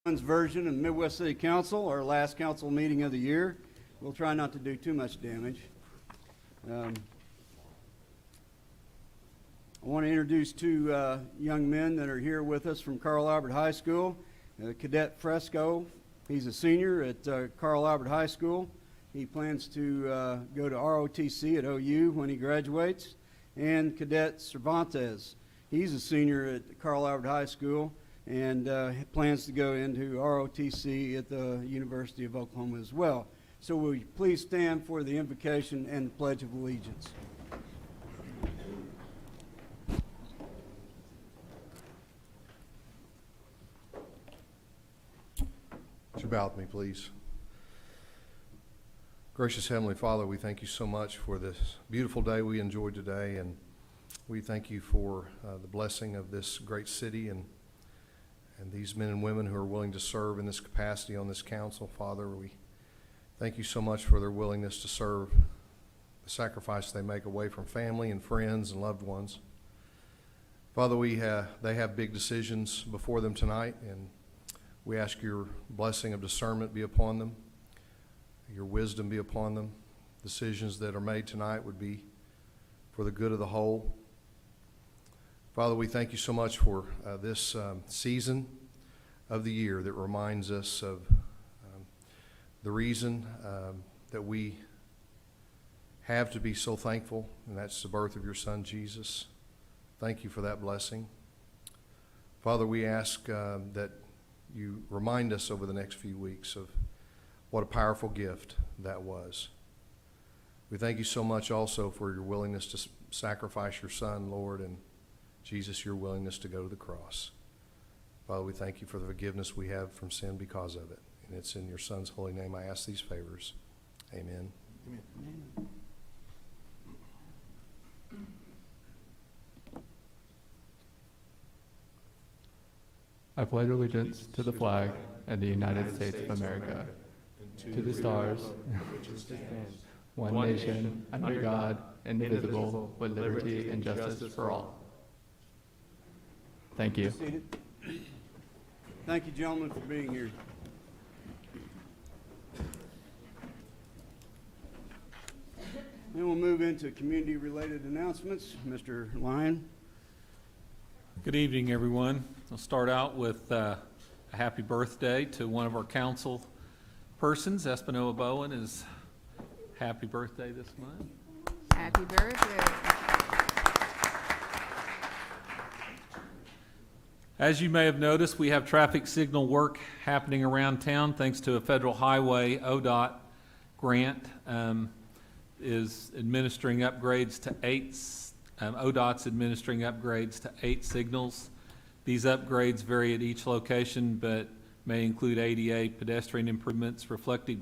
Version of Midwest City Council, our last council meeting of the year. We'll try not to do too much damage. I want to introduce two young men that are here with us from Carl Albert High School. Cadet Fresco, he's a senior at Carl Albert High School. He plans to go to ROTC at OU when he graduates. And Cadet Cervantes, he's a senior at Carl Albert High School and plans to go into ROTC at the University of Oklahoma as well. So will you please stand for the invocation and the Pledge of Allegiance. Would you bow with me, please? Gracious Heavenly Father, we thank you so much for this beautiful day we enjoyed today, and we thank you for the blessing of this great city and these men and women who are willing to serve in this capacity on this council. Father, we thank you so much for their willingness to serve, the sacrifice they make away from family and friends and loved ones. Father, they have big decisions before them tonight, and we ask your blessing of discernment be upon them, your wisdom be upon them. Decisions that are made tonight would be for the good of the whole. Father, we thank you so much for this season of the year that reminds us of the reason that we have to be so thankful, and that's the birth of your Son, Jesus. Thank you for that blessing. Father, we ask that you remind us over the next few weeks of what a powerful gift that was. We thank you so much also for your willingness to sacrifice your Son, Lord, and Jesus, your willingness to go to the cross. Father, we thank you for the forgiveness we have from sin because of it. And it's in your Son's holy name I ask these favors. Amen. Amen. I pledge allegiance to the flag of the United States of America, to the stars, one nation, under God, indivisible, with liberty and justice for all. Thank you. Thank you, gentlemen, for being here. Then we'll move into community-related announcements. Mr. Lyon. Good evening, everyone. I'll start out with a happy birthday to one of our council persons. Espinoa Bowen is happy birthday this month. Happy birthday. As you may have noticed, we have traffic signal work happening around town thanks to a federal highway ODOT grant. Is administering upgrades to ODOT's administering upgrades to 8 signals. These upgrades vary at each location, but may include ADA pedestrian improvements, reflective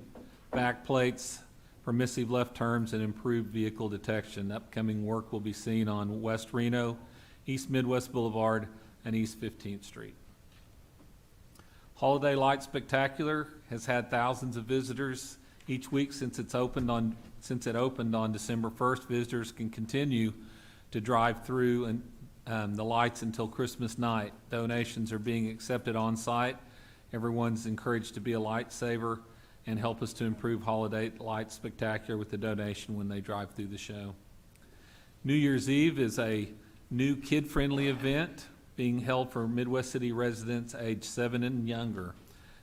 backplates, permissive left turns, and improved vehicle detection. Upcoming work will be seen on West Reno, East Midwest Boulevard, and East 15th Street. Holiday Light Spectacular has had thousands of visitors each week since it opened on December 1st. Visitors can continue to drive through the lights until Christmas night. Donations are being accepted on site. Everyone's encouraged to be a lightsaver and help us to improve Holiday Light Spectacular with the donation when they drive through the show. New Year's Eve is a new kid-friendly event being held for Midwest City residents age 7 and younger.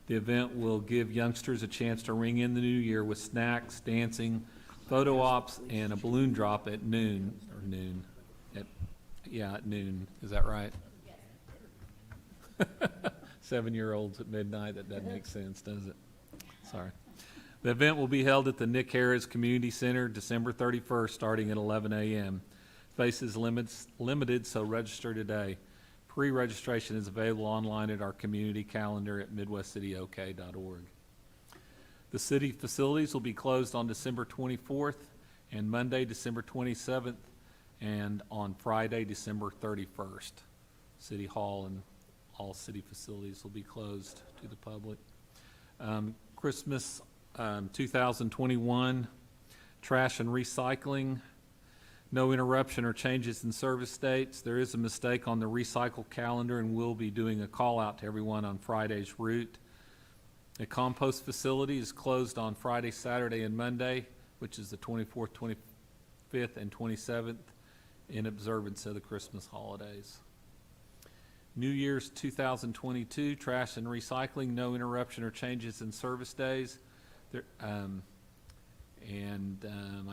The event will give youngsters a chance to ring in the new year with snacks, dancing, photo ops, and a balloon drop at noon. At noon. Is that right? Yes. 7-year-olds at midnight. That doesn't make sense, does it? Sorry. The event will be held at the Nick Harris Community Center December 31st, starting at 11 a.m. Space is limited, so register today. Pre-registration is available online at our community calendar at midwestcityok.org. The city facilities will be closed on December 24th and Monday, December 27th, and on Friday, December 31st. City Hall and all city facilities will be closed to the public. Christmas 2021, trash and recycling. No interruption or changes in service dates. There is a mistake on the recycle calendar, and we'll be doing a call out to everyone on Friday's route. The compost facility is closed on Friday, Saturday, and Monday, which is the 24th, 25th, and 27th, in observance of the Christmas holidays. New Year's 2022, trash and recycling, no interruption or changes in service days. There, I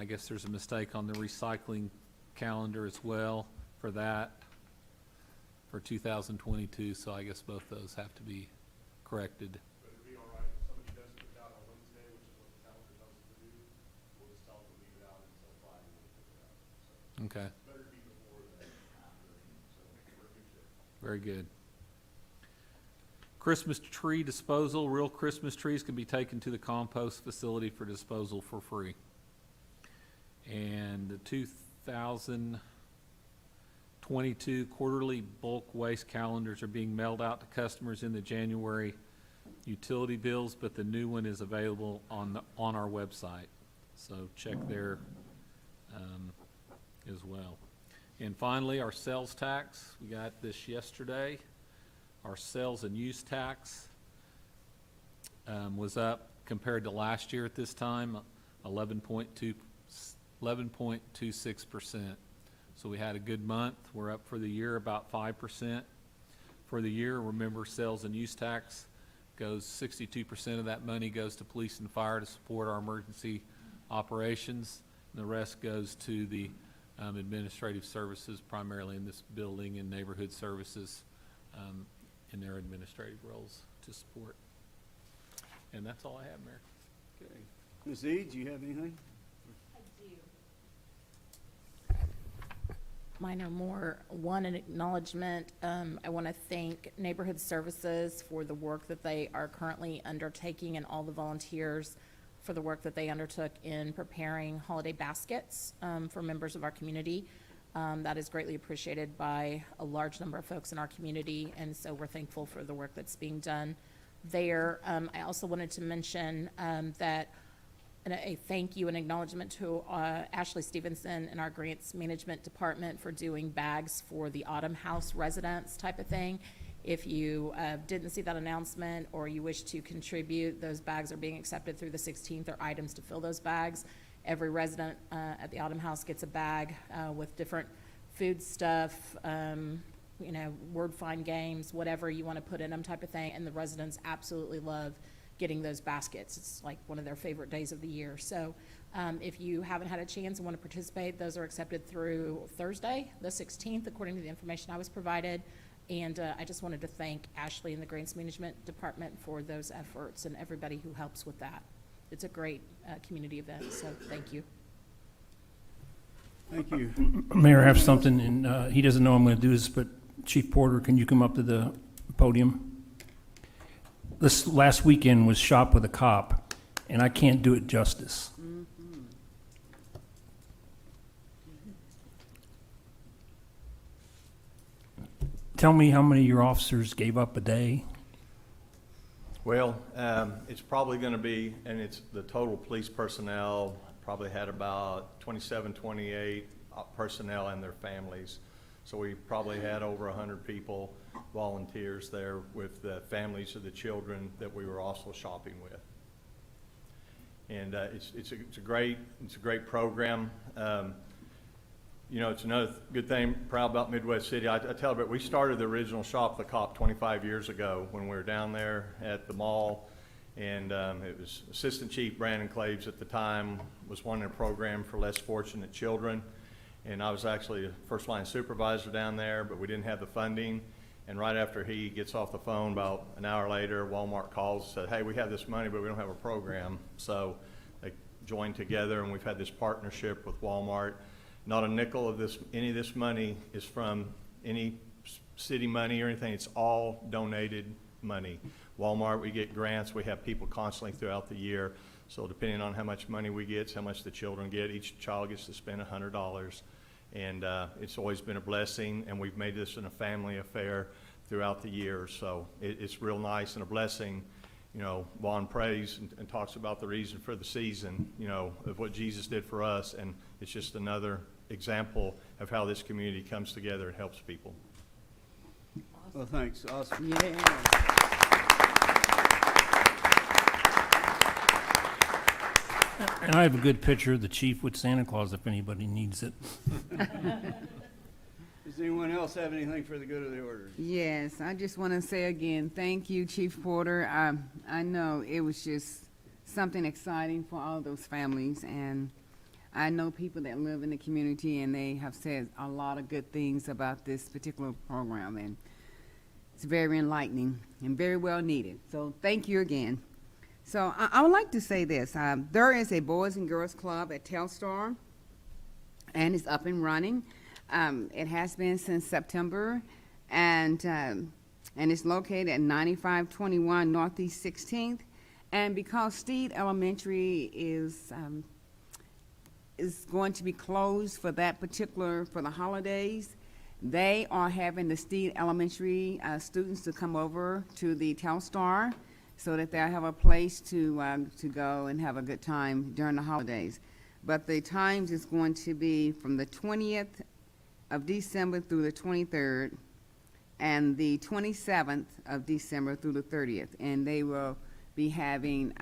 guess there's a mistake on the recycling calendar as well for that, for 2022, so I guess both those have to be corrected. But it'd be all right if somebody does put it out on Wednesday, which is what the calendar tells us to do, we'll just tell them to leave it out until Friday when we put it out. So Okay, better be before than after, so we're good shape. very good. Christmas tree disposal, real Christmas trees can be taken to the compost facility for disposal for free. And the 2022 quarterly bulk waste calendars are being mailed out to customers in the January utility bills, but the new one is available on our website. So check there as well. And finally, our sales tax, we got this yesterday. Our sales and use tax was up compared to last year at this time, 11.26%. So we had a good month. We're up for the year about 5%. For the year, remember, sales and use tax goes, 62% of that money goes to police and fire to support our emergency operations. And the rest goes to the administrative services, primarily in this building, and neighborhood services in their administrative roles to support. And that's all I have, Mayor. Okay. Ms. Eads, do you have anything? Mine are more, one, an acknowledgement. I want to thank Neighborhood Services for the work that they are currently undertaking, and all the volunteers for the work that they undertook in preparing holiday baskets for members of our community. That is greatly appreciated by a large number of folks in our community, and so we're thankful for the work that's being done there. I also wanted to mention that a thank you and acknowledgement to Ashley Stevenson and our grants management department for doing bags for the Autumn House residents type of thing. If you didn't see that announcement or you wish to contribute, those bags are being accepted through the 16th. Or items to fill those bags. Every resident at the Autumn House gets a bag with different food stuff, word find games, whatever you want to put in them type of thing. And the residents absolutely love getting those baskets. It's like one of their favorite days of the year. So if you haven't had a chance and want to participate, those are accepted through Thursday, the 16th, according to the information I was provided. And I just wanted to thank Ashley and the Grants Management Department for those efforts and everybody who helps with that. It's a great community event, so thank you. Thank you. Mayor, I have something, and he doesn't know I'm going to do this, but Chief Porter, can you come up to the podium? This last weekend was Shop with a Cop, and I can't do it justice. Tell me how many of your officers gave up a day? Well, it's probably going to be, and it's the total police personnel, probably had about 27, 28 personnel and their families. So we probably had over 100 people, volunteers there with the families of the children that we were also shopping with. And it's a great program. It's another good thing, proud about Midwest City. I tell you, but we started the original Shop the Cop 25 years ago when we were down there at the mall. And it was Assistant Chief Brandon Claves at the time was running a program for less fortunate children. And I was actually a first line supervisor down there, but we didn't have the funding. And right after he gets off the phone, about an hour later, Walmart calls and said, hey, we have this money, but we don't have a program. So they joined together, and we've had this partnership with Walmart. Not a nickel of any of this money is from any city money or anything. It's all donated money. Walmart, we get grants. We have people constantly throughout the year. So depending on how much money we get, it's how much the children get. Each child gets to spend $100. And it's always been a blessing, and we've made this a family affair throughout the years. So it's real nice and a blessing. Juan prays and talks about the reason for the season, of what Jesus did for us. And it's just another example of how this community comes together and helps people. Well, thanks. Awesome. Yeah. And I have a good picture of the chief with Santa Claus if anybody needs it. Does anyone else have anything for the good of the order? Yes, I just want to say again, thank you, Chief Porter. I know it was just something exciting for all those families, and I know people that live in the community, and they have said a lot of good things about this particular program, and it's very enlightening and very well needed. So thank you again. So I would like to say this. There is a Boys and Girls Club at Telstar, and it's up and running. It has been since September, and it's located at 9521 Northeast 16th. And because Steed Elementary is going to be closed for that particular, for the holidays, they are having the Steed Elementary students to come over to the Telstar so that they'll have a place to go and have a good time during the holidays. But the times is going to be from the 20th of December through the 23rd, and the 27th of December through the 30th. And they will be having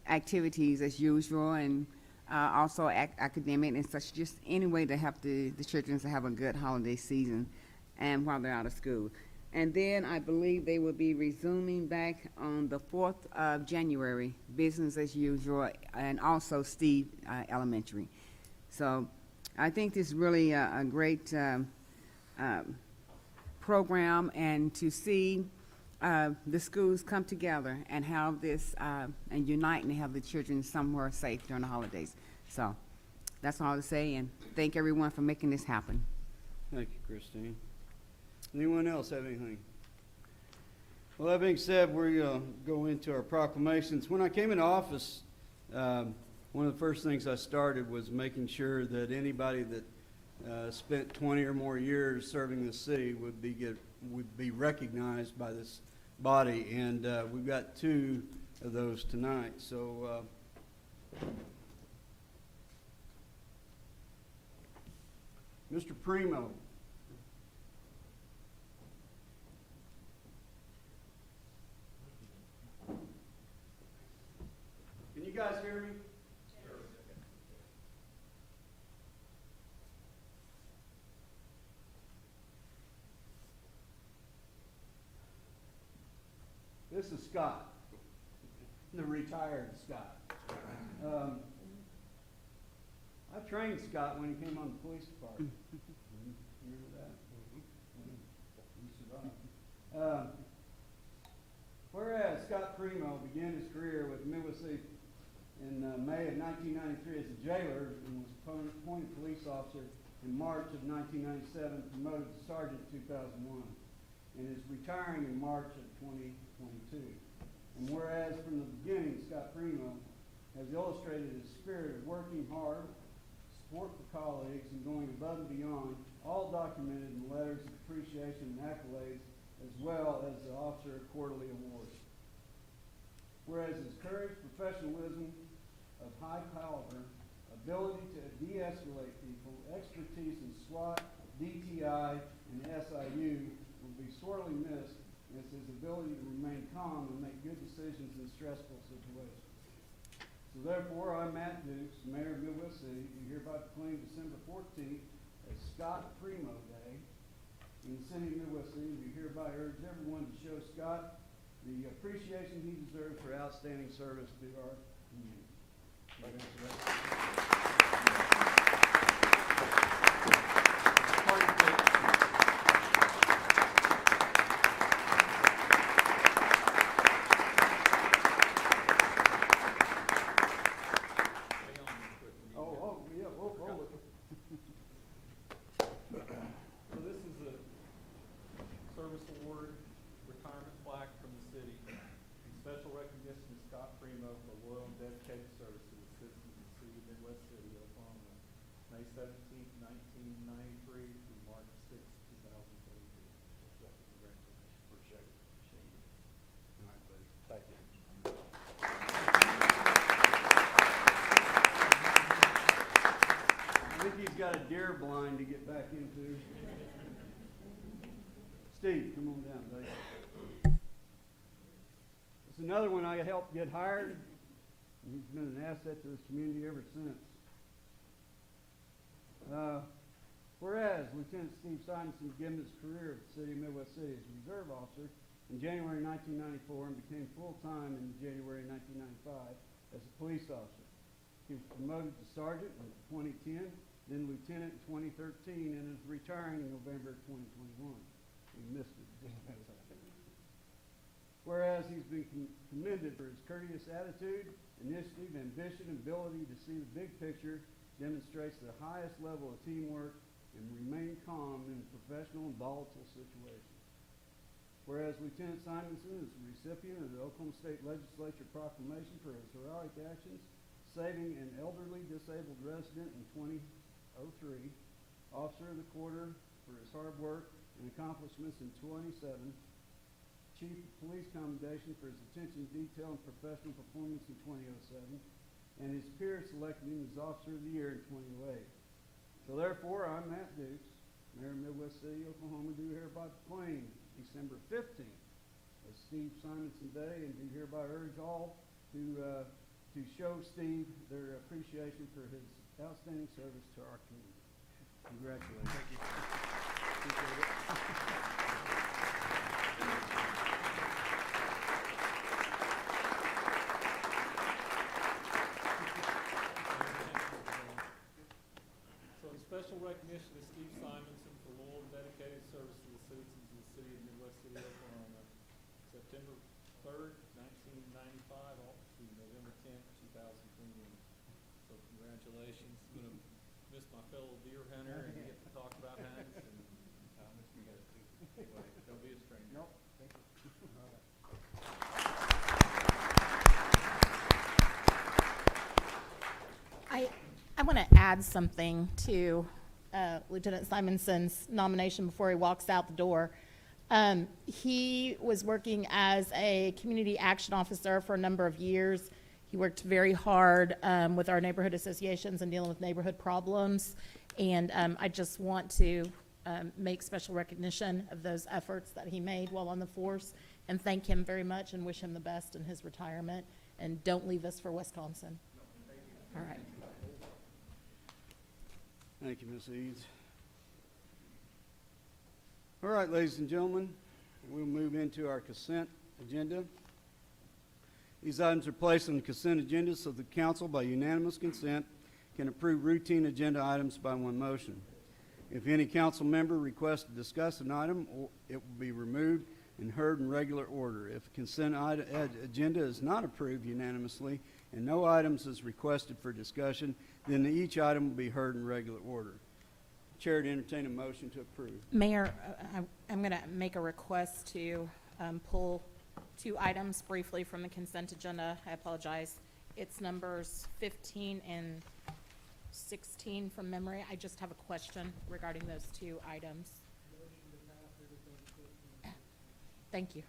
activities as usual, and also academic and such, just any way to help the children to have a good holiday season and while they're out of school. And then I believe they will be resuming back on the 4th of January, business as usual, and also Steed Elementary. So I think this is really a great program, and to see the schools come together and have this, and unite and have the children somewhere safe during the holidays. So that's all to say, and thank everyone for making this happen. Thank you, Christine. Anyone else have anything? Well, that being said, we're going to go into our proclamations. When I came into office, one of the first things I started was making sure that anybody that spent 20 or more years serving the city would be recognized by this body, and we've got 2 of those tonight. So Mr. Primo. Can you guys hear me? This is Scott, the retired Scott. I trained Scott when he came on the police department. Remember that? He survived. Whereas Scott Primo began his career with Midwest City in May of 1993 as a jailer and was appointed police officer in March of 1997, promoted to sergeant in 2001, and is retiring in March of 2022. And whereas from the beginning, Scott Primo has illustrated his spirit of working hard, support for colleagues, and going above and beyond, all documented in letters of appreciation and accolades, as well as the Officer Quarterly Award. Whereas his courage, professionalism of high caliber, ability to de-escalate people, expertise in SWAT, DTI, and SIU will be sorely missed, as his ability to remain calm and make good decisions in stressful situations. So therefore, I, Matt Dukes, Mayor of Midwest City, do hereby proclaim December 14th as Scott Primo Day in the city of Midwest City. We hereby urge everyone to show Scott the appreciation he deserves for outstanding service to our community. So this is a service award, retirement plaque from the city, in special recognition of Scott Primo for loyal and dedicated service to the citizens of the city of Midwest City, Oklahoma, May 17th, 1993 through March 6th, 2022. Congratulations. Appreciate it. All right, buddy. Thank you. I think he's got a deer blind to get back into. Steve, come on down, buddy. It's another one I helped get hired. and he's been an asset to this community ever since. Whereas Lieutenant Steve Simonson began his career at the City of Midwest City as a reserve officer in January 1994 and became full-time in January 1995 as a police officer. He was promoted to sergeant in 2010, then lieutenant in 2013, and is retiring in November 2021. We missed it. Whereas he's been commended for his courteous attitude, initiative, ambition, and ability to see the big picture, demonstrates the highest level of teamwork, and remain calm in professional and volatile situations. Whereas Lieutenant Simonson is the recipient of the Oklahoma State Legislature Proclamation for his heroic actions, saving an elderly disabled resident in 2003, Officer of the Quarter for his hard work and accomplishments in 27, Chief of Police Commendation for his attention to detail and professional performance in 2007, and his peers selected him as Officer of the Year in 2008. So therefore, I, Matt Dukes, Mayor of Midwest City, Oklahoma, do hereby proclaim December 15th as Steve Simonson Day, and do hereby urge all to show Steve their appreciation for his outstanding service to our community. Congratulations. Thank you. Appreciate it. Special recognition to Steve Simonson for loyal and dedicated service to the citizens of the city of Midwest City, Oklahoma. September 3rd, 1995, all to November 10th, 2021. So congratulations. I'm going to miss my fellow deer hunter and get to talk about hunts. And Thomas, you got to speak. Don't be a stranger. Nope. Thank you. All right. I want to add something to Lieutenant Simonson's nomination before he walks out the door. He was working as a community action officer for a number of years. He worked very hard with our neighborhood associations and dealing with neighborhood problems. And I just want to make special recognition of those efforts that he made while on the force, and thank him very much and wish him the best in his retirement. And don't leave us for Wisconsin. All right. Thank you, Ms. Eads. All right, ladies and gentlemen, we'll move into our consent agenda. These items are placed on the consent agenda so the council, by unanimous consent, can approve routine agenda items by one motion. If any council member requests to discuss an item, it will be removed and heard in regular order. If a consent agenda is not approved unanimously and no items is requested for discussion, then each item will be heard in regular order. Chair to entertain a motion to approve. Mayor, I'm going to make a request to pull two items briefly from the consent agenda. I apologize. It's numbers 15 and 16 from memory. I just have a question regarding those two items. Thank you.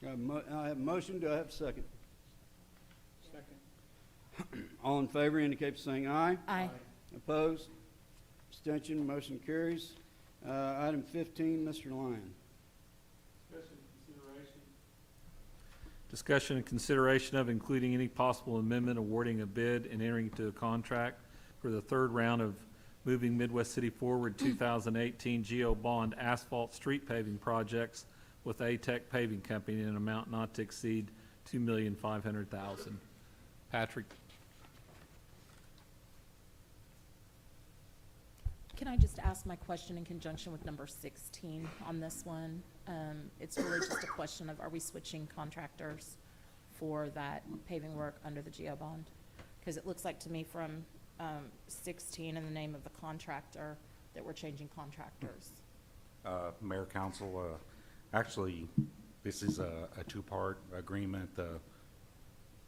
I have a motion. Do I have a second? Second. All in favor indicate by saying aye. Aye. Opposed? Abstention? Motion carries. Item 15, Mr. Lyon. Discussion and consideration of including any possible amendment, awarding a bid, and entering into a contract for the third round of Moving Midwest City Forward 2018 GO Bond asphalt street paving projects with A-Tech Paving Company in an amount not to exceed $2,500,000. Patrick. Can I just ask my question in conjunction with number 16 on this one? It's really just a question of, are we switching contractors for that paving work under the GO bond? Because it looks like to me from 16 in the name of the contractor that we're changing contractors. Mayor, Council, actually, this is a two-part agreement. The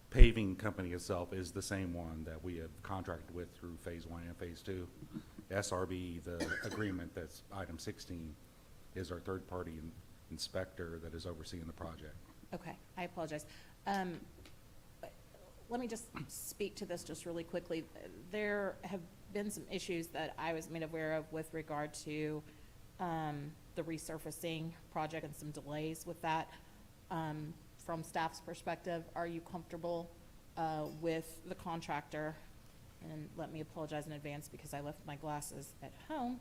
paving company itself is the same one that we have contracted with through Phase 1 and Phase 2. SRB, the agreement that's item 16, is our third-party inspector that is overseeing the project. Okay, I apologize. Let me just speak to this just really quickly. There have been some issues that I was made aware of with regard to the resurfacing project and some delays with that. from staff's perspective, are you comfortable with the contractor? And let me apologize in advance because I left my glasses at home.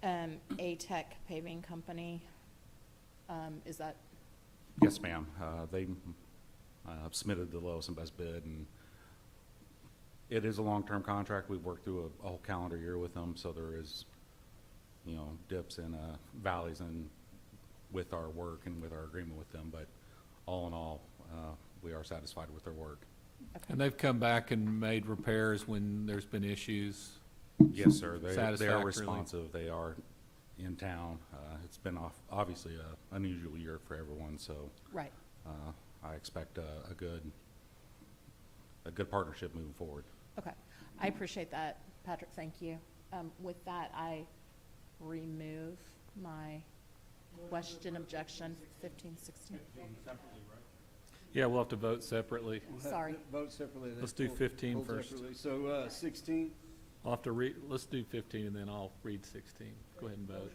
A-Tech Paving Company, is that, Yes, ma'am. They submitted the lowest and best bid, and it is a long-term contract. We've worked through a whole calendar year with them, so there is, you know, dips and valleys and with our work and with our agreement with them, but all in all, we are satisfied with their work. And they've come back and made repairs when there's been issues. Yes, sir. They are Satisfactorily. responsive. They are in town. It's been obviously a unusual year for everyone, so right? I expect a good partnership moving forward. Okay, I appreciate that, Patrick, thank you. With that, I remove my question, objection, 15, 16. Yeah, we'll have to vote separately. We'll have Sorry. to vote separately. then. Let's do Pull- 15 pull first. separately. So 16, I'll have to read, let's do 15 and then I'll read 16. Go ahead and vote.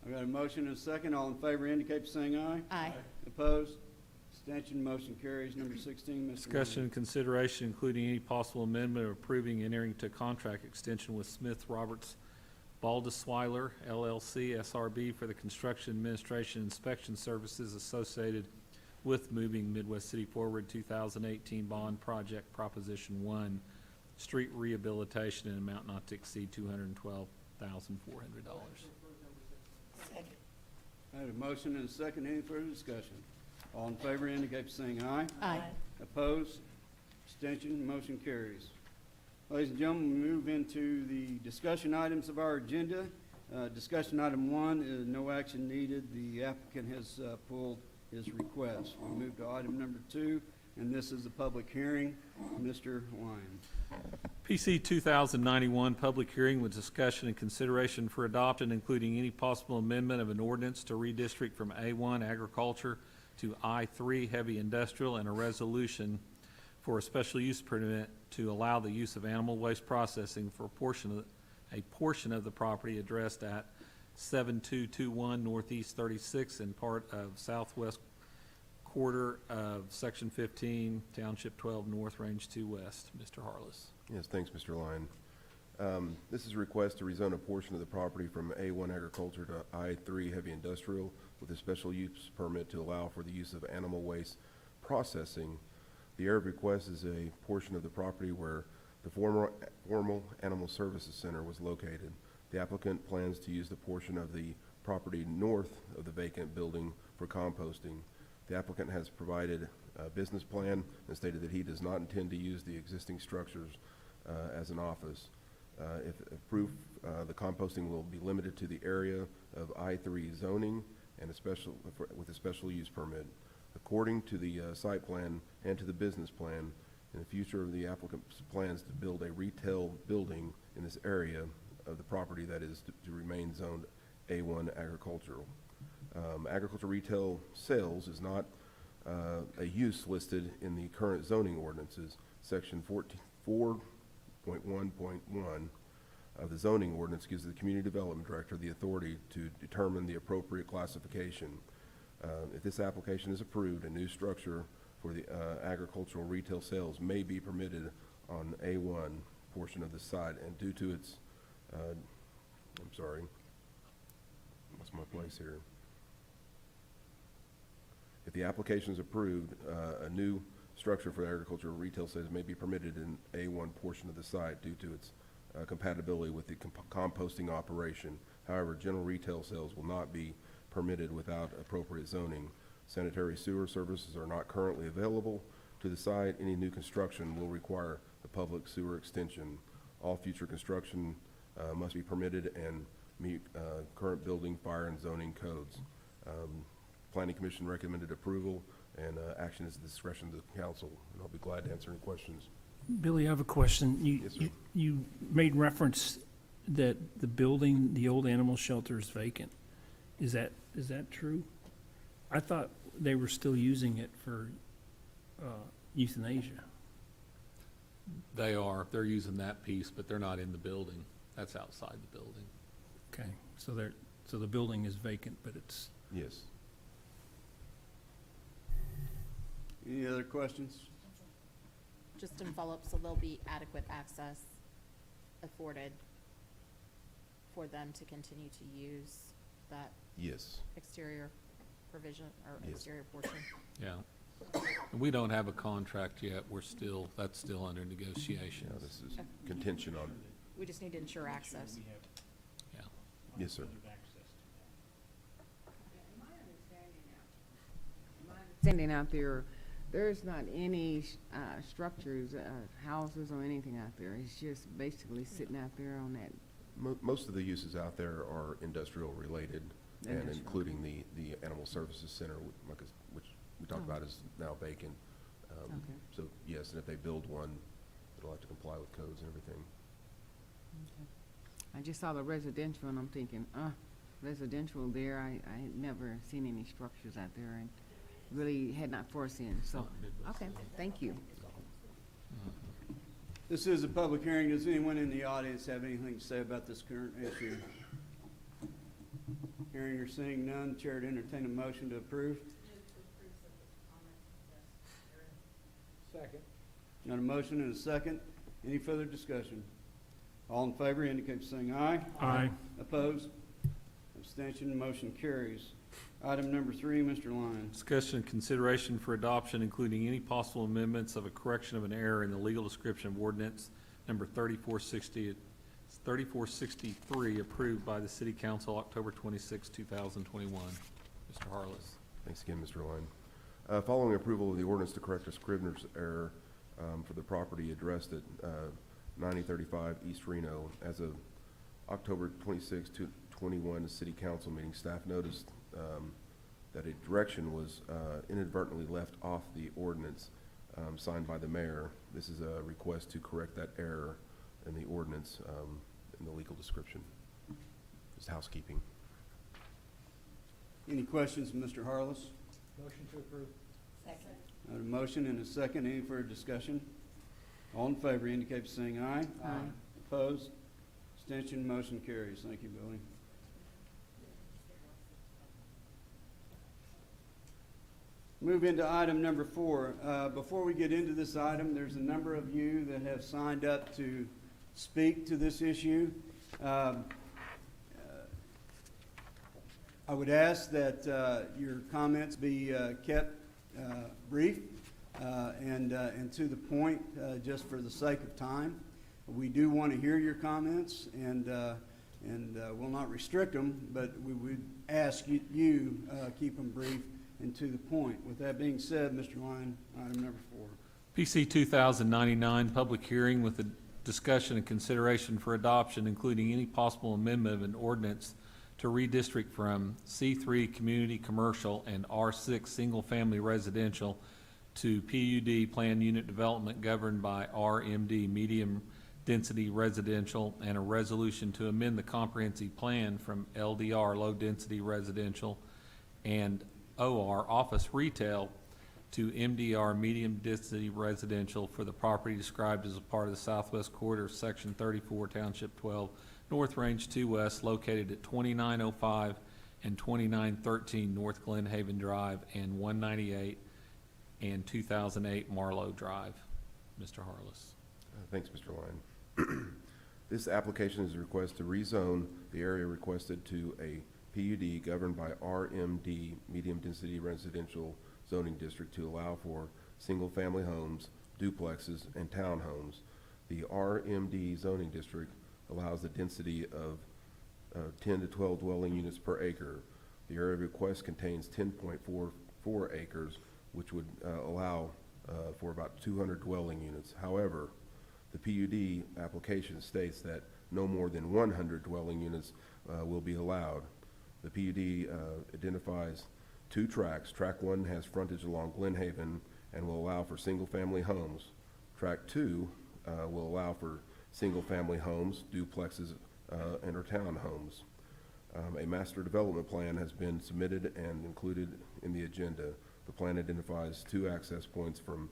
I've got a motion and a second. All in favor indicate by saying aye. Aye. Opposed? Abstention, motion carries. Number 16, Mr. Discussion and consideration, including any possible amendment or approving entering into contract extension with Smith Roberts Baldesweiler LLC SRB for the construction, administration, inspection services associated with moving Midwest City Forward 2018 bond project Proposition 1, street rehabilitation in amount not to exceed $212,400. I had a motion and a second. Any further discussion? All in favor indicate by saying aye. Aye. Opposed? Abstention, motion carries. Ladies and gentlemen, we move into the discussion items of our agenda. Discussion item 1 is no action needed. The applicant has pulled his request. We move to item number 2, and this is a public hearing. Mr. Lyon. PC 2091, public hearing with discussion and consideration for adoption, including any possible amendment of an ordinance to redistrict from A1 agriculture to I3 heavy industrial, and a resolution for a special use permit to allow the use of animal waste processing for a portion of the property addressed at 7221 Northeast 36 and part of southwest quarter of Section 15, Township 12 North, Range 2 West. Mr. Harless. Yes, thanks, Mr. Lyon. This is a request to rezone a portion of the property from A1 agriculture to I3 heavy industrial with a special use permit to allow for the use of animal waste processing. The area of request is a portion of the property where the formal animal services center was located. The applicant plans to use the portion of the property north of the vacant building for composting. The applicant has provided a business plan and stated that he does not intend to use the existing structures as an office. If approved, the composting will be limited to the area of I3 zoning and with a special use permit. According to the site plan and to the business plan, in the future, the applicant plans to build a retail building in this area of the property that is to remain zoned A1 agricultural. Agricultural retail sales is not a use listed in the current zoning ordinances. Section 4.1.1 of the zoning ordinance gives the community development director the authority to determine the appropriate classification. If this application is approved, a new structure for the agricultural retail sales may be permitted on A1 portion of the site, and due to its, I'm sorry, what's my place here? If the application is approved, a new structure for agricultural retail sales may be permitted in A1 portion of the site due to its compatibility with the composting operation. However, general retail sales will not be permitted without appropriate zoning. Sanitary sewer services are not currently available to the site. Any new construction will require a public sewer extension. All future construction must be permitted and meet current building, fire, and zoning codes. Planning Commission recommended approval, and action is at the discretion of the council, and I'll be glad to answer any questions. Billy, I have a question. Yes, sir. You made reference that the building, the old animal shelter is vacant. Is that true? I thought they were still using it for euthanasia. They're using that piece, but they're not in the building. That's outside the building. Okay, so the building is vacant, but it's, Yes. Any other questions? Just in follow-up, so there'll be adequate access afforded for them to continue to use that Yes. exterior provision or Yes. exterior portion? Yeah. And we don't have a contract yet. That's still under Yeah, negotiations. this is contention on, We just need to ensure access. Yeah. yes, sir. Standing out there, there's not any structures, houses or anything out there. It's just basically sitting out there on that. Most of the uses out there are industrial related, and Industrial. including the Animal Services Center, which we talked about is now vacant. Okay. So, yes, and if they build one, it'll have to comply with codes and everything. I just saw the residential and I'm thinking, residential there, I had never seen any structures out there and really had not foreseen, so, okay, thank you. This is a public hearing. Does anyone in the audience have anything to say about this current issue? Hearing or seeing none, Chair to entertain a motion to approve. Second. Got a motion and a second. Any further discussion? All in favor indicate by saying aye. Aye. Opposed? Abstention, motion carries. Item number 3, Mr. Lyon. Discussion and consideration for adoption, including any possible amendments of a correction of an error in the legal description of ordinance number 3463, approved by the City Council October 26, 2021. Mr. Harless. Thanks again, Mr. Lyon. Following approval of the ordinance to correct a scrivener's error for the property addressed at 9035 East Reno, as of October 26, 2021, the City Council meeting, staff noticed that a direction was inadvertently left off the ordinance signed by the mayor. This is a request to correct that error in the ordinance in the legal description. Just housekeeping. Any questions, Mr. Harless? Motion to approve. Second. Got a motion and a second. Any further discussion? All in favor indicate by saying aye. Aye. Opposed? Abstention, motion carries. Thank you, Billy. Move into item number 4. Before we get into this item, there's a number of you that have signed up to speak to this issue. I would ask that your comments be kept brief and to the point, just for the sake of time. We do want to hear your comments, and we'll not restrict them, but we would ask you keep them brief and to the point. With that being said, Mr. Lyon, item number 4. PC 2099, public hearing with a discussion and consideration for adoption, including any possible amendment of an ordinance to redistrict from C3 Community Commercial and R6 Single Family Residential to PUD Planned Unit Development governed by RMD Medium Density Residential, and a resolution to amend the comprehensive plan from LDR Low Density Residential and OR Office Retail to MDR Medium Density Residential for the property described as a part of the Southwest Quarter of Section 34, Township 12, North Range 2 West, located at 2905 and 2913 North Glen Haven Drive and 198 and 2008 Marlowe Drive. Mr. Harless. Thanks, Mr. Lyon. This application is a request to rezone the area requested to a PUD governed by RMD, Medium Density Residential Zoning District, to allow for single-family homes, duplexes, and townhomes. The RMD zoning district allows the density of 10 to 12 dwelling units per acre. The area request contains 10.44 acres, which would allow for about 200 dwelling units. However, the PUD application states that no more than 100 dwelling units will be allowed. The PUD identifies 2 tracks. Track 1 has frontage along Glen Haven and will allow for single-family homes. Track 2 will allow for single-family homes, duplexes, and or townhomes. A master development plan has been submitted and included in the agenda. The plan identifies 2 access points from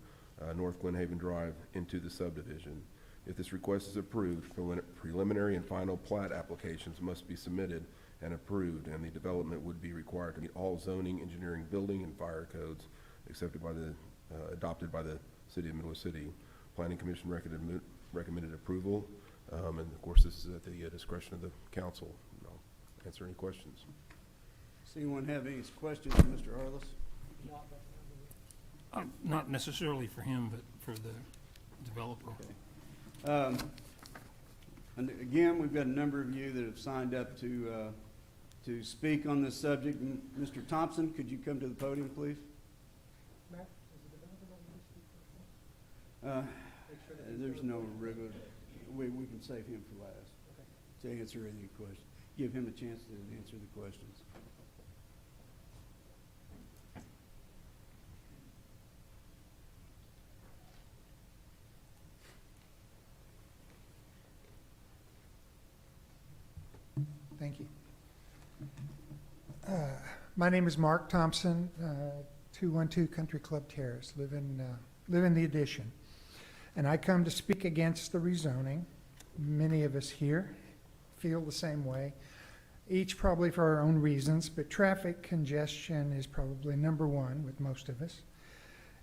North Glen Haven Drive into the subdivision. If this request is approved, preliminary and final plat applications must be submitted and approved, and the development would be required to meet all zoning, engineering, building, and fire codes accepted by the adopted by the City of Midwest City. Planning Commission recommended approval, and of course, this is at the discretion of the council. I'll answer any questions. Does anyone have any questions for Mr. Harless? Not necessarily for him, but for the developer. And again, we've got a number of you that have signed up to speak on this subject. Mr. Thompson, could you come to the podium, please? Matt, is the developer going to speak first? Make sure that he's There's there. no regular, we can save him for last Okay. to answer any questions. Give him a chance to answer the questions. Thank you. My name is Mark Thompson, 212 Country Club Terrace, live in the addition. And I come to speak against the rezoning. Many of us here feel the same way, each probably for our own reasons, but traffic congestion is probably number one with most of us.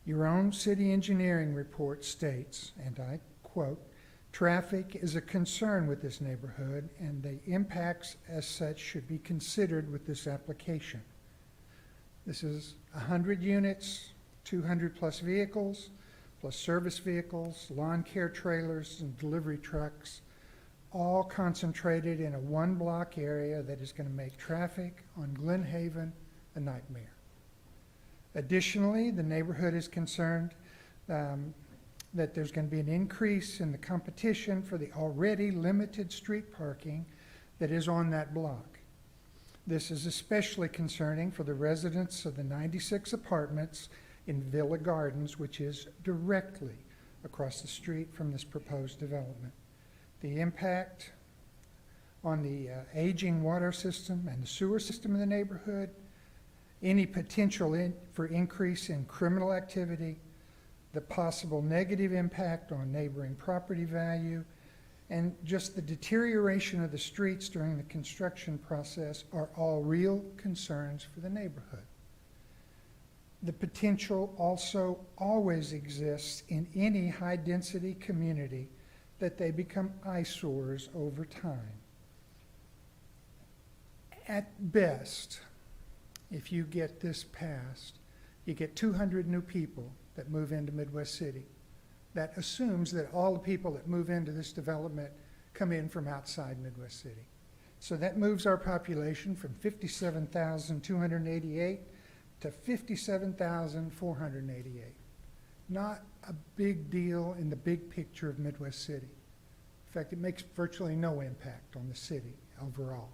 Your own city engineering report states, and I quote, "Traffic is a concern with this neighborhood, and the impacts as such should be considered with this application." This is 100 units, 200 plus vehicles, plus service vehicles, lawn care trailers, and delivery trucks, all concentrated in a one-block area that is going to make traffic on Glen Haven a nightmare. Additionally, the neighborhood is concerned that there's going to be an increase in the competition for the already limited street parking that is on that block. This is especially concerning for the residents of the 96 apartments in Villa Gardens, which is directly across the street from this proposed development. The impact on the aging water system and the sewer system in the neighborhood, any potential for increase in criminal activity, the possible negative impact on neighboring property value, and just the deterioration of the streets during the construction process are all real concerns for the neighborhood. The potential also always exists in any high-density community that they become eyesores over time. At best, if you get this passed, you get 200 new people that move into Midwest City. That assumes that all the people that move into this development come in from outside Midwest City. So that moves our population from 57,288 to 57,488. Not a big deal in the big picture of Midwest City. In fact, it makes virtually no impact on the city overall.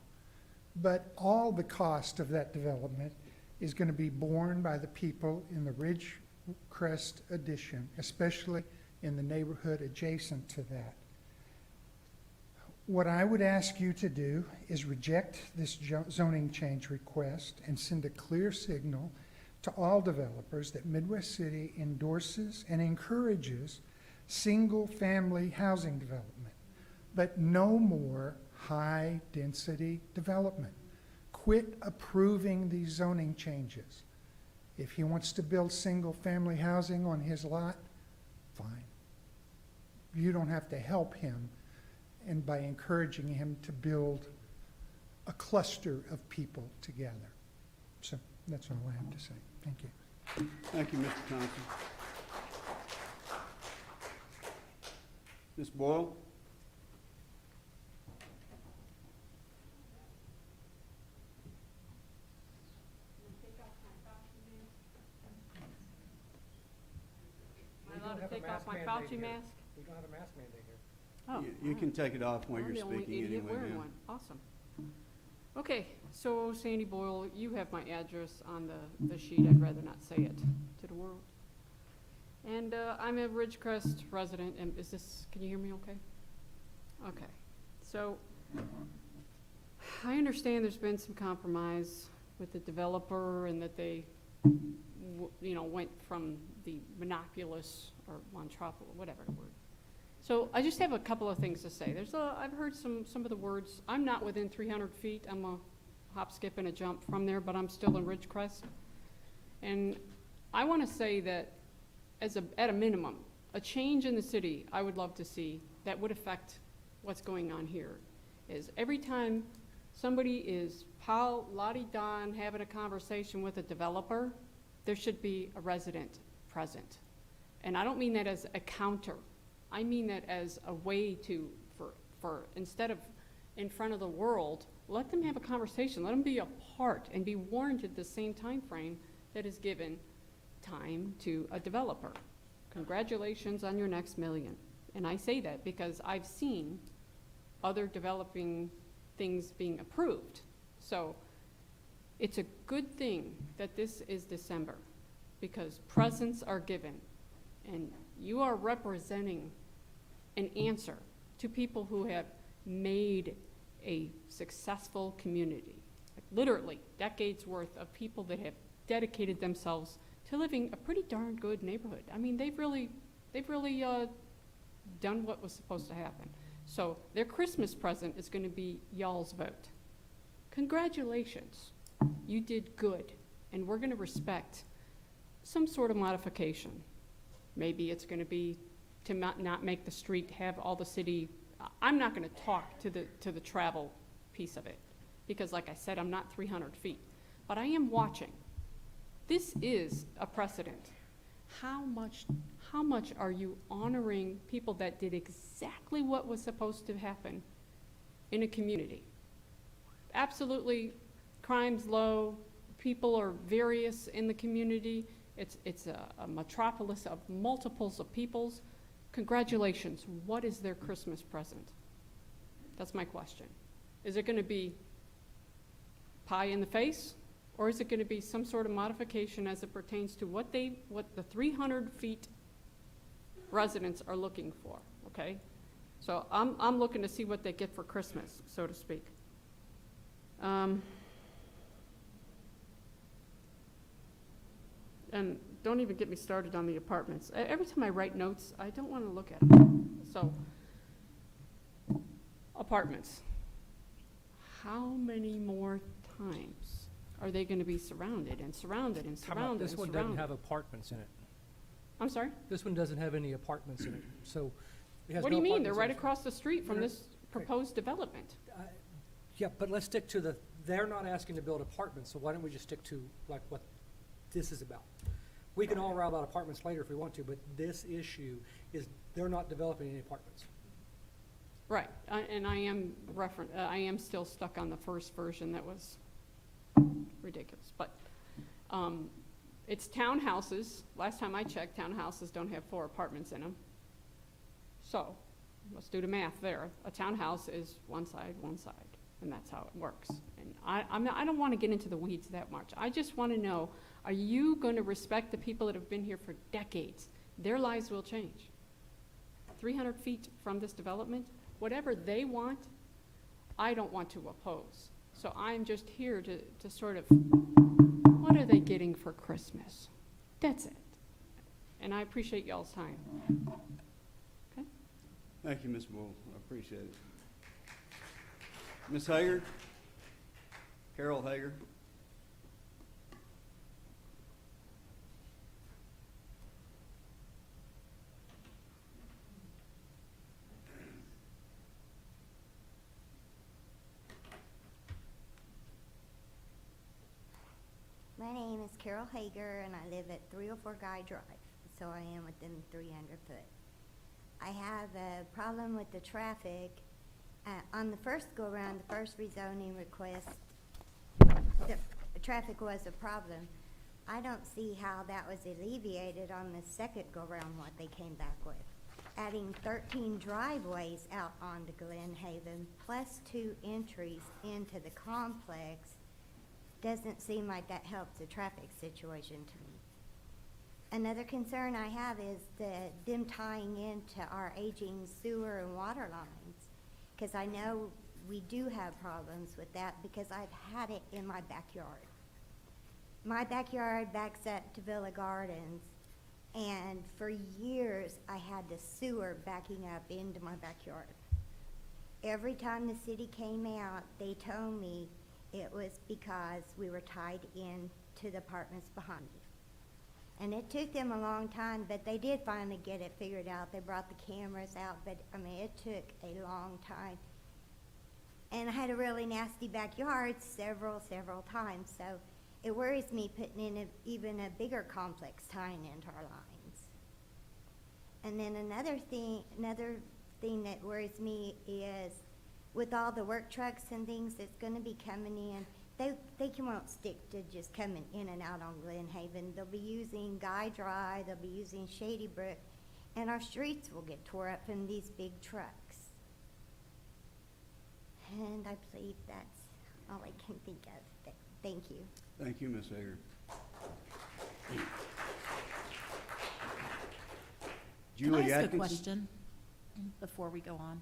But all the cost of that development is going to be borne by the people in the Ridgecrest addition, especially in the neighborhood adjacent to that. What I would ask you to do is reject this zoning change request and send a clear signal to all developers that Midwest City endorses and encourages single-family housing development, but no more high-density development. Quit approving these zoning changes. If he wants to build single-family housing on his lot, fine. You don't have to help him and by encouraging him to build a cluster of people together. So that's all I have to say. Thank you. Thank you, Mr. Thompson. Ms. Boyle? Am I allowed to take off my Fauci mask? We don't have a mask mandate here. Oh, You can take it off while you're I'm the only speaking idiot anyway, wearing ma'am. one. Awesome. Okay, so Sandy Boyle, you have my address on the sheet. I'd rather not say it to the world. And I'm a Ridgecrest resident, and can you hear me okay? Okay, so I understand there's been some compromise with the developer and that they, went from the monopolist or monopoly, whatever the word. So I just have a couple of things to say. I've heard some of the words. I'm not within 300 feet. I'm a hop, skip, and a jump from there, but I'm still in Ridgecrest. And I want to say that at a minimum, a change in the city I would love to see that would affect what's going on here is every time somebody is la-di-don having a conversation with a developer, there should be a resident present. And I don't mean that as a counter. I mean that as a way to, for instead of in front of the world, let them have a conversation. Let them be a part and be warranted the same time frame that is given time to a developer. Congratulations on your next million. And I say that because I've seen other developing things being approved. So it's a good thing that this is December because presents are given and you are representing an answer to people who have made a successful community. Like literally decades worth of people that have dedicated themselves to living a pretty darn good neighborhood. I mean, they've really done what was supposed to happen. So their Christmas present is going to be y'all's vote. Congratulations, you did good, and we're going to respect some sort of modification. Maybe it's going to be to not make the street have all the city. I'm not going to talk to the travel piece of it because, like I said, I'm not 300 feet, but I am watching. This is a precedent. How much are you honoring people that did exactly what was supposed to happen in a community? Absolutely, crime's low, people are various in the community. It's a metropolis of multiples of peoples. Congratulations, what is their Christmas present? That's my question. Is it gonna be pie in the face? Or is it gonna be some sort of modification as it pertains to what the 300 feet residents are looking for, okay? So I'm looking to see what they get for Christmas, so to speak. And don't even get me started on the apartments. Every time I write notes, I don't want to look at them. So, apartments. How many more times are they going to be surrounded and surrounded and How about surrounded this and one doesn't surrounded? have apartments in it? I'm sorry? This one doesn't have any apartments in it, so it has What do no you mean? They're apartments right in it. across the street from They're- this proposed development. Yeah, but let's stick to they're not asking to build apartments, so why don't we just stick to like what this is about? We can all route about apartments later if we want to, but this issue is they're not developing any apartments. Right, and I am still stuck on the first version that was ridiculous, but, it's townhouses. Last time I checked, townhouses don't have 4 apartments in them. So, let's do the math there. A townhouse is one side, and that's how it works. And I don't want to get into the weeds that much. I just want to know, are you going to respect the people that have been here for decades? Their lives will change. 300 feet from this development, whatever they want, I don't want to oppose. So I'm just here to sort of, what are they getting for Christmas? That's it. And I appreciate y'all's time. Okay? Thank you, Ms. Bull. I appreciate it. Ms. Hager? Carol Hager? My name is Carol Hager, and I live at 304 Guy Drive, so I am within 300 foot. I have a problem with the traffic. On the first go-around, the first rezoning request, the traffic was a problem. I don't see how that was alleviated on the second go-around, what they came back with. Adding 13 driveways out onto Glen Haven, plus 2 entries into the complex, doesn't seem like that helps the traffic situation to me. Another concern I have is them tying into our aging sewer and water lines, because I know we do have problems with that because I've had it in my backyard. My backyard backs up to Villa Gardens, and for years I had the sewer backing up into my backyard. Every time the city came out, they told me it was because we were tied in to the apartments behind me. And it took them a long time, but they did finally get it figured out. They brought the cameras out, but I mean, it took a long time. And I had a really nasty backyard several times, so it worries me putting in even a bigger complex tying into our lines. And then another thing that worries me is with all the work trucks and things that's gonna be coming in, they won't stick to just coming in and out on Glen Haven. They'll be using Guy Drive, they'll be using Shady Brook, and our streets will get tore up from these big trucks. And I believe that's all I can think of. Thank you. Thank you, Ms. Hager. Can Julie I ask a Atkinson? question before we go on?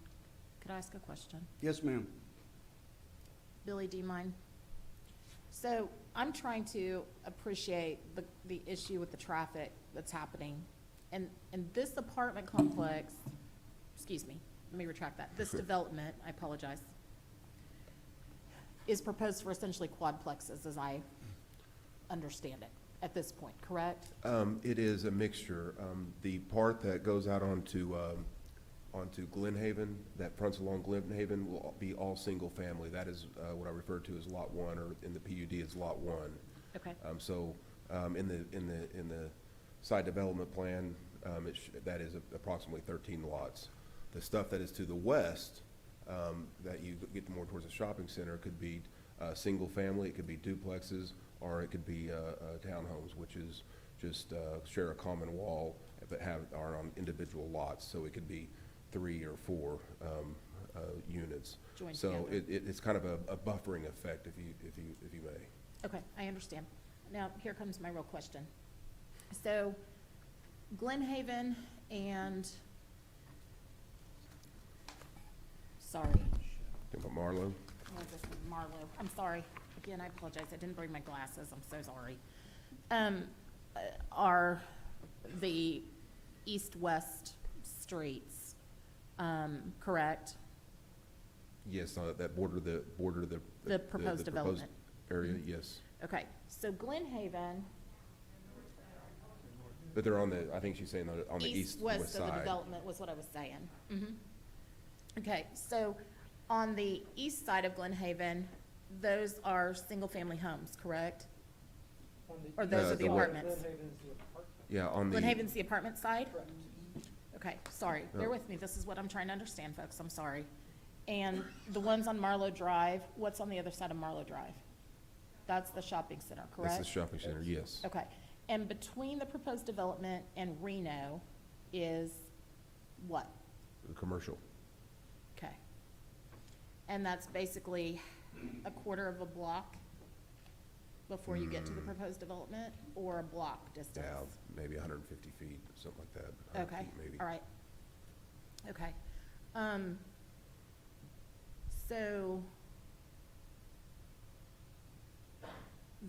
Could I ask a question? Yes, ma'am. Billy, do you mind? So I'm trying to appreciate the issue with the traffic that's happening. And this apartment complex, excuse me, let me retract that. This development, I apologize, is proposed for essentially quadplexes, as I understand it, at this point, correct? It is a mixture. The part that goes out onto Glen Haven, that fronts along Glen Haven, will be all single family. That is what I refer to as Lot 1, or in the PUD it's Lot 1. Okay. In the site development plan, that is approximately 13 lots. The stuff that is to the west, that you get more towards the shopping center, could be single family, it could be duplexes, or it could be townhomes, which is just share a common wall but are on individual lots. So it could be 3 or 4 units. Joined So together. it's kind of a buffering effect, if you may. Okay, I understand. Now, here comes my real question. So Glen Haven and, sorry, Think about Marlowe. what is this, Marlowe, I'm sorry. Again, I apologize, I didn't bring my glasses, I'm so sorry. Are the east-west streets, correct? Yes, that border The proposed development. area, yes. Okay, so Glen Haven, But they're on the, I think she's saying on the east-west east-west of the side. development was what I was saying. Okay, so on the east side of Glen Haven, those are single-family homes, correct? Or those are the the one- apartments? Yeah, on the. Glen Haven's the apartment side? Okay, sorry, bear No. with me, this is what I'm trying to understand, folks, I'm sorry. And the ones on Marlowe Drive, what's on the other side of Marlowe Drive? That's the shopping center, correct? That's the shopping center, yes. Okay, and between the proposed development and Reno is what? The commercial. Okay. And that's basically a quarter of a block before you get to the proposed development, or a block distance? Yeah, maybe 150 feet, something like that. 100 Okay, feet maybe. all right. Okay. So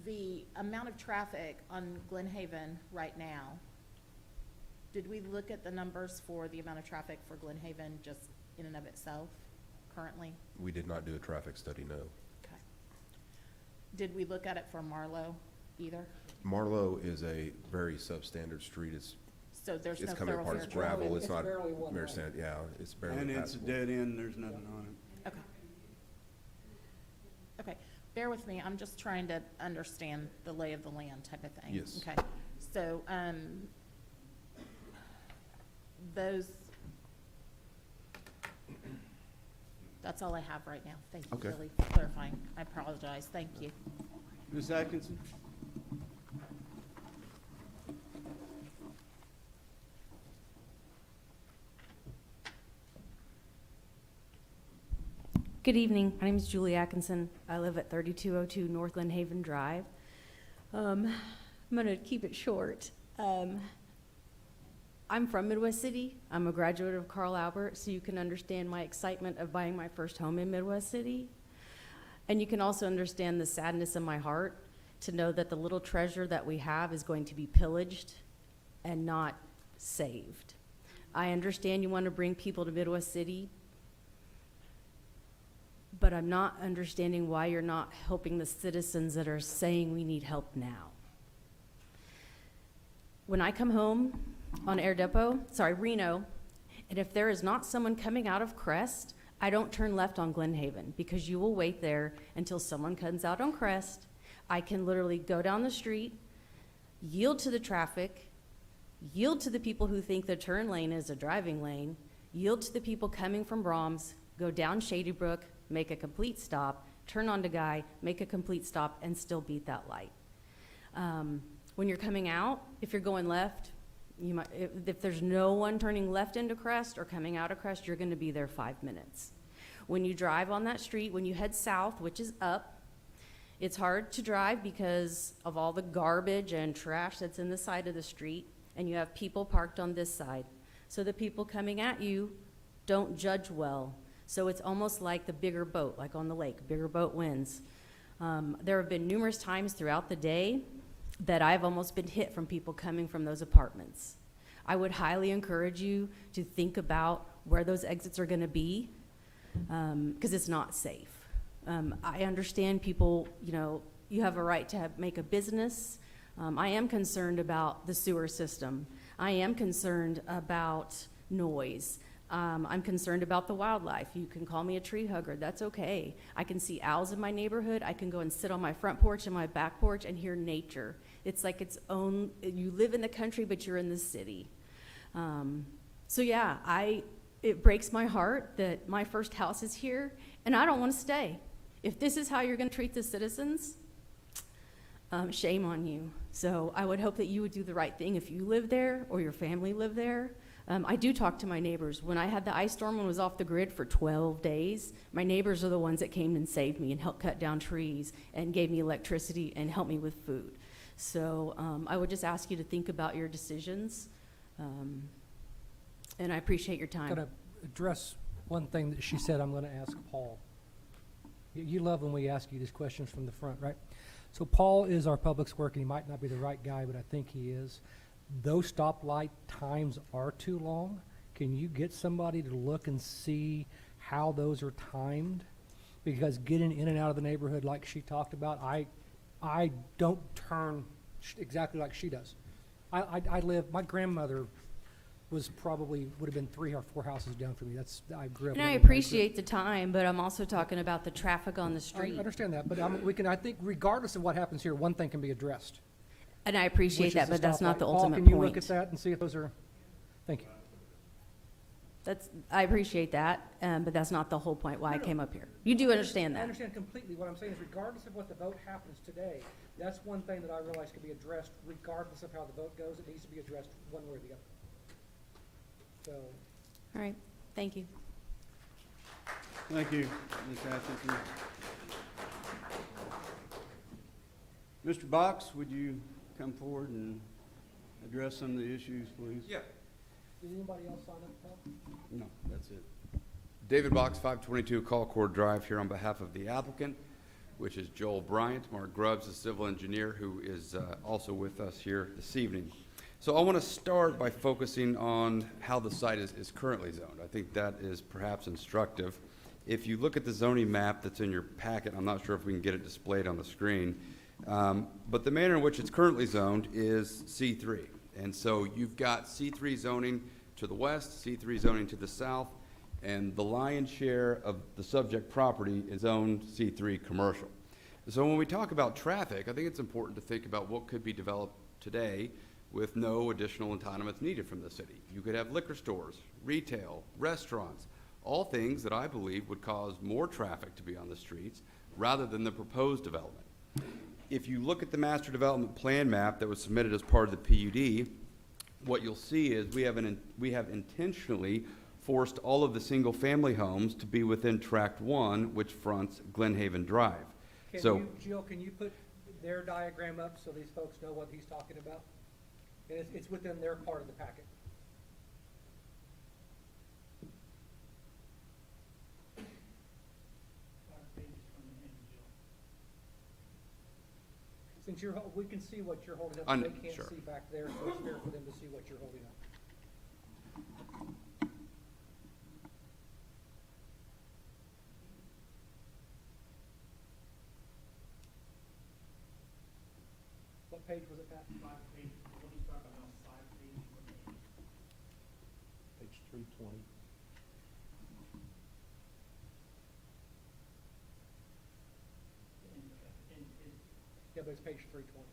the amount of traffic on Glen Haven right now, did we look at the numbers for the amount of traffic for Glen Haven just in and of itself currently? We did not do a traffic study, no. Okay. Did we look at it for Marlowe either? Marlowe is a very substandard street. So there's no It's coming apart, thoroughfare it's traffic? gravel, it's It's not barely one mere lane. sand, yeah, it's barely And it's a passable. dead end, there's nothing on it. Okay. Okay, bear with me, I'm just trying to understand the lay of the land type of thing. Yes. Okay, so, those, that's all I have right now. Thank you, Okay. Billy, for clarifying. I apologize, thank you. Ms. Atkinson? Good evening. My name is Julie Atkinson. I live at 3202 North Glen Haven Drive. I'm going to keep it short. I'm from Midwest City. I'm a graduate of Carl Albert, so you can understand my excitement of buying my first home in Midwest City. And you can also understand the sadness in my heart to know that the little treasure that we have is going to be pillaged and not saved. I understand you want to bring people to Midwest City, but I'm not understanding why you're not helping the citizens that are saying we need help now. When I come home on Reno, and if there is not someone coming out of Crest, I don't turn left on Glenhaven, because you will wait there until someone comes out on Crest. I can literally go down the street, yield to the traffic, yield to the people who think the turn lane is a driving lane, yield to the people coming from Brahms, go down Shady Brook, make a complete stop, turn onto Guy, make a complete stop, and still beat that light. When you're coming out, if you're going left, you might, if there's no one turning left into Crest or coming out of Crest, you're gonna be there 5 minutes. When you drive on that street, when you head south, which is up, it's hard to drive because of all the garbage and trash that's in the side of the street, and you have people parked on this side. So the people coming at you don't judge well. So it's almost like the bigger boat, like on the lake, bigger boat wins. There have been numerous times throughout the day that I've almost been hit from people coming from those apartments. I would highly encourage you to think about where those exits are gonna be, because it's not safe. I understand people, you have a right to make a business. I am concerned about the sewer system. I am concerned about noise. I'm concerned about the wildlife. You can call me a tree hugger, that's okay. I can see owls in my neighborhood. I can go and sit on my front porch and my back porch and hear nature. It's like its own, you live in the country, but you're in the city. So yeah, it breaks my heart that my first house is here and I don't want to stay. If this is how you're gonna treat the citizens, shame on you. So I would hope that you would do the right thing if you live there or your family live there. I do talk to my neighbors. When I had the ice storm and was off the grid for 12 days, my neighbors are the ones that came and saved me and helped cut down trees and gave me electricity and helped me with food. So I would just ask you to think about your decisions, and I appreciate your time. Gonna address one thing that she said. I'm gonna ask Paul. You love when we ask you these questions from the front, right? So Paul is our public works, and he might not be the right guy, but I think he is. Those stoplight times are too long. Can you get somebody to look and see how those are timed? Because getting in and out of the neighborhood like she talked about, I don't turn exactly like she does. My grandmother would have been 3 or 4 houses down from me. I grew up. And I appreciate the time, but I'm also talking about the traffic on the street. I understand that, but I think regardless of what happens here, one thing can be addressed. And I appreciate which that, is the but that's not stoplight. the Paul, ultimate can you look point. at that and see if those are, thank you. I appreciate that, but that's not the whole point why I came up here. You do understand I that. understand completely. What I'm saying is regardless of what the vote happens today, that's one thing that I realize can be addressed regardless of how the vote goes. It needs to be addressed one way or the other. So, All right, thank you. Thank you, Ms. Atkinson. Mr. Box, would you come forward and address some of the issues, please? Yeah. did anybody else sign up, Paul? No, that's it. David Box, 522 Colcord Drive, here on behalf of the applicant, which is Joel Bryant. Mark Grubbs, the civil engineer, who is also with us here this evening. So I want to start by focusing on how the site is currently zoned. I think that is perhaps instructive. If you look at the zoning map that's in your packet, I'm not sure if we can get it displayed on the screen, but the manner in which it's currently zoned is C3. And so you've got C3 zoning to the west, C3 zoning to the south, and the lion's share of the subject property is zoned C3 commercial. So when we talk about traffic, I think it's important to think about what could be developed today with no additional entitlements needed from the city. You could have liquor stores, retail, restaurants, all things that I believe would cause more traffic to be on the streets rather than the proposed development. If you look at the master development plan map that was submitted as part of the PUD, what you'll see is we have intentionally forced all of the single family homes to be within tract 1, which fronts Glenhaven Drive. Jill, can you put their diagram up so these folks know what he's talking about? And it's within their part of the packet. Since we can see what you're holding up, they can't sure. see back there, so it's fair for them to see what you're holding up. What page was it, Pat? 320. Yeah, but it's page 320.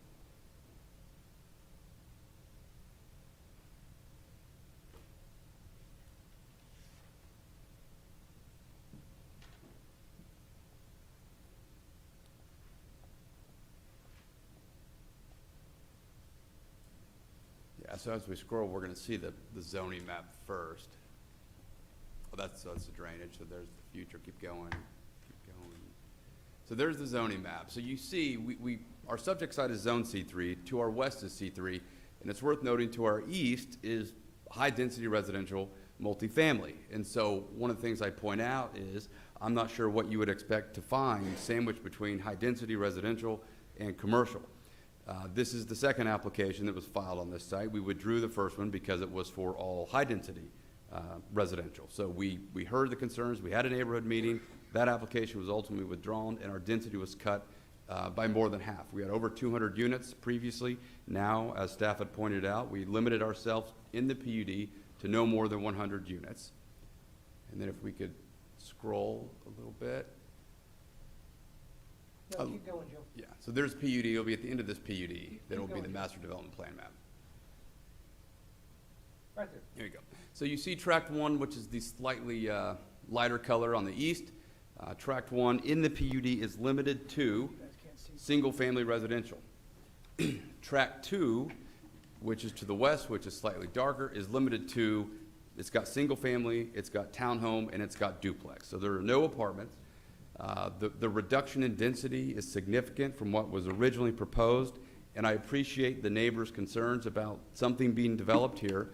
Yeah, so as we scroll, we're gonna see the zoning map first. Oh, that's the drainage, so there's the future, keep going. So there's the zoning map. So you see, our subject site is zone C3, to our west is C3, and it's worth noting to our east is high-density residential multifamily. And so one of the things I point out is, I'm not sure what you would expect to find sandwiched between high-density residential and commercial. This is the second application that was filed on this site. We withdrew the first one because it was for all high-density residential. So we heard the concerns, we had a neighborhood meeting, that application was ultimately withdrawn, and our density was cut by more than half. We had over 200 units previously. Now, as staff had pointed out, we limited ourselves in the PUD to no more than 100 units. And then if we could scroll a little bit. No, keep going, Joe. Yeah, so there's PUD, it'll be at the end of this PUD, then it'll be the master development plan map. Right there. Here you go. So you see tract 1, which is the slightly lighter color on the east. Tract 1 in the PUD is limited to single-family residential. Tract 2, which is to the west, which is slightly darker, is limited to, it's got single-family, it's got townhome, and it's got duplex. So there are no apartments. The reduction in density is significant from what was originally proposed, and I appreciate the neighbors' concerns about something being developed here.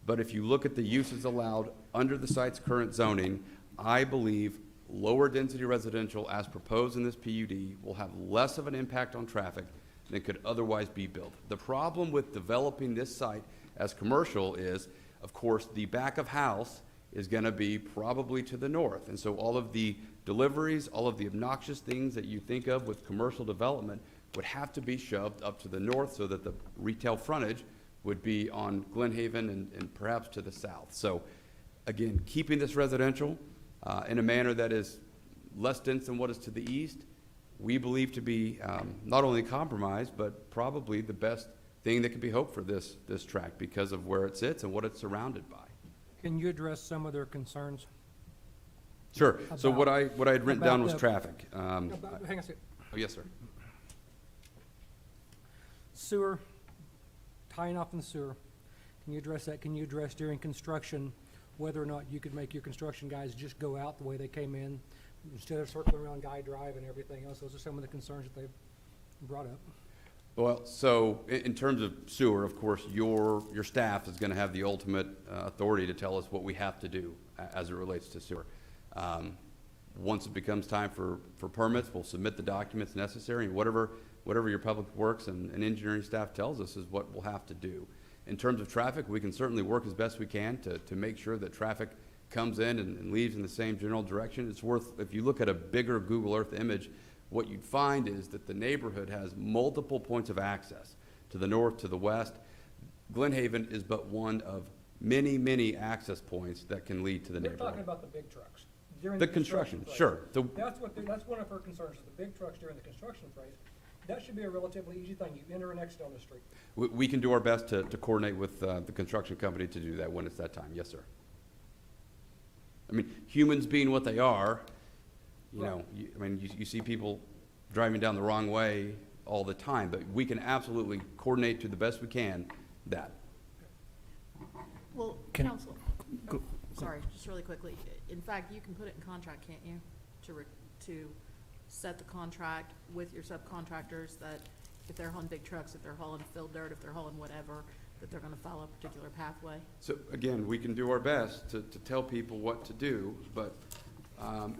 But if you look at the uses allowed under the site's current zoning, I believe lower density residential as proposed in this PUD will have less of an impact on traffic than could otherwise be built. The problem with developing this site as commercial is, of course, the back of house is gonna be probably to the north. And so all of the deliveries, all of the obnoxious things that you think of with commercial development would have to be shoved up to the north so that the retail frontage would be on Glenhaven and perhaps to the south. So again, keeping this residential in a manner that is less dense than what is to the east, we believe to be not only compromised, but probably the best thing that can be hoped for this tract because of where it sits and what it's surrounded by. Can you address some of their concerns? Sure. So what I had written down was the- traffic. Hang on a second. Oh, yes, sir. Sewer, tying off in the sewer. Can you address that? Can you address during construction whether or not you could make your construction guys just go out the way they came in instead of circling around Guy Drive and everything else? Those are some of the concerns that they've brought up. Well, so in terms of sewer, of course, your staff is going to have the ultimate authority to tell us what we have to do as it relates to sewer. Once it becomes time for permits, we'll submit the documents necessary, and whatever your public works and engineering staff tells us is what we'll have to do. In terms of traffic, we can certainly work as best we can to make sure that traffic comes in and leaves in the same general direction. It's worth, if you look at a bigger Google Earth image, what you'd find is that the neighborhood has multiple points of access to the north, to the west. Glenhaven is but one of many, many access points that can lead to the We're neighborhood. talking about the big trucks during The the construction phase. sure. That's one of her concerns, is the big trucks during the construction phase. That should be a relatively easy thing. You enter and exit on the street. We can do our best to coordinate with the construction company to do that when it's that time. Yes, sir. I mean, humans being what they are, you see people driving down the wrong way all the time, but we can absolutely coordinate to the best we can that. Well, Can- counsel, go- sorry, just really quickly. In fact, you can put it in contract, can't you? To set the contract with your subcontractors that if they're hauling big trucks, if they're hauling filled dirt, if they're hauling whatever, that they're gonna follow a particular pathway. So again, we can do our best to tell people what to do, but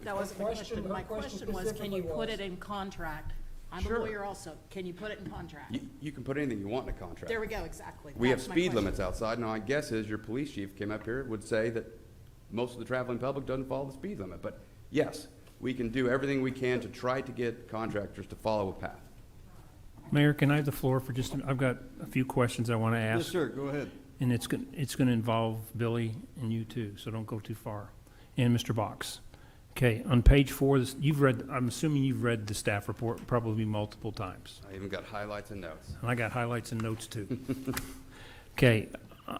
That wasn't my question. My question was, can you put it in contract? I'm a Sure. lawyer also. Can you put it in contract? you can put anything you want in a contract. There we go, exactly. We have That's my speed question. limits outside. Now, my guess is your police chief came up here, would say that most of the traveling public doesn't follow the speed limit. But yes, we can do everything we can to try to get contractors to follow a path. Mayor, can I have the floor for I've got a few questions I want to ask. Yes, sir, go ahead. and it's going to involve Billy and you too, so don't go too far. And Mr. Box. Okay, on page 4, I'm assuming you've read the staff report probably multiple times. I even got highlights and notes. And I got highlights and notes too. Okay,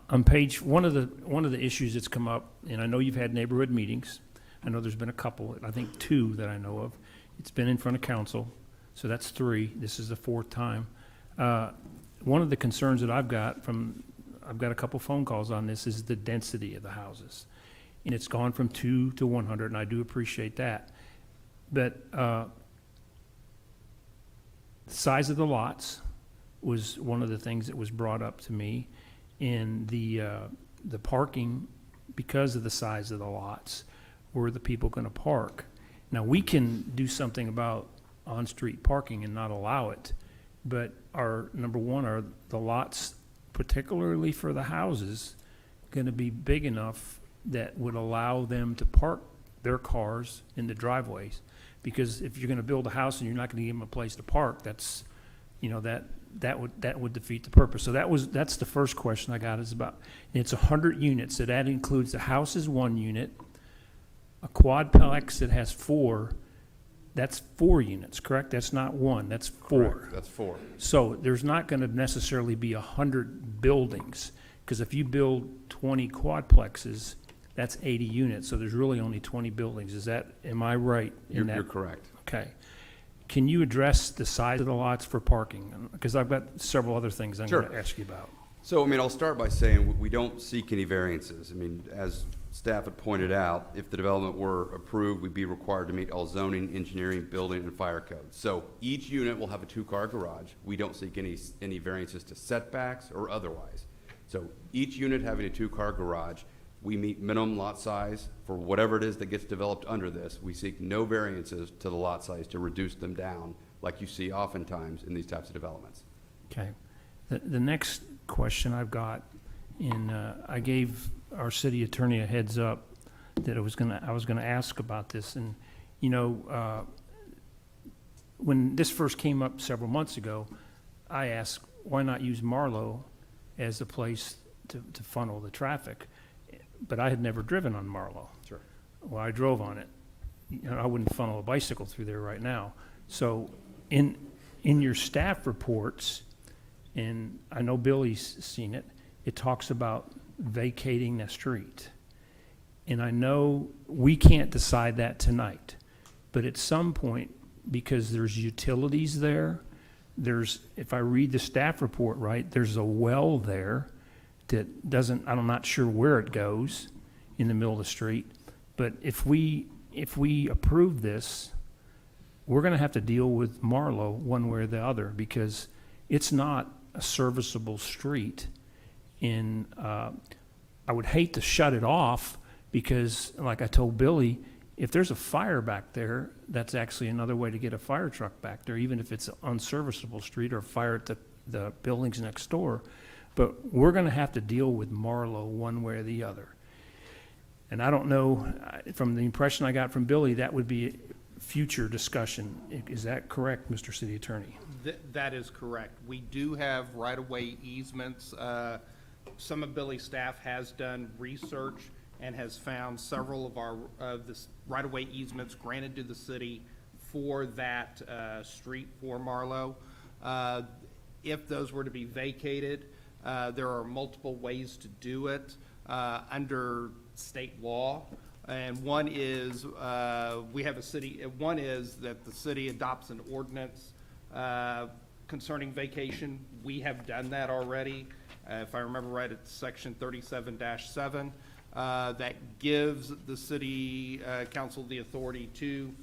on page, one of the issues that's come up, and I know you've had neighborhood meetings. I know there's been a couple, I think 2 that I know of. It's been in front of council, so that's 3. This is the 4th time. One of the concerns that I've got a couple phone calls on this, is the density of the houses. And it's gone from 2 to 100, and I do appreciate that. But the size of the lots was one of the things that was brought up to me. And the parking, because of the size of the lots, where are the people going to park? Now, we can do something about on-street parking and not allow it, but number one, are the lots, particularly for the houses, going to be big enough that would allow them to park their cars in the driveways? Because if you're going to build a house and you're not going to give them a place to park, that's, that would defeat the purpose. So that's the first question I got, is about, it's 100 units, so that includes the house is 1 unit, a quadplex that has 4, that's 4 units, correct? That's not 1, that's 4. Correct, that's 4. So there's not going to necessarily be 100 buildings, because if you build 20 quadplexes, that's 80 units, so there's really only 20 buildings. Am I right in that? You're correct. Okay. Can you address the size of the lots for parking? Because I've got several other things I'm going to ask you about. So, I'll start by saying we don't seek any variances. As staff had pointed out, if the development were approved, we'd be required to meet all zoning, engineering, building, and fire codes. So each unit will have a 2-car garage. We don't seek any variances to setbacks or otherwise. So each unit having a 2-car garage, we meet minimum lot size for whatever it is that gets developed under this. We seek no variances to the lot size to reduce them down, like you see oftentimes in these types of developments. Okay. The next question I've got, I gave our city attorney a heads up that I was gonna ask about this, and when this first came up several months ago, I asked, why not use Marlow as a place to funnel the traffic? But I had never driven on Marlow. Sure. Well, I drove on it. I wouldn't funnel a bicycle through there right now. So in your staff reports, and I know Billy's seen it, it talks about vacating the street. And I know we can't decide that tonight, but at some point, because there's utilities there, if I read the staff report right, there's a well there that doesn't, I'm not sure where it goes in the middle of the street. But if we approve this, we're going to have to deal with Marlow one way or the other, because it's not a serviceable street. I would hate to shut it off, because like I told Billy, if there's a fire back there, that's actually another way to get a fire truck back there, even if it's an unserviceable street or fire at the buildings next door. But we're going to have to deal with Marlow one way or the other. And I don't know, from the impression I got from Billy, that would be a future discussion. Is that correct, Mr. City Attorney? That is correct. We do have right-of-way easements. Some of Billy's staff has done research and has found several of this right-of-way easements granted to the city for that street for Marlow. If those were to be vacated, there are multiple ways to do it under state law. And one is one is that the city adopts an ordinance concerning vacation. We have done that already. If I remember right, it's section 37-7 that gives the city council the authority to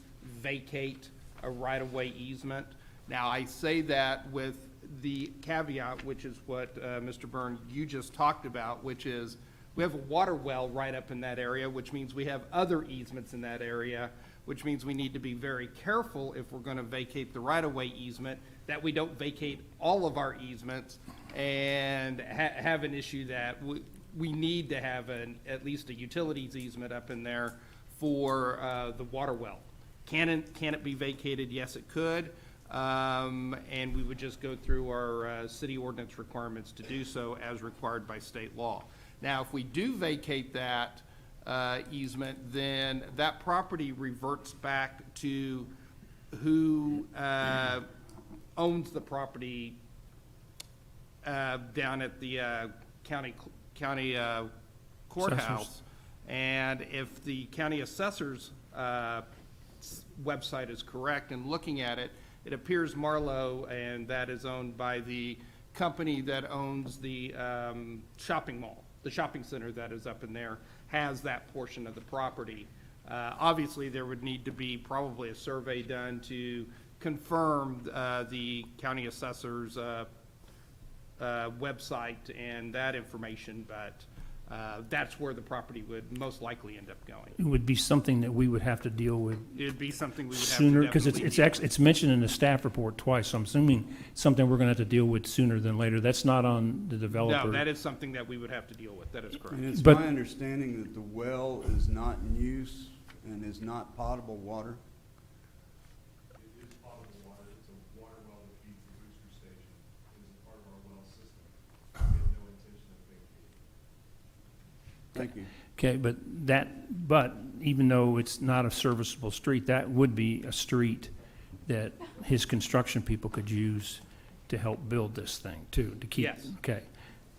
vacate a right-of-way easement. Now, I say that with the caveat, which is what Mr. Byrne, you just talked about, which is we have a water well right up in that area, which means we have other easements in that area, which means we need to be very careful if we're going to vacate the right-of-way easement, that we don't vacate all of our easements and have an issue that we need to have at least a utilities easement up in there for the water well. Can it be vacated? Yes, it could. and we would just go through our city ordinance requirements to do so as required by state law. Now, if we do vacate that easement, then that property reverts back to who owns the property down at the county courthouse. Assessors. And if the county assessor's website is correct in looking at it, it appears Marlowe, and that is owned by the company that owns the shopping mall. The shopping center that is up in there has that portion of the property. Obviously, there would need to be probably a survey done to confirm the county assessor's website and that information, but that's where the property would most likely end up going. It would be something that we would have to deal with It'd be something we would have to sooner, because definitely it's mentioned in the staff report twice, so I'm assuming something we're gonna have to deal with sooner than later. That's not on the developer. No, that is something that we would have to deal with. That is correct. And it's But- my understanding that the well is not in use and is not potable water. It is potable water. It's a water well that feeds the booster station. It is a part of our well system. We have no intention of vacating. Thank you. Okay, but even though it's not a serviceable street, that would be a street that his construction people could use to help build this thing too, to keep. Yes. Okay.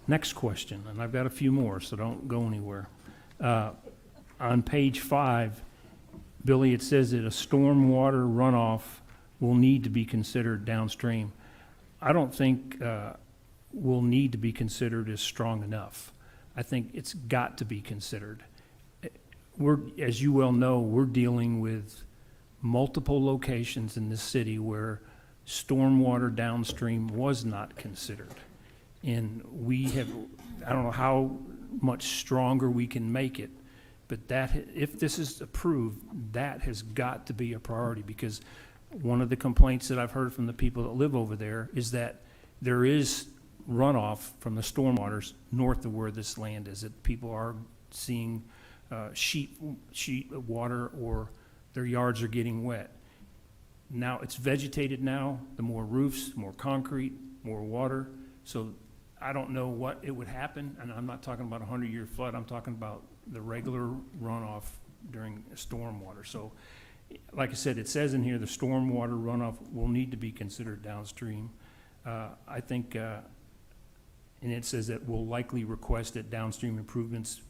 Next question, and I've got a few more, so don't go anywhere. On page 5, Billy, it says that a stormwater runoff will need to be considered downstream. I don't think will need to be considered is strong enough. I think it's got to be considered. As you well know, we're dealing with multiple locations in this city where stormwater downstream was not considered. And I don't know how much stronger we can make it, but if this is approved, that has got to be a priority, because one of the complaints that I've heard from the people that live over there is that there is runoff from the stormwaters north of where this land is, that people are seeing sheet water, or their yards are getting wet. Now, it's vegetated now, the more roofs, more concrete, more water, so I don't know what it would happen, and I'm not talking about a 100-year flood, I'm talking about the regular runoff during stormwater. So, like I said, it says in here, the stormwater runoff will need to be considered downstream. I think, and it says that we'll likely request that downstream improvements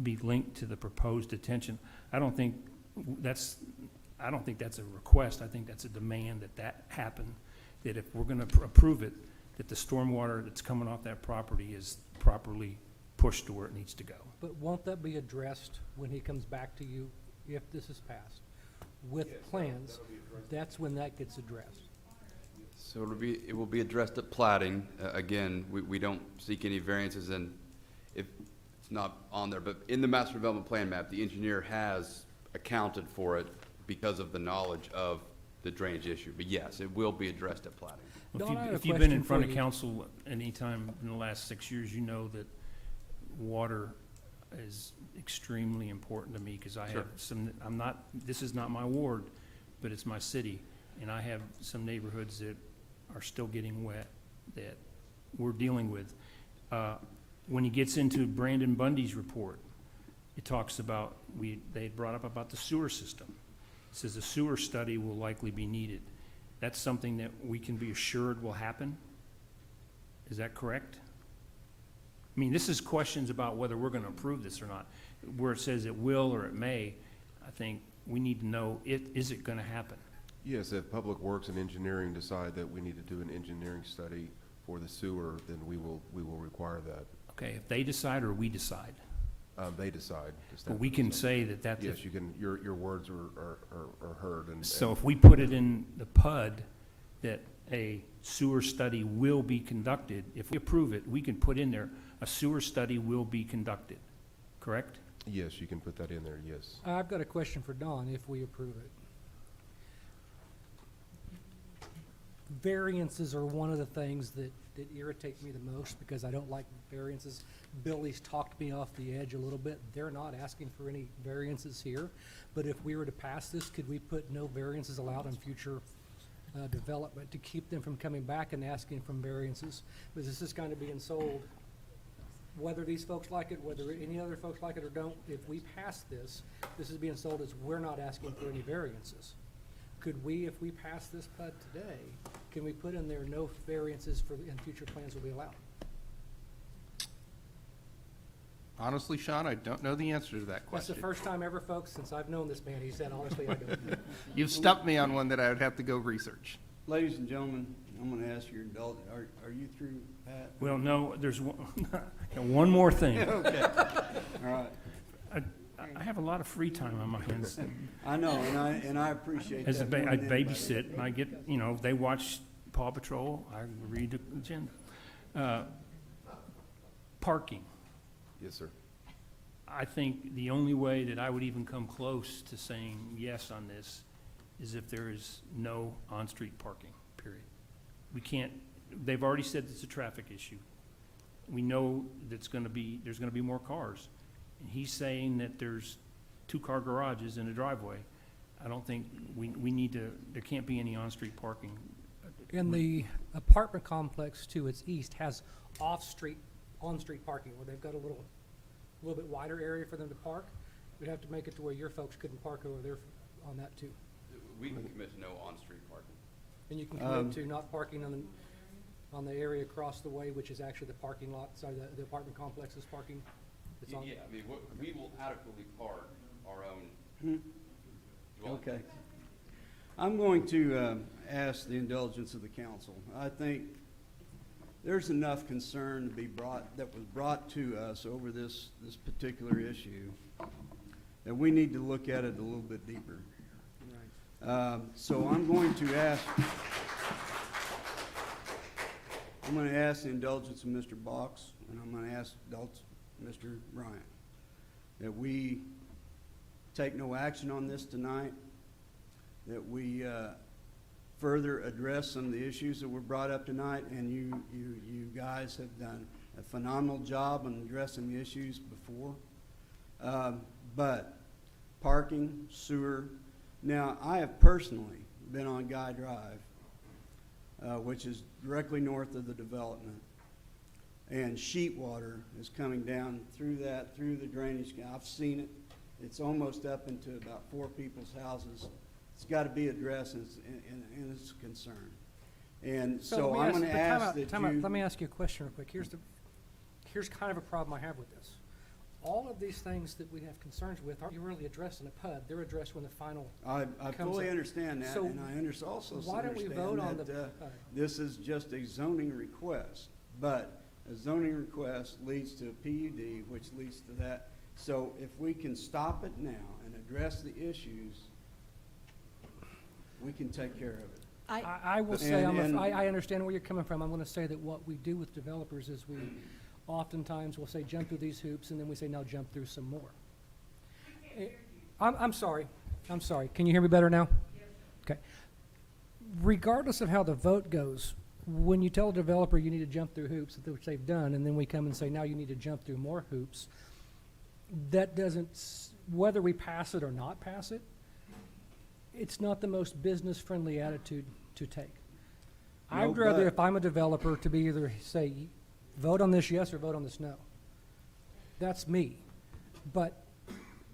be linked to the proposed detention. I don't think that's a request. I think that's a demand that happen, that if we're gonna approve it, that the stormwater that's coming off that property is properly pushed to where it needs to go. But won't that be addressed when he comes back to you, if this is passed? With plans, that's when that gets addressed. So it will be addressed at plating. Again, we don't seek any variances, and if it's not on there, but in the master development plan map, the engineer has accounted for it because of the knowledge of the drainage issue. But yes, it will be addressed at plating. Don, I have a If you've been in question front for of you. council any time in the last 6 years, you know that water is extremely important to me, because I have this is not my ward, but it's my city, and I have some neighborhoods that are still getting wet that we're dealing with. When he gets into Brandon Bundy's report, it talks about, they brought up about the sewer system. It says a sewer study will likely be needed. That's something that we can be assured will happen? Is that correct? I mean, this is questions about whether we're gonna approve this or not. Where it says it will or it may, I think we need to know, is it gonna happen? Yes, if Public Works and Engineering decide that we need to do an engineering study for the sewer, then we will require that. Okay, if they decide or we decide? They decide. The staff But we can decide. say that that's. Yes, you can, your words are heard, and. So if we put it in the PUD that a sewer study will be conducted, if we approve it, we can put in there, a sewer study will be conducted, correct? Yes, you can put that in there, yes. I've got a question for Don, if we approve it. Variances are one of the things that irritate me the most, because I don't like variances. Billy's talked me off the edge a little bit. They're not asking for any variances here, but if we were to pass this, could we put no variances allowed on future development to keep them from coming back and asking for variances. Because this is kind of being sold, whether these folks like it, whether any other folks like it or don't, if we pass this, this is being sold as we're not asking for any variances. Could we, if we pass this PUD today, can we put in there no variances for, and future plans will be allowed? Honestly, Sean, I don't know the answer to that That's the question. first time ever, folks, since I've known this man, he said, honestly, I don't. You've stumped me on one that I would have to go research. Ladies and gentlemen, I'm going to ask your indulgence. Are you through, Pat? Well, no, there's one more thing. Okay. All right. I have a lot of free time on my hands. I know, and I appreciate that. As a more than I anybody. babysit, and I get, they watch Paw Patrol, I read the agenda. Parking. Yes, sir. I think the only way that I would even come close to saying yes on this is if there is no on-street parking, period. We can't, they've already said it's a traffic issue. We know there's gonna be more cars. And he's saying that there's 2-car garages in a driveway. I don't think we need to, there can't be any on-street parking. And the apartment complex to its east has off-street, on-street parking, where they've got a little bit wider area for them to park. We'd have to make it to where your folks couldn't park over there on that too. We can commit to no on-street parking. And you can commit to not parking on the area across the way, which is actually the parking lot, sorry, the apartment complex's parking. It's on. Yeah, I mean, we will adequately park our own dwelling. Okay. I'm going to ask the indulgence of the council. I think there's enough concern that was brought to us over this particular issue that we need to look at it a little bit deeper. So I'm going to ask the indulgence of Mr. Box, and I'm going to ask Mr. Bryant that we take no action on this tonight, that we further address some of the issues that were brought up tonight, and you guys have done a phenomenal job on addressing the issues before. But parking, sewer. Now, I have personally been on Guy Drive, which is directly north of the development, and sheet water is coming down through the drainage. I've seen it. It's almost up into about 4 people's houses. It's got to be addressed, and it's a concern. And so I'm going to ask that you... Let me ask you a question real quick. Here's kind of a problem I have with this. All of these things that we have concerns with aren't really addressed in a PUD. They're addressed when the final I comes fully up. understand that, So and I also why don't we understand vote on that this is just a zoning request, but a zoning request leads to a PUD, which leads to that. So if we can stop it now and address the issues, we can take care of it. I will say, And- I understand where you're coming from. I'm going to say that what we do with developers is we oftentimes will say, jump through these hoops, and then we say, now jump through some more. I'm sorry. Can you hear me better now? Okay. Regardless of how the vote goes, when you tell a developer you need to jump through hoops, which they've done, and then we come and say, now you need to jump through more hoops, that doesn't, whether we pass it or not pass it, it's not the most business-friendly attitude to take. No, I'd rather, but- if I'm a developer, to be either say, vote on this yes or vote on this no. That's me. But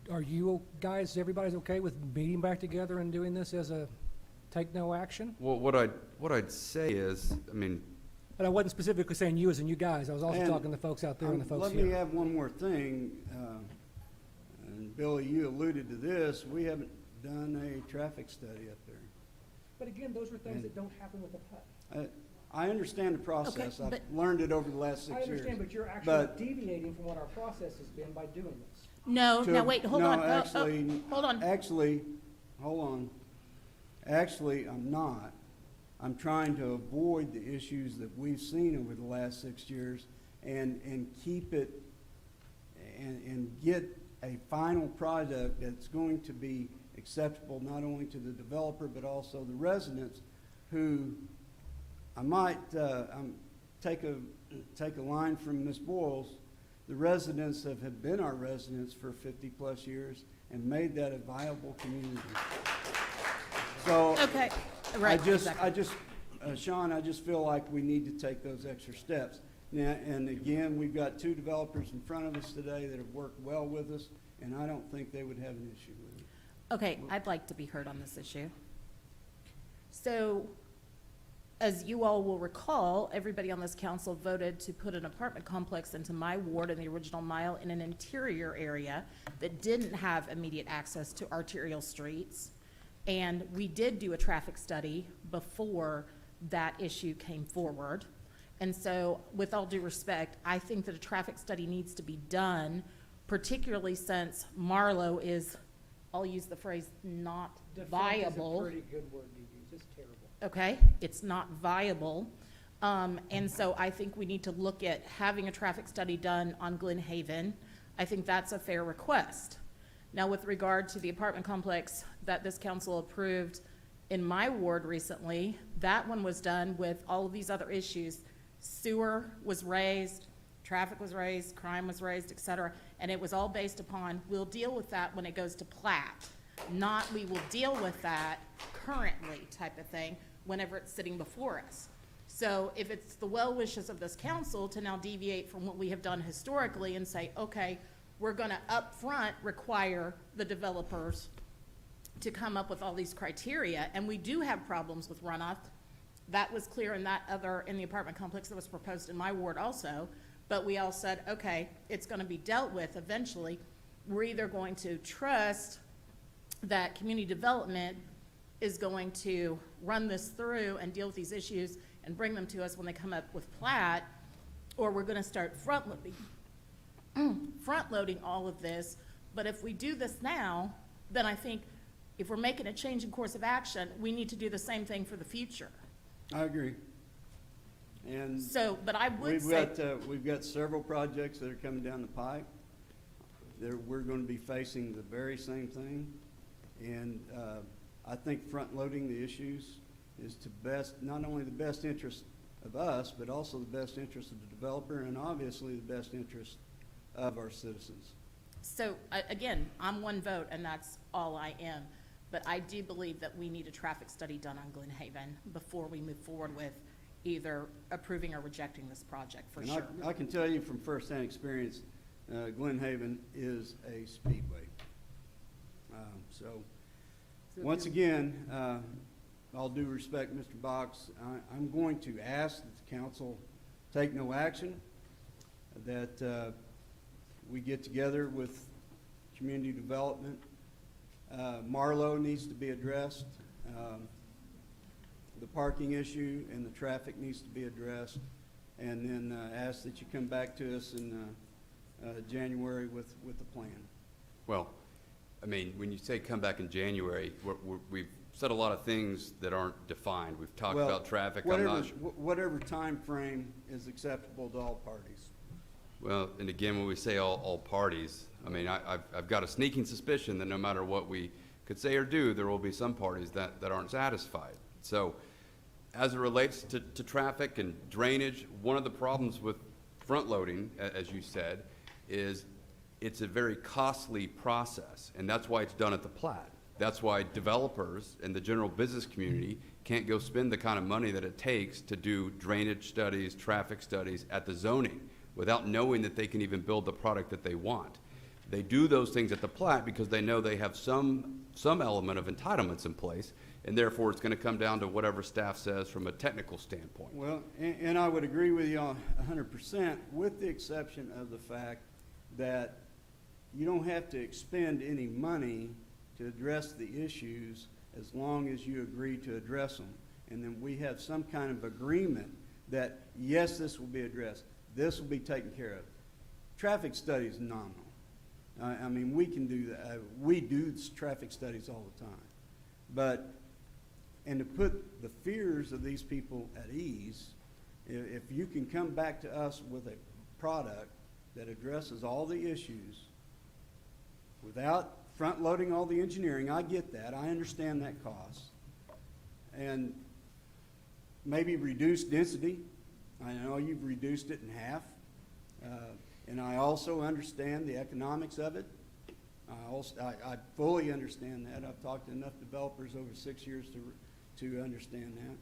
are you guys, everybody's okay with meeting back together and doing this as a take no action? Well, what I'd say is, I mean, But I wasn't specifically saying you as in you guys. I was also And talking to folks out there and the folks Let me here. add one more thing, and Billy, you alluded to this. We haven't done a traffic study up there. But again, those are things that don't happen with the PUD. I understand the process. Okay, I've learned it over the last 6 I years. understand, but you're actually But- deviating from what our process has been by doing this. No, to- now wait, hold no, on. actually- Hold on. Hold on. Actually, I'm not. I'm trying to avoid the issues that we've seen over the last 6 years and keep it and get a final product that's going to be acceptable not only to the developer but also the residents who I might take a line from Ms. Boyles. The residents have been our residents for 50-plus years and made that a viable community. So, Okay. Right, I just, Sean, I just feel like we need to take those extra steps. Now, and again, we've got 2 developers in front of us today that have worked well with us, and I don't think they would have an issue with it. Okay, I'd like to be heard on this issue. So, as you all will recall, everybody on this council voted to put an apartment complex into my ward in the original mile in an interior area that didn't have immediate access to arterial streets. And we did do a traffic study before that issue came forward. And so, with all due respect, I think that a traffic study needs to be done, particularly since Marlowe is, I'll use the phrase, not viable. Defunct is a pretty good word to use, it's terrible. Okay, it's not viable. And so I think we need to look at having a traffic study done on Glen Haven. I think that's a fair request. Now, with regard to the apartment complex that this council approved in my ward recently, that one was done with all of these other issues. Sewer was raised, traffic was raised, crime was raised, et cetera, and it was all based upon, we'll deal with that when it goes to plat, not we will deal with that currently type of thing whenever it's sitting before us. So if it's the well wishes of this council to now deviate from what we have done historically and say, okay, we're gonna upfront require the developers to come up with all these criteria, and we do have problems with runoff. That was clear in the apartment complex that was proposed in my ward also, but we all said, okay, it's gonna be dealt with eventually. We're either going to trust that community development is going to run this through and deal with these issues and bring them to us when they come up with plat, or we're gonna start front-loading all of this. But if we do this now, then I think if we're making a change in course of action, we need to do the same thing for the future. I agree. And So, but I would say, we've got several projects that are coming down the pipe. We're going to be facing the very same thing. And I think front-loading the issues is not only the best interest of us, but also the best interest of the developer and obviously the best interest of our citizens. so, again, I'm one vote and that's all I am. But I do believe that we need a traffic study done on Glen Haven before we move forward with either approving or rejecting this project, for And sure. I can tell you from firsthand experience, Glen Haven is a speedway. So, once again, all due respect, Mr. Box, I'm going to ask that the council take no action, that we get together with community development. Marlowe needs to be addressed. The parking issue and the traffic needs to be addressed. And then ask that you come back to us in January with a plan. Well, I mean, when you say come back in January, we've said a lot of things that aren't defined. We've talked Well, about traffic. whatever time frame is acceptable to all parties. Well, and again, when we say all parties, I mean, I've got a sneaking suspicion that no matter what we could say or do, there will be some parties that aren't satisfied. So, as it relates to traffic and drainage, one of the problems with front-loading, as you said, is it's a very costly process, and that's why it's done at the plat. That's why developers and the general business community can't go spend the kind of money that it takes to do drainage studies, traffic studies at the zoning without knowing that they can even build the product that they want. They do those things at the plat because they know they have some element of entitlements in place, and therefore it's going to come down to whatever staff says from a technical standpoint. Well, and I would agree with you 100%, with the exception of the fact that you don't have to expend any money to address the issues as long as you agree to address them. And then we have some kind of agreement that, yes, this will be addressed. This will be taken care of. Traffic study is nominal. I mean, we can do that. We do traffic studies all the time. And to put the fears of these people at ease, if you can come back to us with a product that addresses all the issues without front-loading all the engineering, I get that. I understand that cost. And maybe reduce density. I know you've reduced it in half. And I also understand the economics of it. I fully understand that. I've talked to enough developers over 6 years to understand that.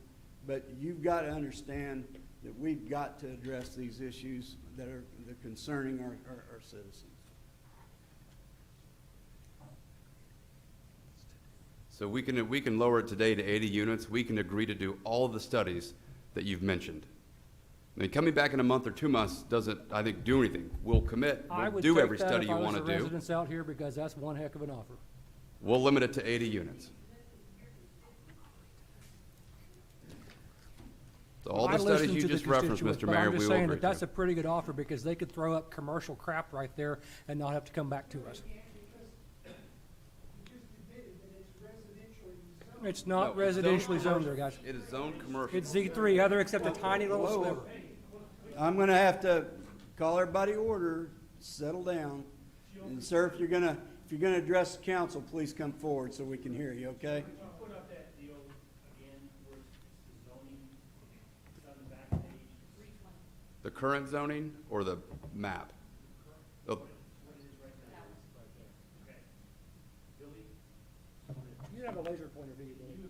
But you've got to understand that we've got to address these issues that are concerning our citizens. So we can lower it today to 80 units. We can agree to do all of the studies that you've mentioned. I mean, coming back in a month or 2 months doesn't, I think, do anything. We'll commit, I we'll would do take every that study if you I was want the to do. residents out here, because that's one heck of an offer. We'll limit it to 80 units. So all I the listened studies you to the just referenced, constituents, Mr. but Mayor, I'm we just will saying agree that that's to. a pretty good offer, because they could throw up commercial crap right there and not have to come back to us. It's not No, it's zoned residentially zoned there, guys. It is zoned commercial. It's Z3, other except a tiny little Whoa. sliver. I'm gonna have to call everybody order, settle down. And sir, if you're gonna address the council, please come forward so we can hear you, okay? The current zoning or the map? Oh, You have a laser pointer, do you, Billy?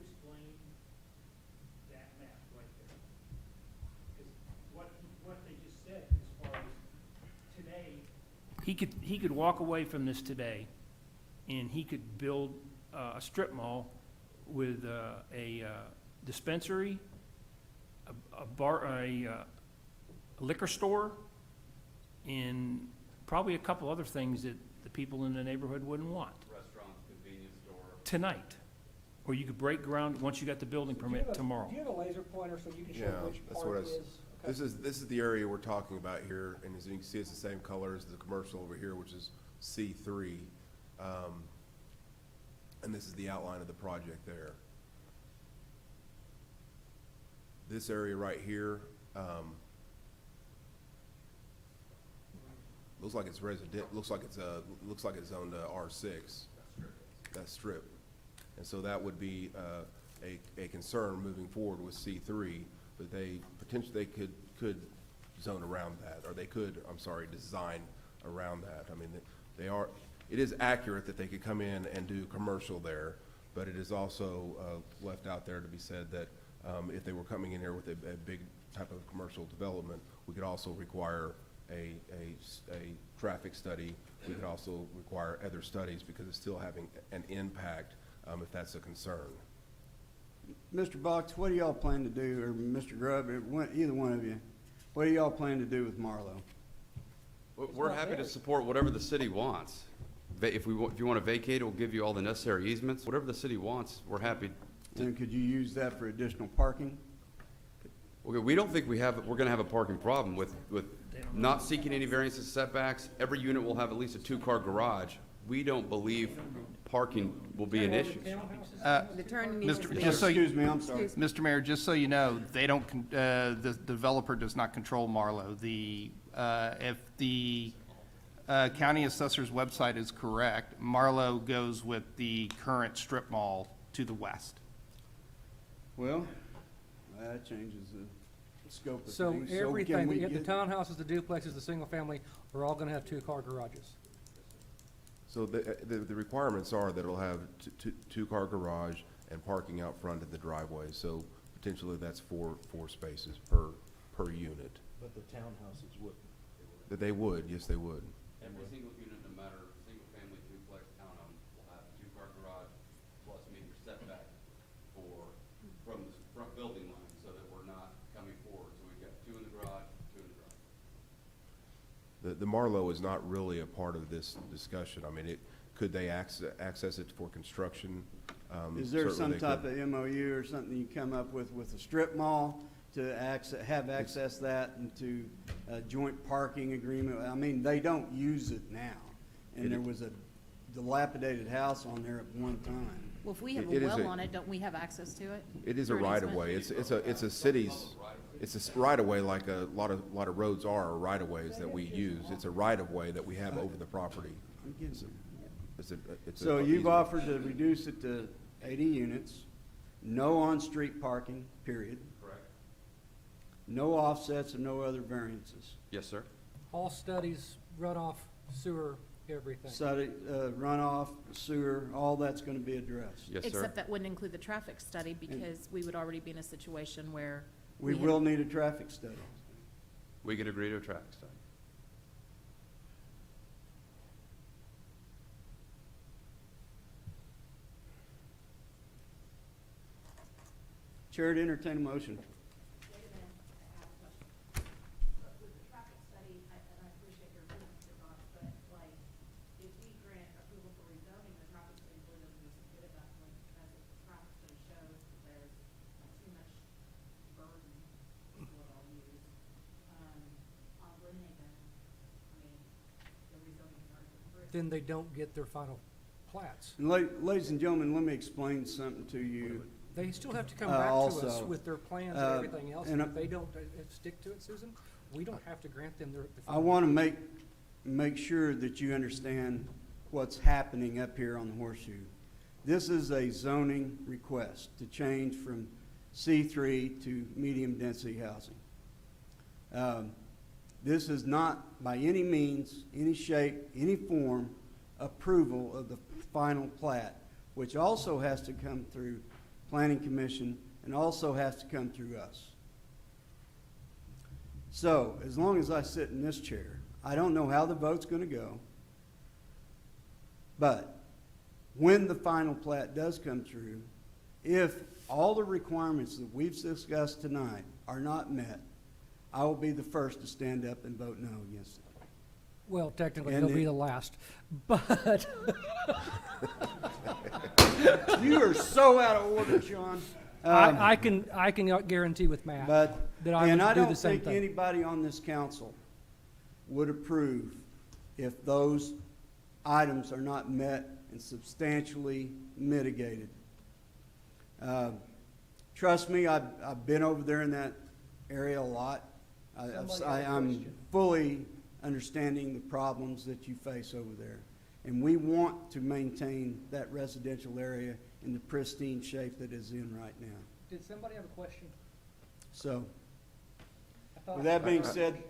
He could walk away from this today, and he could build a strip mall with a dispensary, a bar, a liquor store, and probably a couple other things that the people in the neighborhood wouldn't want Restaurants, convenience store. tonight. Or you could break ground once you got the building permit tomorrow. Do you have a laser pointer so you can show Yeah, which that's part what I it was, is? this is the area we're talking about here, and as you can see, it's the same color as the commercial over here, which is C3. And this is the outline of the project there. This area right here, looks like it's resident, looks like it's zoned R6. That strip. And so that would be a concern moving forward with C3, but they potentially could zone around that, or they could, I'm sorry, design around that. I mean, it is accurate that they could come in and do commercial there, but it is also left out there to be said that if they were coming in here with a big type of commercial development, we could also require a traffic study. We could also require other studies because it's still having an impact if that's a concern. Mr. Box, what do y'all plan to do, or Mr. Grubb, either one of you, what do y'all plan to do with Marlowe? We're happy to support whatever the city wants. If you want to vacate, we'll give you all the necessary easements. Whatever the city wants, we're happy to. And could you use that for additional parking? Okay, we don't think we're gonna have a parking problem with not seeking any variances, setbacks. Every unit will have at least a 2-car garage. We don't believe parking will be an issue. Excuse me, I'm sorry. Mr. Mayor, just so you know, they don't, the developer does not control Marlowe. If the county assessor's website is correct, Marlowe goes with the current strip mall to the west. Well, that changes the scope of So things. everything, can we the get- townhouses, the duplexes, the single family, are all gonna have 2-car garages. So the requirements are that it'll have two-car garage and parking out front in the driveway. So potentially that's four spaces per unit. But the townhouses wouldn't. That they would, yes, they would. Every single unit, no matter single family, duplex, townhome, will have a 2-car garage plus meet your setback from the front building line so that we're not coming forward. So we've got 2 in the garage, 2 in the drive. The Marlowe is not really a part of this discussion. I mean, could they access it for construction? Is there some Certainly they type could. of MOU or something you come up with a strip mall to have access that and to joint parking agreement? I mean, they don't use it now. And there was a dilapidated house on there at one time. Well, if we have It a is well on it, don't we have access to it? It is a through an right-of-way. easement? It's a city's, it's a right-of-way like a lot of roads are right-of-ways that we use. It's a right-of-way that we have over the property. I'm getting some. It's a So you've easement. offered to reduce it to 80 units, no on-street parking, period. Correct. No offsets and no other variances. Yes, sir. All studies, runoff, sewer, everything. Runoff, sewer, all that's gonna be addressed. Yes, sir. Except that wouldn't include the traffic study because we would already be in a situation where. We had- will need a traffic study. We could agree to a traffic study. Chair to entertain a motion. With the traffic study, and I appreciate your opinion, Mr. Box, but like, if we grant approval for rezoning, the traffic study really doesn't do some good enough when, as if the traffic study shows that there's too much burden, is what I'll use, on Glen Haven. I mean, the rezoning is already approved. Then they don't get their final plats. And ladies and gentlemen, let me explain something to you. They still have to come back to us Also, with their plans and everything else, and and if they don't stick to it, Susan, we don't have to grant them their. I want to make sure that you understand what's happening up here on the Horseshoe. This is a zoning request to change from C3 to medium-density housing. This is not by any means, any shape, any form approval of the final plat, which also has to come through Planning Commission and also has to come through us. So, as long as I sit in this chair, I don't know how the vote's going to go, but when the final plat does come through, if all the requirements that we've discussed tonight are not met, I will be the first to stand up and vote no against it. Well, technically, And they'll be it- the last, but. You are so out of order, Sean. I can guarantee with Matt But, that I and I would do don't the same think thing. anybody on this council would approve if those items are not met and substantially mitigated. Trust me, I've been over there in that area a lot. I'm fully understanding the problems that you face over there. And we want to maintain that residential area in the pristine shape that it's in right now. Did somebody have a question? So, I thought- with that being said,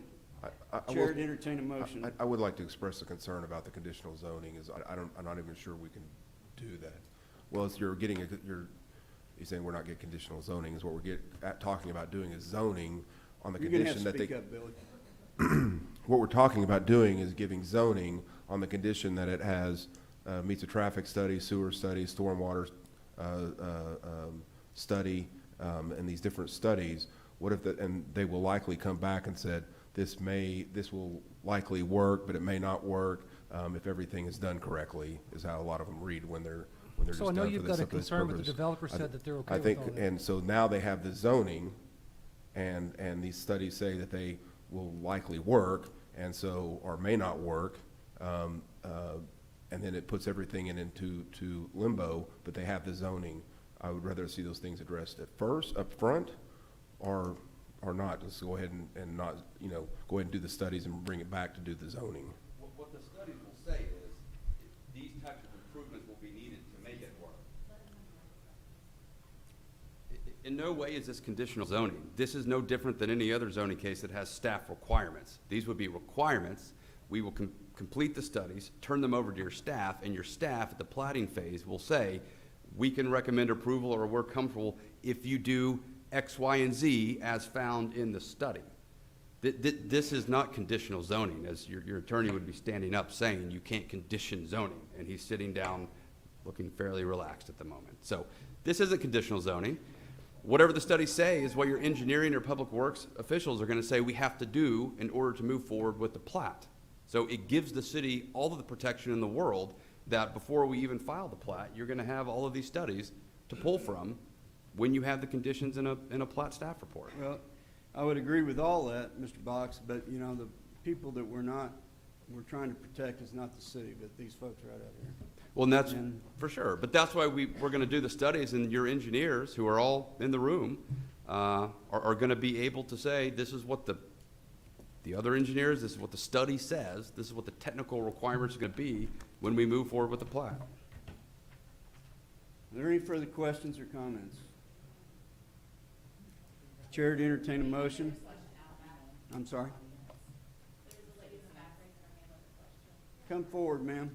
I Chair will- to entertain a motion. I would like to express a concern about the conditional zoning, is I'm not even sure we can do that. Well, as you're saying we're not getting conditional zoning, is what we're talking about doing is zoning on the You're gonna have condition to that they. speak up, Billy. What we're talking about doing is giving zoning on the condition that it has, meets a traffic study, sewer study, stormwater study, and these different studies. What if and they will likely come back and said, this will likely work, but it may not work, if everything is done correctly, is how a lot of them read when they're just So I done know for you've this- got a for this concern, but the purpose. developer said that they're okay I with think, all that. and so now they have the zoning, and these studies say that they will likely work, and so, or may not work, and then it puts everything into limbo, but they have the zoning. I would rather see those things addressed up front, or not, just go ahead and not, go ahead and do the studies and bring it back to do the zoning. What the studies will say is, these types of improvements will be needed to make it work. In no way is this conditional zoning. This is no different than any other zoning case that has staff requirements. These would be requirements. We will complete the studies, turn them over to your staff, and your staff at the plating phase will say, we can recommend approval, or we're comfortable if you do X, Y, and Z as found in the study. This is not conditional zoning, as your attorney would be standing up saying you can't condition zoning, and he's sitting down looking fairly relaxed at the moment. So this isn't conditional zoning. Whatever the studies say is what your engineering or public works officials are going to say we have to do in order to move forward with the plat. So it gives the city all of the protection in the world that before we even file the plat, you're going to have all of these studies to pull from when you have the conditions in a plat staff report. Well, I would agree with all that, Mr. Box, but, the people that we're trying to protect is not the city, but these folks right out here. Well, and that's And- for sure. But that's why we're going to do the studies, and your engineers, who are all in the room, are going to be able to say, this is what the other engineers, this is what the study says, this is what the technical requirements are going to be when we move forward with the plat. Are there any further questions or comments? Chair to entertain a motion. I'm sorry? come forward, ma'am.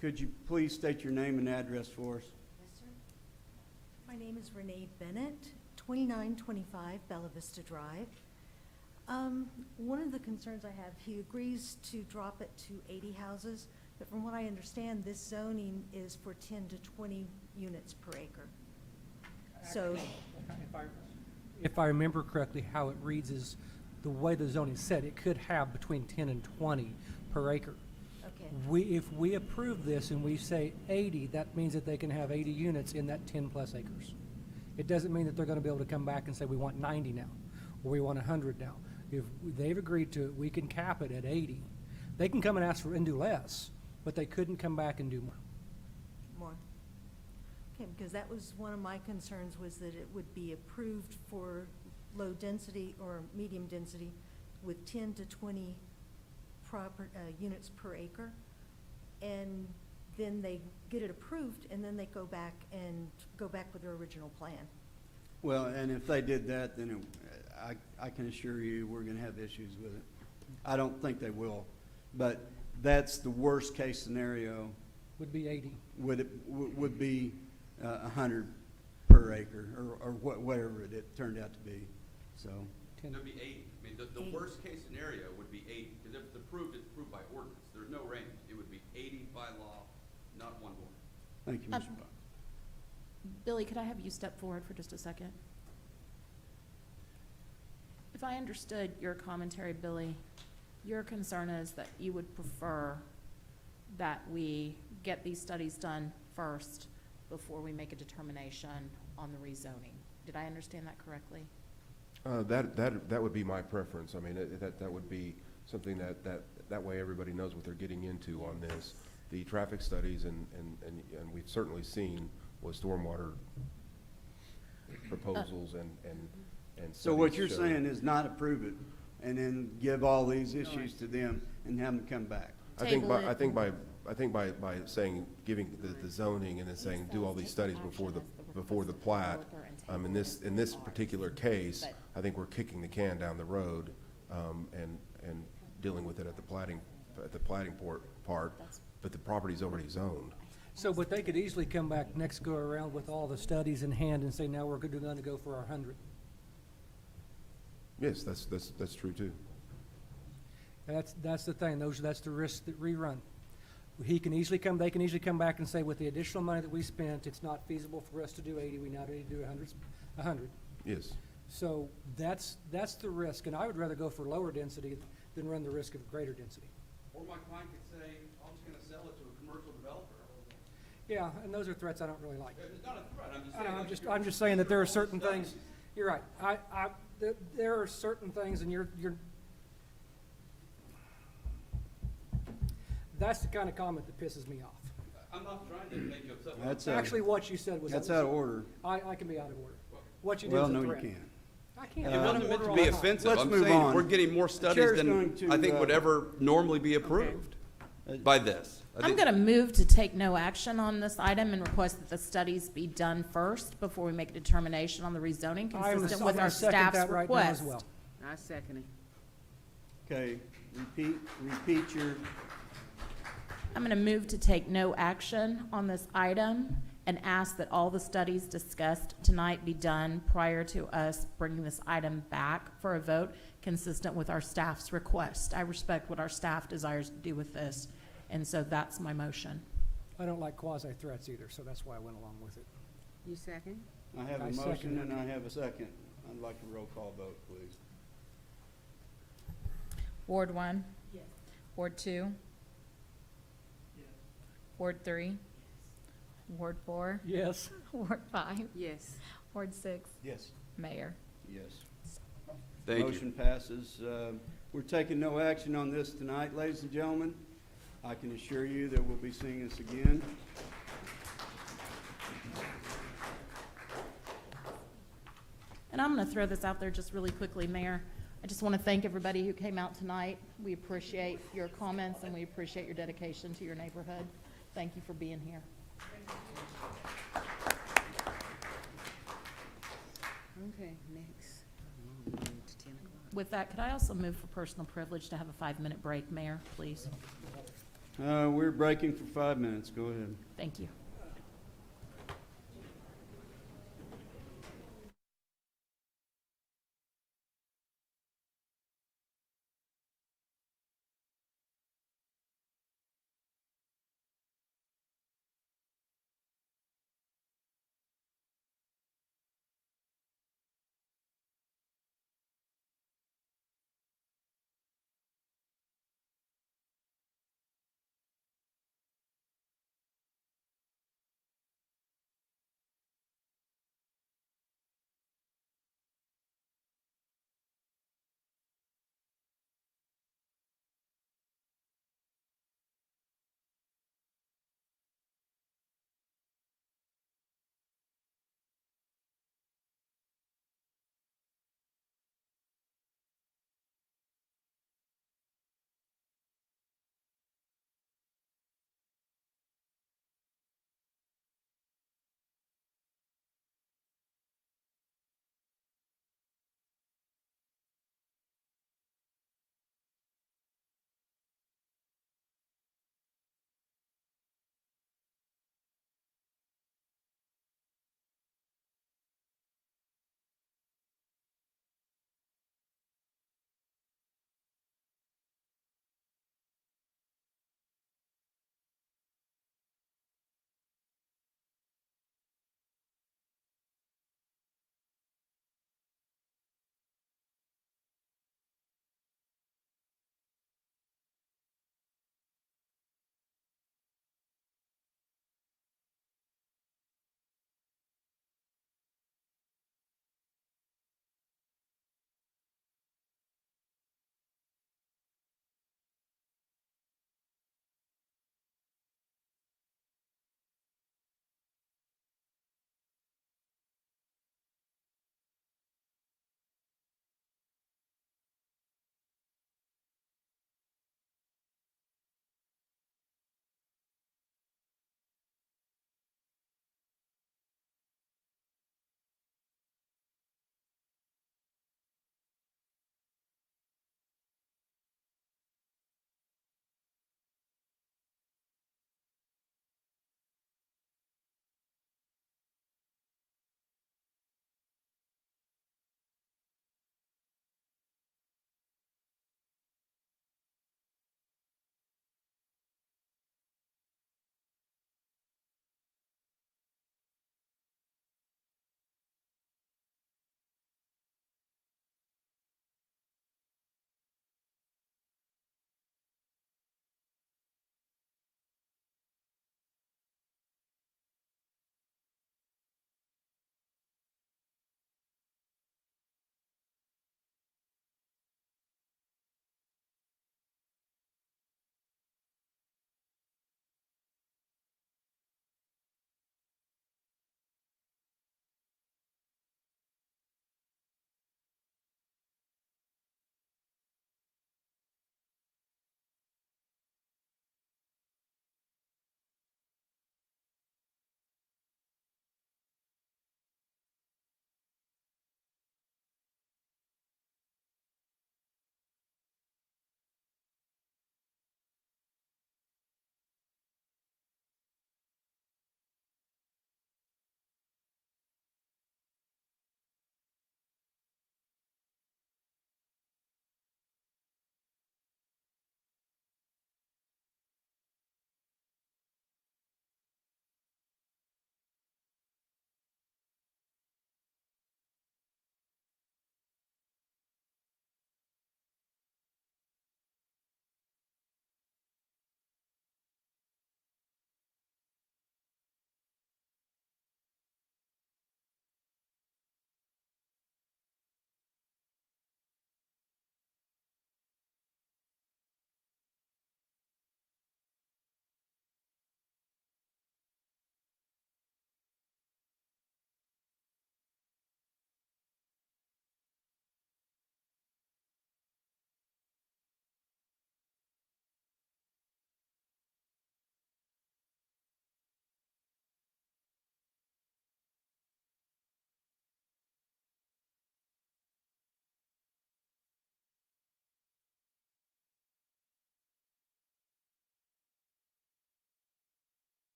Could you please state your name and address for us? Yes, sir. My name is Renee Bennett, 2925 Bella Vista Drive. One of the concerns I have, he agrees to drop it to 80 houses, but from what I understand, this zoning is for 10 to 20 units per acre. So, If I remember correctly, how it reads is, the way the zoning said, it could have between 10 and 20 per acre. okay, If we approve this and we say 80, that means that they can have 80 units in that 10-plus acres. It doesn't mean that they're going to be able to come back and say, we want 90 now, or we want 100 now. If they've agreed to it, we can cap it at 80. They can come and ask for and do less, but they couldn't come back and do more. more. Okay, because that was one of my concerns, was that it would be approved for low density or medium density with 10 to 20 units per acre. And then they get it approved, and then they go back with their original plan. Well, and if they did that, then I can assure you we're going to have issues with it. I don't think they will, but that's the worst case scenario. Would be 80. Would be 100 per acre, or whatever it turned out to be. So. It'd be 80. I mean, the worst case scenario would be 80, because if it's approved by ordinance. There's no range. It would be 80 by law, not one more. Thank you, Mr. Bond. Billy, could I have you step forward for just a second? If I understood your commentary, Billy, your concern is that you would prefer that we get these studies done first before we make a determination on the rezoning. Did I understand that correctly? That would be my preference. I mean, that would be something that way everybody knows what they're getting into on this. The traffic studies, and we've certainly seen what stormwater proposals and So what studies you're show. saying is not approve it, and then give all these issues to them and have them come back. I think by saying, giving the zoning and then saying, do all these studies before the plat, in this particular case, I think we're kicking the can down the road, and dealing with it at the platting part, but the property's already zoned. So, but they could easily come back next go around with all the studies in hand and say, now we're going to go for our 100. Yes, that's true too. That's the thing. That's the risk that we run. They can easily come back and say, with the additional money that we spent, it's not feasible for us to do 80. We now need to do 100. Yes. So that's the risk, and I would rather go for lower density than run the risk of greater density. Or my client could say, I'm just gonna sell it to a commercial developer. Yeah, and those are threats I don't really like. It's not a threat, I'm just I saying. know, I'm just saying that there are certain things. You're right. There are certain things, and you're. That's the kind of comment that pisses me off. I'm not trying to make you upset. That's Actually, what you said was. That's out of order. I can be out of order. What you did Well, was a no, you threat. can't. I can't. It I'm out wasn't of meant order to all be the time. offensive. Let's I'm move saying on. we're getting more studies Chair's than going to, I think would ever normally be approved by this. I I'm think- going to move to take no action on this item and request that the studies be done first before we make a determination on the rezoning consistent with I'm our gonna second staff's that right now as request. well. I second it. Okay, repeat your, I'm going to move to take no action on this item and ask that all the studies discussed tonight be done prior to us bringing this item back for a vote consistent with our staff's request. I respect what our staff desires to do with this, and so that's my motion. I don't like quasi-threats either, so that's why I went along with it. You second? I have I a second motion it. and I have a second. I'd like a roll call vote, please. Ward 1? Yes. Ward 2? Yes. Ward 3? Ward 4? Yes. Ward 5? Yes. Ward 6? Yes. Mayor? Yes. Thank you. Motion passes. We're taking no action on this tonight, ladies and gentlemen. I can assure you that we'll be seeing this again. And I'm going to throw this out there just really quickly, Mayor. I just want to thank everybody who came out tonight. We appreciate your comments and we appreciate your dedication to your neighborhood. Thank you for being here. Okay, next. With that, could I also move for personal privilege to have a 5-minute break, Mayor, please? We're breaking for 5 minutes. Go ahead. Thank you.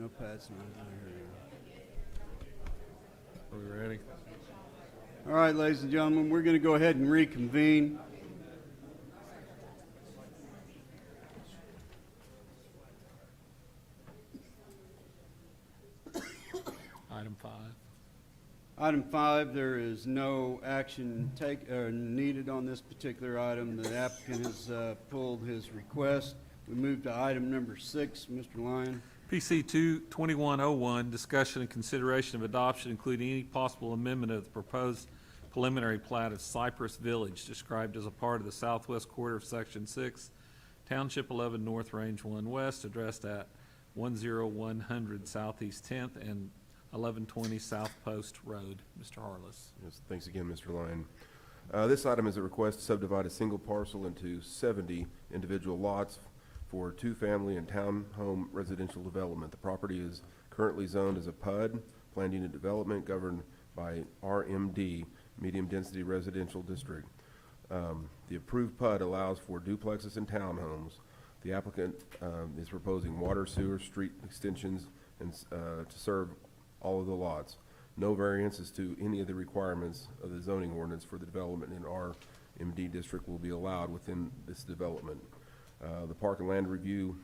No, Pat's not here. Are we ready? All right, ladies and gentlemen, we're going to go ahead and reconvene. Item 5. Item 5, there is no action needed on this particular item. The applicant has pulled his request. We move to item number 6, Mr. Lyon. PC 2101, discussion and consideration of adoption, including any possible amendment of the proposed preliminary plat of Cypress Village, described as a part of the southwest quarter of Section 6, Township 11 North, Range 1 West, addressed at 10100 Southeast 10th and 1120 South Post Road. Mr. Harless. Yes, thanks again, Mr. Lyon. This item is a request to subdivide a single parcel into 70 individual lots for two-family and townhome residential development. The property is currently zoned as a PUD, planned unit development, governed by RMD, Medium Density Residential District. The approved PUD allows for duplexes and townhomes. The applicant is proposing water, sewer, street extensions, and to serve all of the lots. No variances to any of the requirements of the zoning ordinance for the development in our MD district will be allowed within this development. The Park Land Review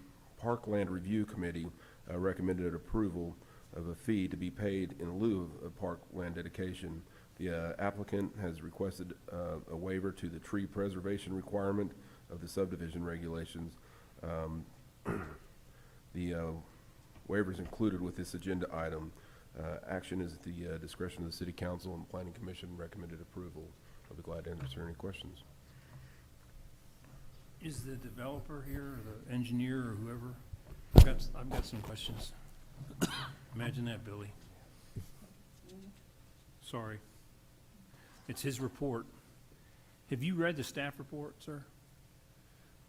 Committee recommended approval of a fee to be paid in lieu of park land dedication. The applicant has requested a waiver to the tree preservation requirement of the subdivision regulations. The waiver is included with this agenda item. Action is at the discretion of the City Council, and Planning Commission recommended approval. I'll be glad to answer any questions. Is the developer here, or the engineer, or whoever? I've got some questions. Imagine that, Billy. Sorry. It's his report. Have you read the staff report, sir?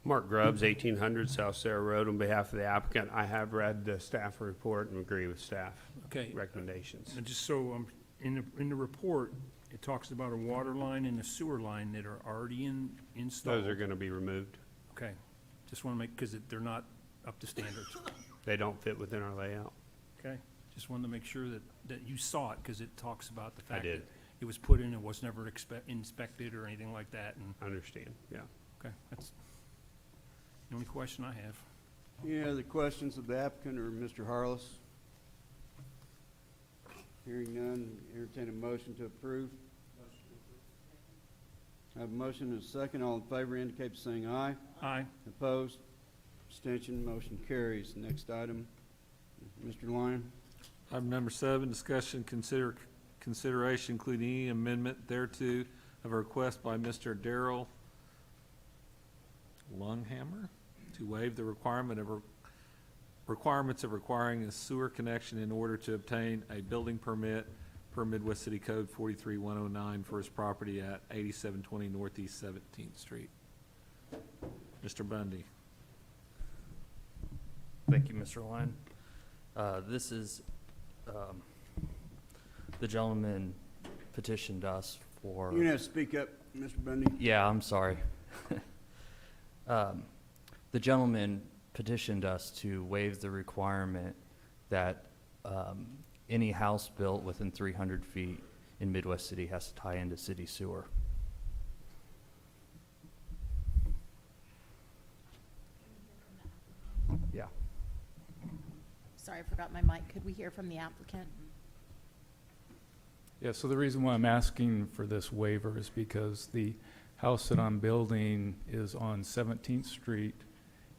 Mark Grubbs, 1800 South Sarah Road. On behalf of the applicant, I have read the staff report and agree with staff recommendations. And just so in the report, it talks about a water line and a sewer line that are already installed. Those are going to be removed. Okay. Just want to make, because they're not up to standards. They don't fit within our layout. Okay. Just wanted to make sure that you saw it, because it talks about the fact did. that it was put in, it was never inspected or anything like that. And I understand, yeah. okay, that's the only question I have. Any other questions of the applicant or Mr. Harless? Hearing none, entertain a motion to approve. I have a motion and a second. All in favor indicate by saying aye. Aye. Opposed? Abstention? Motion carries. Next item, Mr. Lyon. Item number 7, discussion, consideration, including any amendment thereto of a request by Mr. Darrell Lunghammer to waive the requirements of requiring a sewer connection in order to obtain a building permit per Midwest City Code 43109 for his property at 8720 Northeast 17th Street. Mr. Bundy. Thank you, Mr. Lyon. This is, the gentleman petitioned us for... You're going to have to speak up, Mr. Bundy. Yeah, I'm sorry. The gentleman petitioned us to waive the requirement that any house built within 300 feet in Midwest City has to tie into city sewer. Yeah. Sorry, I forgot my mic. Could we hear from the applicant? Yeah, so the reason why I'm asking for this waiver is because the house that I'm building is on 17th Street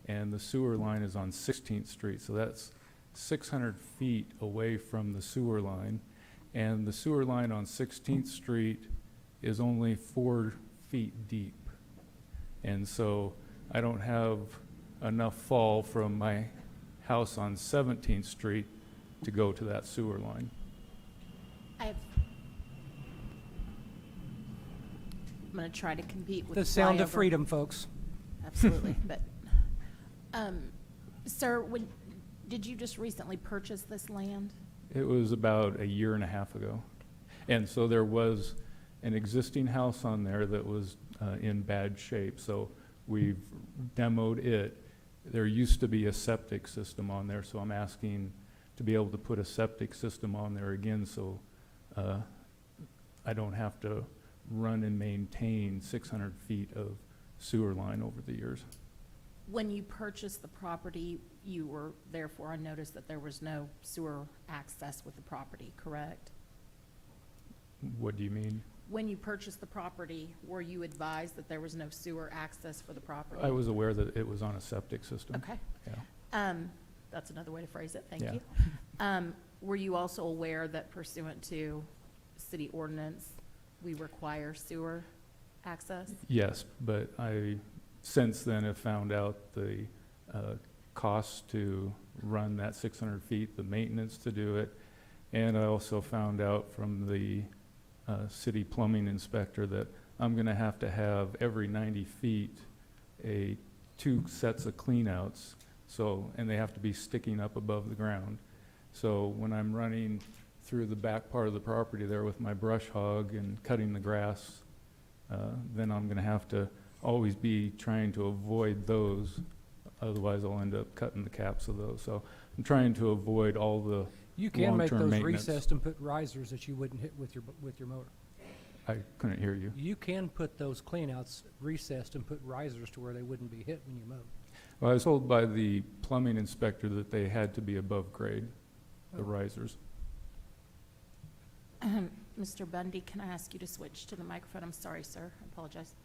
and the sewer line is on 16th Street. So that's 600 feet away from the sewer line. And the sewer line on 16th Street is only 4 feet deep. And so I don't have enough fall from my house on 17th Street to go to that sewer line. I'm going to try to compete with The sound of flyover. freedom, folks. Absolutely, but, sir, did you just recently purchase this land? It was about 1.5 years ago. And so there was an existing house on there that was in bad shape. So we've demoed it. There used to be a septic system on there, so I'm asking to be able to put a septic system on there again, so I don't have to run and maintain 600 feet of sewer line over the years. When you purchased the property, you were therefore on notice that there was no sewer access with the property, correct? What do you mean? When you purchased the property, were you advised that there was no sewer access for the property? I was aware that it was on a septic system. Okay. Yeah. That's another way to phrase it, thank Yeah. you. Were you also aware that pursuant to city ordinance, we require sewer access? Yes, but I since then have found out the cost to run that 600 feet, the maintenance to do it, and I also found out from the city plumbing inspector that I'm going to have every 90 feet two sets of cleanouts, and they have to be sticking up above the ground. So when I'm running through the back part of the property there with my brush hog and cutting the grass, then I'm going to have to always be trying to avoid those. Otherwise, I'll end up cutting the caps of those. So I'm trying to avoid all the You can make long-term those maintenance. recessed and put risers that you wouldn't hit with your motor. I couldn't hear you. You can put those cleanouts recessed and put risers to where they wouldn't be hit when you mow. Well, I was told by the plumbing inspector that they had to be above grade, the Oh. risers. Mr. Bundy, can I ask you to switch to the microphone? I'm sorry, sir, I apologize.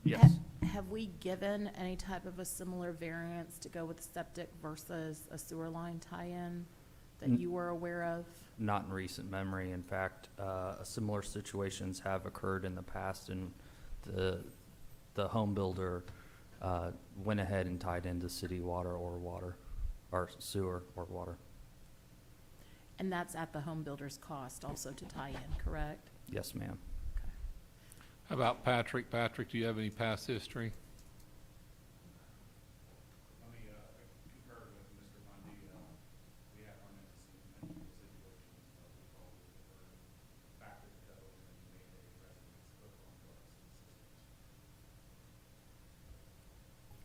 Yes. Have we given any type of a similar variance to go with septic versus a sewer line tie-in that you were aware of? Not in recent memory. In fact, similar situations have occurred in the past, and the home builder went ahead and tied into city water, or sewer or water. And that's at the home builder's cost also to tie in, correct? Yes, ma'am. How about Patrick? Patrick, do you have any past history? Let me concur with Mr. Bundy. We have run into some unusual situations, we call it back to the code and made a residence hook onto our systems.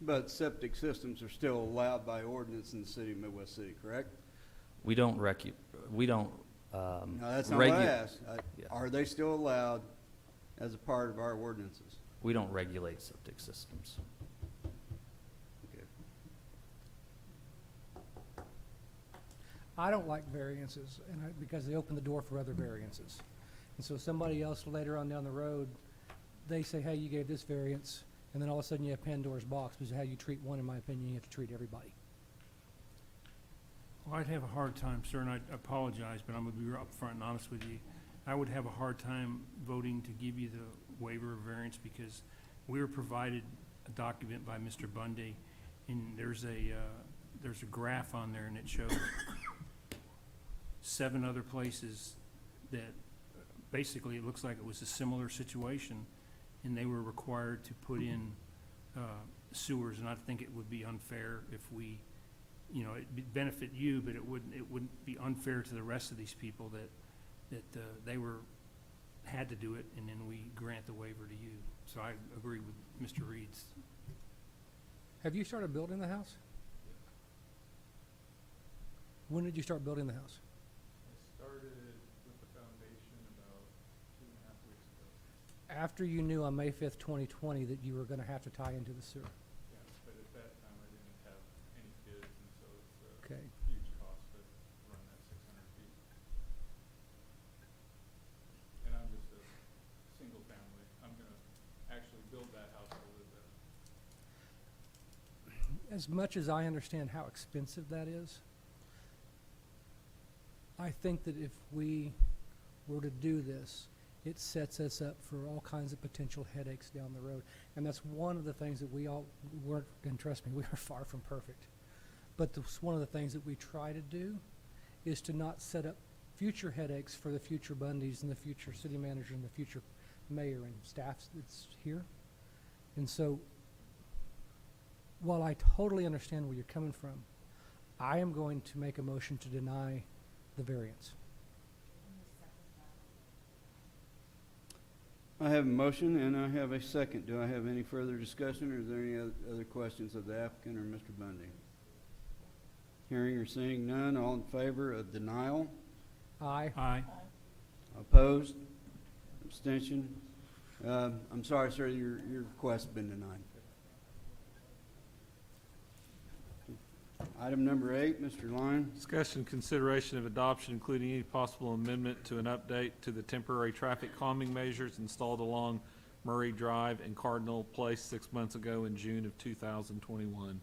But septic systems are still allowed by ordinance in the city of Midwest City, correct? We don't No, that's not what I asked. Are they still allowed as a part of our ordinances? We don't regulate septic systems. Okay. I don't like variances, because they open the door for other variances. And so somebody else later on down the road, they say, hey, you gave this variance, and then all of a sudden you have Pandora's box, because how you treat one, in my opinion, you have to treat everybody. Well, I'd have a hard time, sir, and I apologize, but I'm going to be upfront and honest with you. I would have a hard time voting to give you the waiver of variance because we were provided a document by Mr. Bundy, and there's a graph on there, and it shows 7 other places that basically it looks like it was a similar situation, and they were required to put in sewers, and I think it would be unfair if we, it'd benefit you, but it wouldn't be unfair to the rest of these people that they had to do it, and then we grant the waiver to you. So I agree with Mr. Reed's. Have you started building the house? When did you start building the house? I started with the foundation about 2.5 weeks ago. After you knew on May 5th, 2020, that you were going to have to tie into the sewer. Yes, but at that time I didn't have any kids, and so it's a Okay. huge cost to run that 600 feet. And I'm just a single family. I'm going to actually build that house to live there. As much as I understand how expensive that is, I think that if we were to do this, it sets us up for all kinds of potential headaches down the road. And that's one of the things that we all weren't, and trust me, we are far from perfect. But one of the things that we try to do is to not set up future headaches for the future Bundys and the future city manager and the future mayor and staff that's here. And so, while I totally understand where you're coming from, I am going to make a motion to deny the variance. I have a motion and I have a second. Do I have any further discussion, or is there any other questions of the applicant or Mr. Bundy? Hearing or seeing none, all in favor of denial? Aye. Aye. Opposed? Abstention? I'm sorry, sir, your request's been denied. Item number 8, Mr. Lyon. Discussion, consideration of adoption, including any possible amendment to an update to the temporary traffic calming measures installed along Murray Drive and Cardinal Place 6 months ago in June of 2021.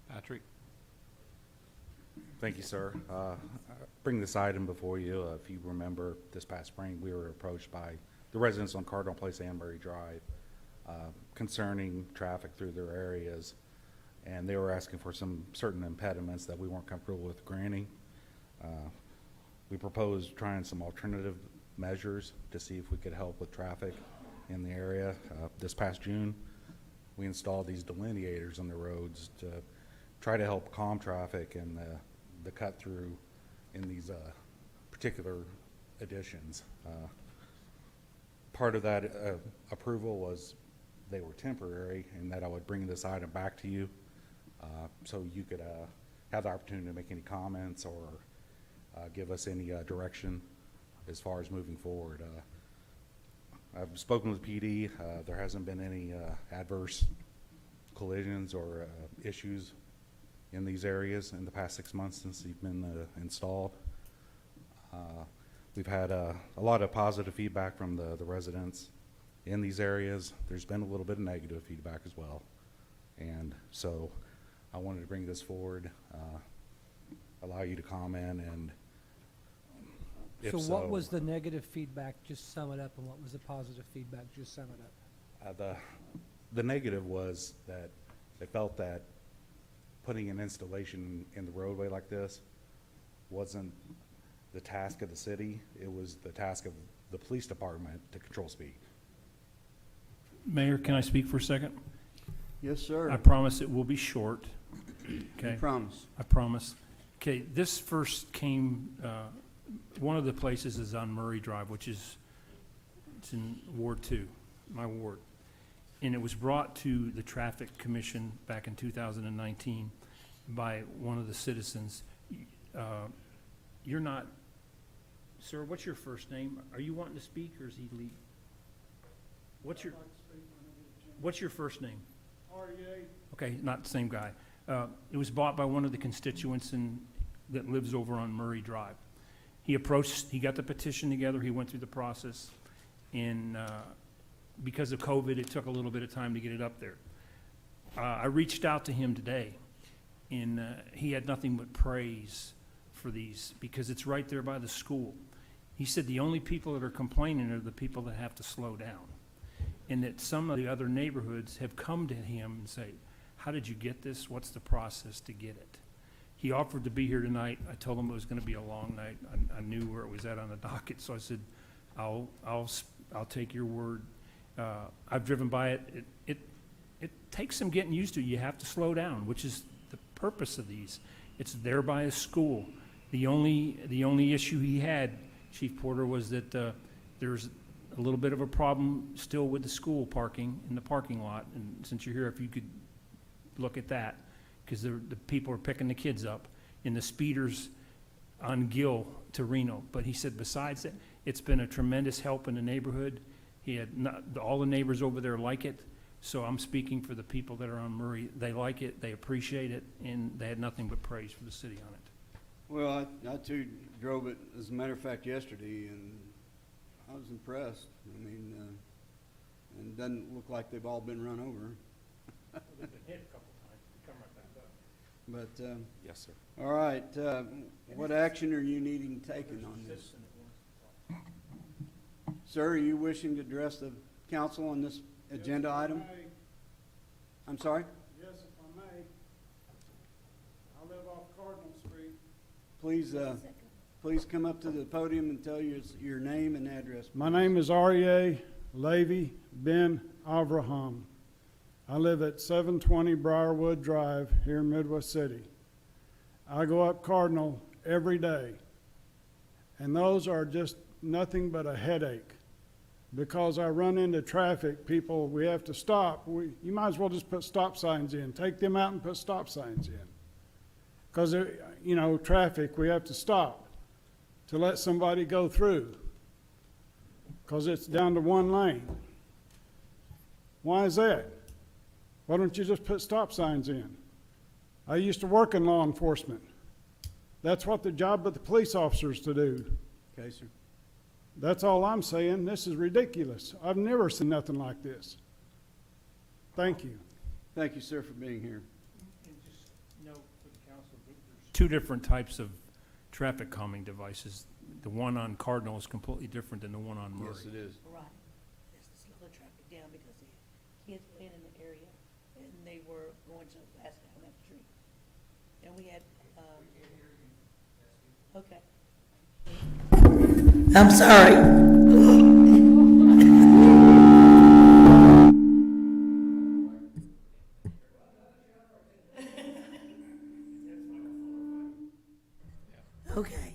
Patrick? Thank you, sir. Bring this item before you. If you remember, this past spring, we were approached by the residents on Cardinal Place and Murray Drive concerning traffic through their areas, and they were asking for some certain impediments that we weren't comfortable with granting. We proposed trying some alternative measures to see if we could help with traffic in the area. This past June, we installed these delineators on the roads to try to help calm traffic and the cut through in these particular additions. Part of that approval was they were temporary, and that I would bring this item back to you so you could have the opportunity to make any comments or give us any direction as far as moving forward. I've spoken with PD. There hasn't been any adverse collisions or issues in these areas in the past 6 months since they've been installed. We've had a lot of positive feedback from the residents in these areas. There's been a little bit of negative feedback as well. And so I wanted to bring this forward, allow you to comment, and if So what was the negative feedback? Just sum it up. And what was the positive feedback? Just sum it up. The negative was that they felt that putting an installation in the roadway like this wasn't the task of the city. It was the task of the police department to control speed. Mayor, can I speak for a second? Yes, sir. I promise it will be short. Okay? You promise. I promise. Okay, this first came, one of the places is on Murray Drive, which is, it's in Ward 2, my ward. And it was brought to the Traffic Commission back in 2019 by one of the citizens. You're not, sir, what's your first name? Are you wanting to speak, or is he leaving? What's your first name? Okay, not the same guy. It was bought by one of the constituents that lives over on Murray Drive. He approached, he got the petition together, he went through the process, and because of COVID, it took a little bit of time to get it up there. I reached out to him today, and he had nothing but praise for these, because it's right there by the school. He said the only people that are complaining are the people that have to slow down, and that some of the other neighborhoods have come to him and say, how did you get this? What's the process to get it? He offered to be here tonight. I told him it was going to be a long night. I knew where it was at on the docket, so I said, I'll take your word. I've driven by it. It takes some getting used to. You have to slow down, which is the purpose of these. It's there by a school. The only issue he had, Chief Porter, was that there's a little bit of a problem still with the school parking in the parking lot. And since you're here, if you could look at that, because the people are picking the kids up in the speeders on Gill to Reno. But he said besides that, it's been a tremendous help in the neighborhood. All the neighbors over there like it, so I'm speaking for the people that are on Murray. They like it, they appreciate it, and they had nothing but praise for the city on it. Well, I too drove it, as a matter of fact, yesterday, and I was impressed. I mean, and it doesn't look like they've all been run over. They've been hit a couple times, come right back up. But, Yes, sir. all right, what action are you needing taken on this? Sir, are you wishing to address the council on this agenda item? I'm sorry? Yes, if I may. I live off Cardinal Street. Please come up to the podium and tell your name and address. My name is Aryeh Levi Ben Avraham. I live at 720 Briarwood Drive here in Midwest City. I go up Cardinal every day, and those are just nothing but a headache. Because I run into traffic, people, we have to stop. You might as well just put stop signs in. Take them out and put stop signs in. Because, traffic, we have to stop to let somebody go through. Because it's down to one lane. Why is that? Why don't you just put stop signs in? I used to work in law enforcement. That's what the job of the police officers to do. Okay, sir. That's all I'm saying. This is ridiculous. I've never seen nothing like this. Thank you. Thank you, sir, for being here. And just note for the council, there's two different types of traffic calming devices. The one on Cardinal is completely different than the one on Murray. Yes, it is. Right. It's to slow the traffic down because the kids playing in the area and they were going so fast down that street. And we had, okay. I'm sorry. Okay.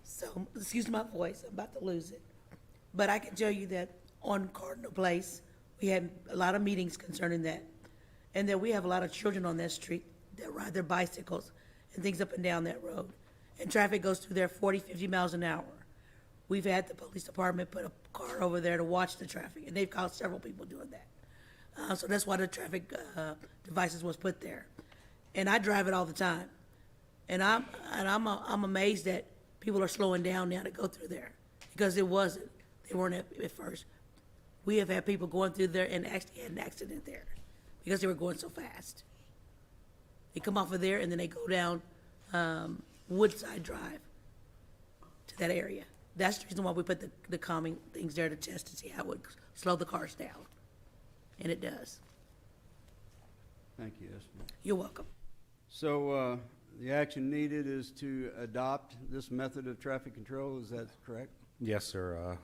So, excuse my voice, I'm about to lose it. But I can tell you that on Cardinal Place, we had a lot of meetings concerning that. And that we have a lot of children on that street that ride their bicycles and things up and down that road. And traffic goes through there 40, 50 miles an hour. We've had the police department put a car over there to watch the traffic, and they've caught several people doing that. So that's why the traffic devices was put there. And I drive it all the time. And I'm amazed that people are slowing down now to go through there, because they weren't at first. We have had people going through there and actually had an accident there because they were going so fast. They come off of there and then they go down Woodside Drive to that area. That's the reason why we put the calming things there to test to see how it would slow the cars down. And it does. Thank you, Esther. You're welcome. So, the action needed is to adopt this method of traffic control, is that correct? Yes, sir. I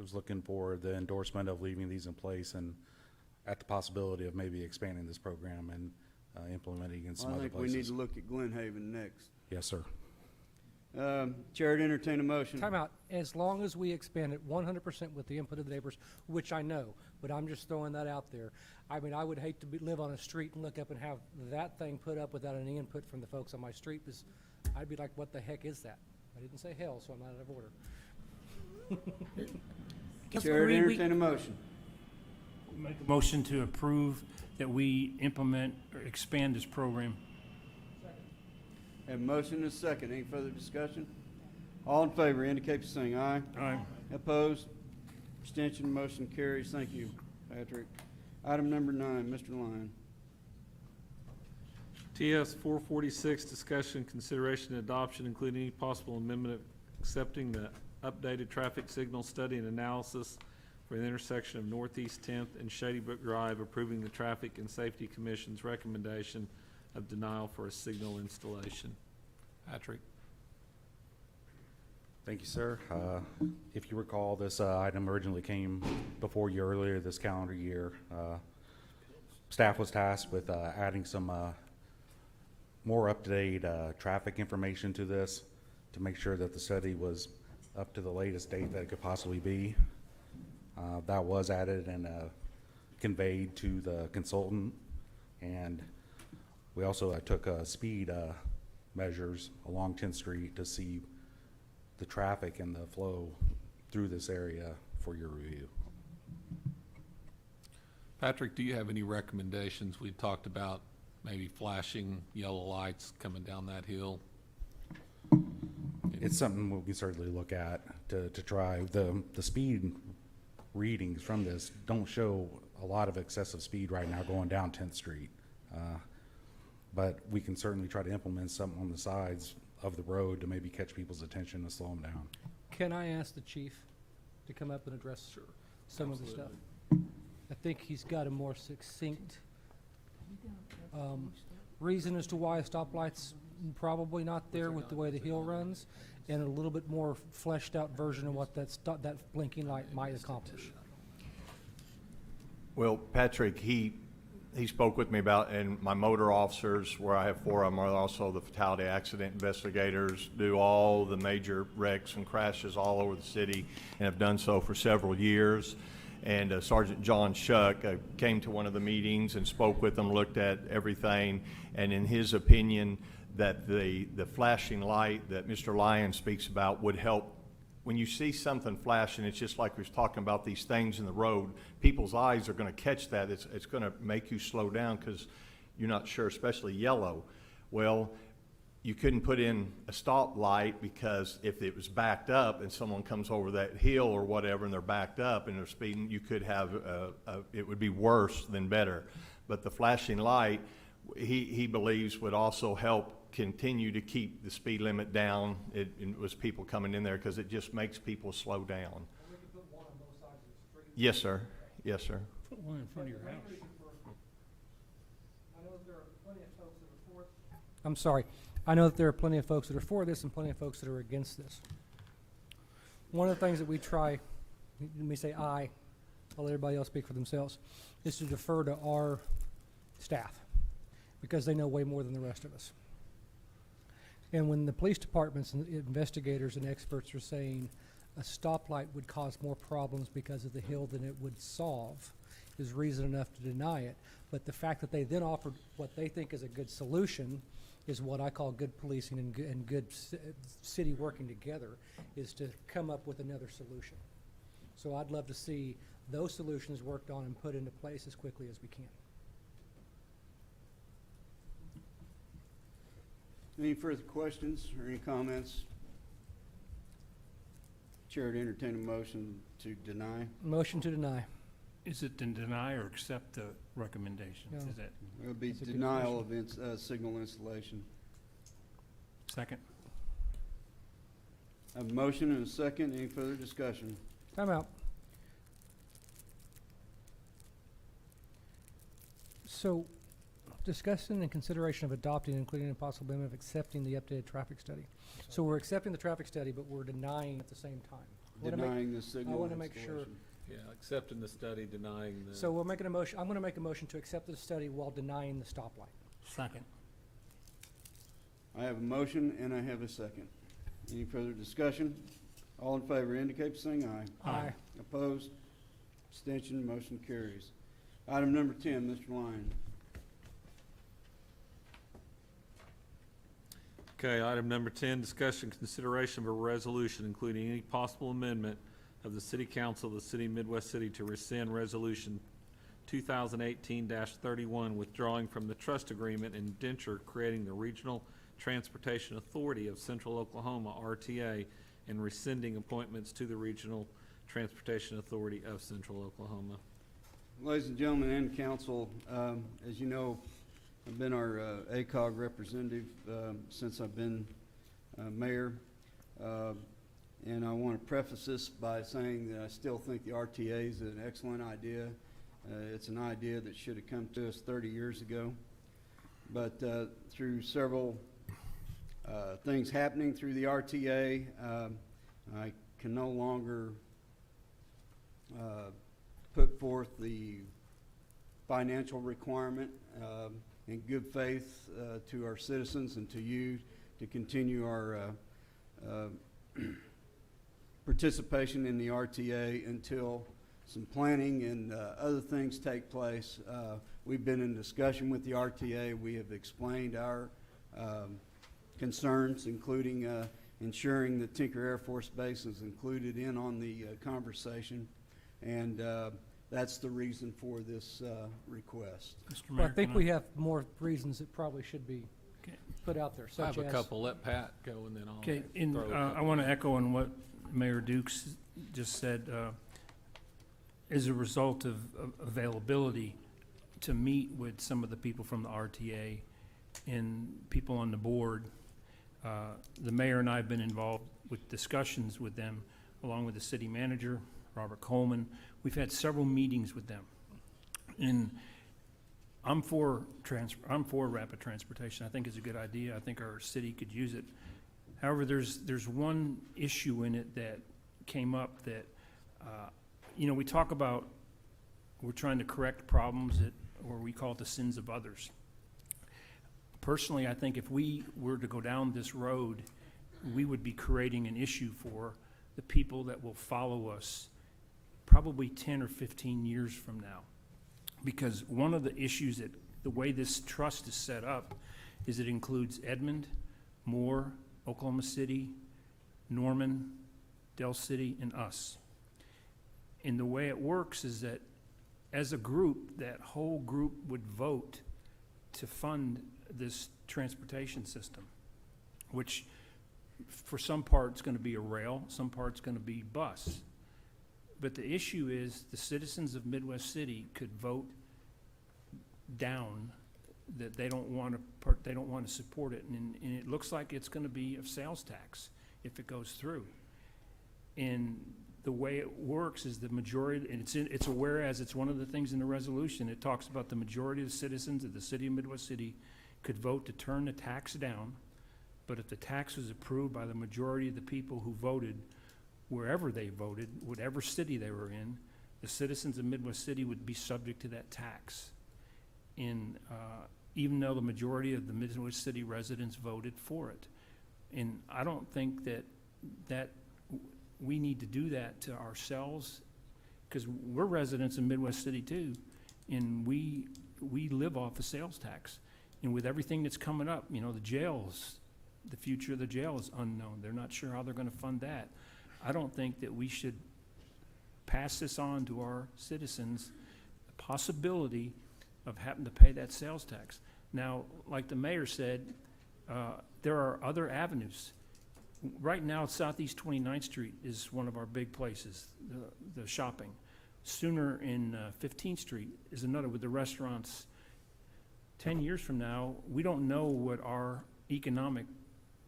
was looking for the endorsement of leaving these in place and at the possibility of maybe expanding this program and implementing in some I other think we places. need to look at Glen Haven next. Yes, sir. Chair to entertain a motion. Time out. As long as we expand it 100% with the input of the neighbors, which I know, but I'm just throwing that out there. I mean, I would hate to live on a street and look up and have that thing put up without any input from the folks on my street, because I'd be like, what the heck is that? I didn't say hell, so I'm not out of order. Chair to entertain a motion. Make a motion to approve that we implement or expand this program. Have a motion and a second. Any further discussion? All in favor indicate by saying aye. Aye. Opposed? Abstention, motion carries. Thank you, Patrick. Item number 9, Mr. Lyon. TS 446, discussion, consideration, and adoption, including any possible amendment of accepting the updated traffic signal study and analysis for the intersection of Northeast 10th and Shady Brook Drive, approving the Traffic and Safety Commission's recommendation of denial for a signal installation. Patrick. Thank you, sir. If you recall, this item originally came before you earlier this calendar year. Staff was tasked with adding some more up-to-date traffic information to this to make sure that the study was up to the latest date that it could possibly be. That was added and conveyed to the consultant, and we also took speed measures along 10th Street to see the traffic and the flow through this area for your review. Patrick, do you have any recommendations? We talked about maybe flashing yellow lights coming down that hill. It's something we can certainly look at to try. The speed readings from this don't show a lot of excessive speed right now going down 10th Street. But we can certainly try to implement something on the sides of the road to maybe catch people's attention and slow them down. Can I ask the chief to come up and address some of the stuff? I think he's got a more succinct reason as to why a stoplight's probably not there with the way the hill runs, and a little bit more fleshed out version of what that blinking light might accomplish. Well, Patrick, he spoke with me about, and my motor officers, where I have 4 of them, are also the fatality accident investigators, do all the major wrecks and crashes all over the city, and have done so for several years. And Sergeant John Shuck came to one of the meetings and spoke with them, looked at everything, and in his opinion, that the flashing light that Mr. Lyon speaks about would help. When you see something flashing, it's just like we was talking about these things in the road. People's eyes are going to catch that. It's going to make you slow down because you're not sure, especially yellow. Well, you couldn't put in a stop light because if it was backed up and someone comes over that hill or whatever and they're backed up and they're speeding, you could have, it would be worse than better. But the flashing light, he believes would also help continue to keep the speed limit down. It was people coming in there because it just makes people slow down. And we can put one on both sides of the street. Yes, sir. Yes, sir. Put one in front of your house. I know that there are plenty of folks that are for. I'm sorry. I know that there are plenty of folks that are for this and plenty of folks that are against this. One of the things that we try, let me say I'll let everybody else speak for themselves, is to defer to our staff because they know way more than the rest of us. And when the police departments and investigators and experts are saying a stoplight would cause more problems because of the hill than it would solve, is reason enough to deny it. But the fact that they then offered what they think is a good solution is what I call good policing and good city working together, is to come up with another solution. So I'd love to see those solutions worked on and put into place as quickly as we can. Any further questions or any comments? Chair to entertain a motion to deny. Motion to deny. Is it to deny or accept the recommendation? No. Is that It would be That's a good denial of signal installation. second? A motion and a second. Any further discussion? Time out. So, discussion and consideration of adopting, including a possible amendment of accepting the updated traffic study. So we're accepting the traffic study, but we're denying at the same time. I wanna make- Denying the signal I want to make sure. installation. Yeah, accepting the study, denying the. So we're making a motion, I'm going to make a motion to accept the study while denying the stoplight. Second. I have a motion and I have a second. Any further discussion? All in favor indicate by saying aye. Aye. Opposed? Abstention? Motion carries. Item number 10, Mr. Lyon. Okay, item number 10, discussion consideration of a resolution including any possible amendment of the City Council of the City of Midwest City to rescind Resolution 2018-31, withdrawing from the trust agreement and indenture creating the Regional Transportation Authority of Central Oklahoma, RTA, and rescinding appointments to the Regional Transportation Authority of Central Oklahoma. Ladies and gentlemen and council, as you know, I've been our ACOG representative since I've been mayor. And I want to preface this by saying that I still think the RTA is an excellent idea. It's an idea that should have come to us 30 years ago. But through several things happening through the RTA, I can no longer put forth the financial requirement in good faith to our citizens and to you to continue our participation in the RTA until some planning and other things take place. We've been in discussion with the RTA. We have explained our concerns, including ensuring that Tinker Air Force Base is included in on the conversation. And that's the reason for this request. Mr. Well, Mayor, I think can we have more reasons that probably should be Okay. put out there, I such have a as. couple. Let Pat go and then I'll. Okay, throw a I couple. want to echo on what Mayor Dukes just said. As a result of availability to meet with some of the people from the RTA and people on the board, the mayor and I have been involved with discussions with them, along with the city manager, Robert Coleman. We've had several meetings with them. And I'm for rapid transportation. I think it's a good idea. I think our city could use it. However, there's one issue in it that came up that, we talk about we're trying to correct problems or we call it the sins of others. Personally, I think if we were to go down this road, we would be creating an issue for the people that will follow us probably 10 or 15 years from now. Because one of the issues that the way this trust is set up is it includes Edmond, Moore, Oklahoma City, Norman, Del City, and us. And the way it works is that as a group, that whole group would vote to fund this transportation system, which for some part it's going to be a rail, some part's going to be bus. But the issue is the citizens of Midwest City could vote down that they don't want to support it, and it looks like it's going to be a sales tax if it goes through. And the way it works is the majority, and it's a whereas, it's one of the things in the resolution. It talks about the majority of the citizens of the city of Midwest City could vote to turn the tax down, but if the tax was approved by the majority of the people who voted, wherever they voted, whatever city they were in, the citizens of Midwest City would be subject to that tax. And even though the majority of the Midwest City residents voted for it. And I don't think that we need to do that to ourselves, because we're residents of Midwest City too, and we live off of sales tax. And with everything that's coming up, you know, the jails, the future of the jail is unknown. They're not sure how they're going to fund that. I don't think that we should pass this on to our citizens, the possibility of having to pay that sales tax. Now, like the mayor said, there are other avenues. Right now, Southeast 29th Street is one of our big places, the shopping. Sooner in 15th Street is another with the restaurants. 10 years from now, we don't know what our economic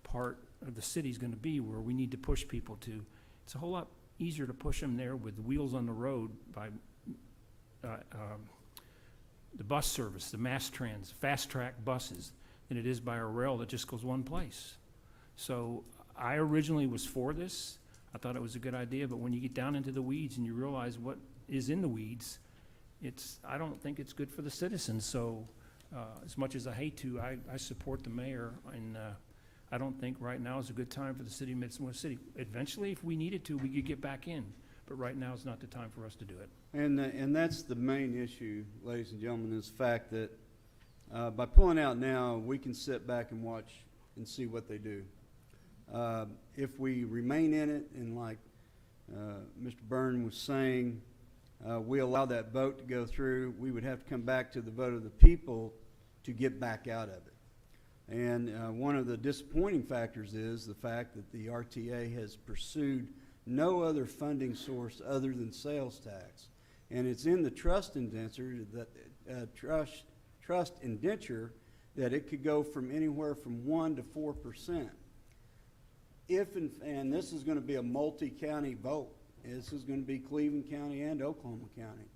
part of the city is going to be, where we need to push people to. It's a whole lot easier to push them there with wheels on the road by the bus service, the mass trans, fast track buses, than it is by a rail that just goes one place. So I originally was for this. I thought it was a good idea, but when you get down into the weeds and you realize what is in the weeds, I don't think it's good for the citizens. So as much as I hate to, I support the mayor, and I don't think right now is a good time for the city of Midwest City. Eventually, if we needed to, we could get back in, but right now is not the time for us to do it. And that's the main issue, ladies and gentlemen, is the fact that by pulling out now, we can sit back and watch and see what they do. If we remain in it, and like Mr. Byrne was saying, we allow that vote to go through, we would have to come back to the vote of the people to get back out of it. And one of the disappointing factors is the fact that the RTA has pursued no other funding source other than sales tax. And it's in the trust indenture that trust indenture that it could go from anywhere from 1% to 4%. And this is going to be a multi-county vote. This is going to be Cleveland County and Oklahoma County.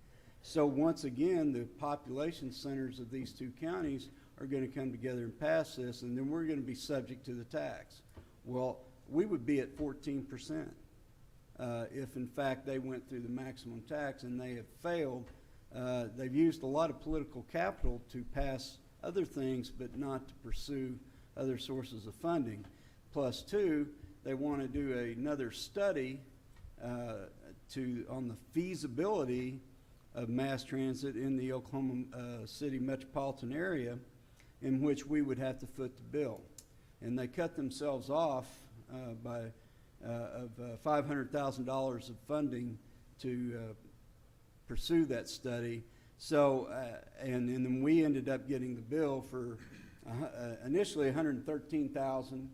So once again, the population centers of these two counties are going to come together and pass this, and then we're going to be subject to the tax. Well, we would be at 14% if in fact they went through the maximum tax, and they have failed. They've used a lot of political capital to pass other things, but not to pursue other sources of funding. Plus two, they want to do another study on the feasibility of mass transit in the Oklahoma City metropolitan area, in which we would have to foot the bill. And they cut themselves off by $500,000 of funding to pursue that study. So, and then we ended up getting the bill for initially $113,000,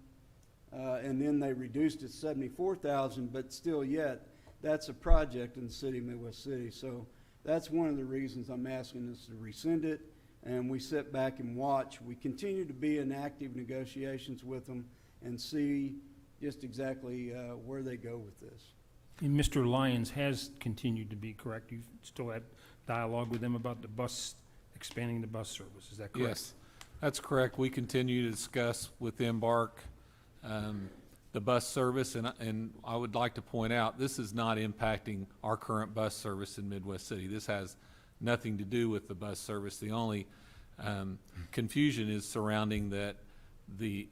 and then they reduced it to $74,000, but still yet, that's a project in the city of Midwest City. So that's one of the reasons I'm asking us to rescind it, and we sit back and watch. We continue to be in active negotiations with them and see just exactly where they go with this. And Mr. Lyons has continued to be correct. You've still had dialogue with them about the expanding the bus service. Is that correct? Yes, that's correct. We continue to discuss with Embark the bus service, and I would like to point out, this is not impacting our current bus service in Midwest City. This has nothing to do with the bus service. The only confusion is surrounding that the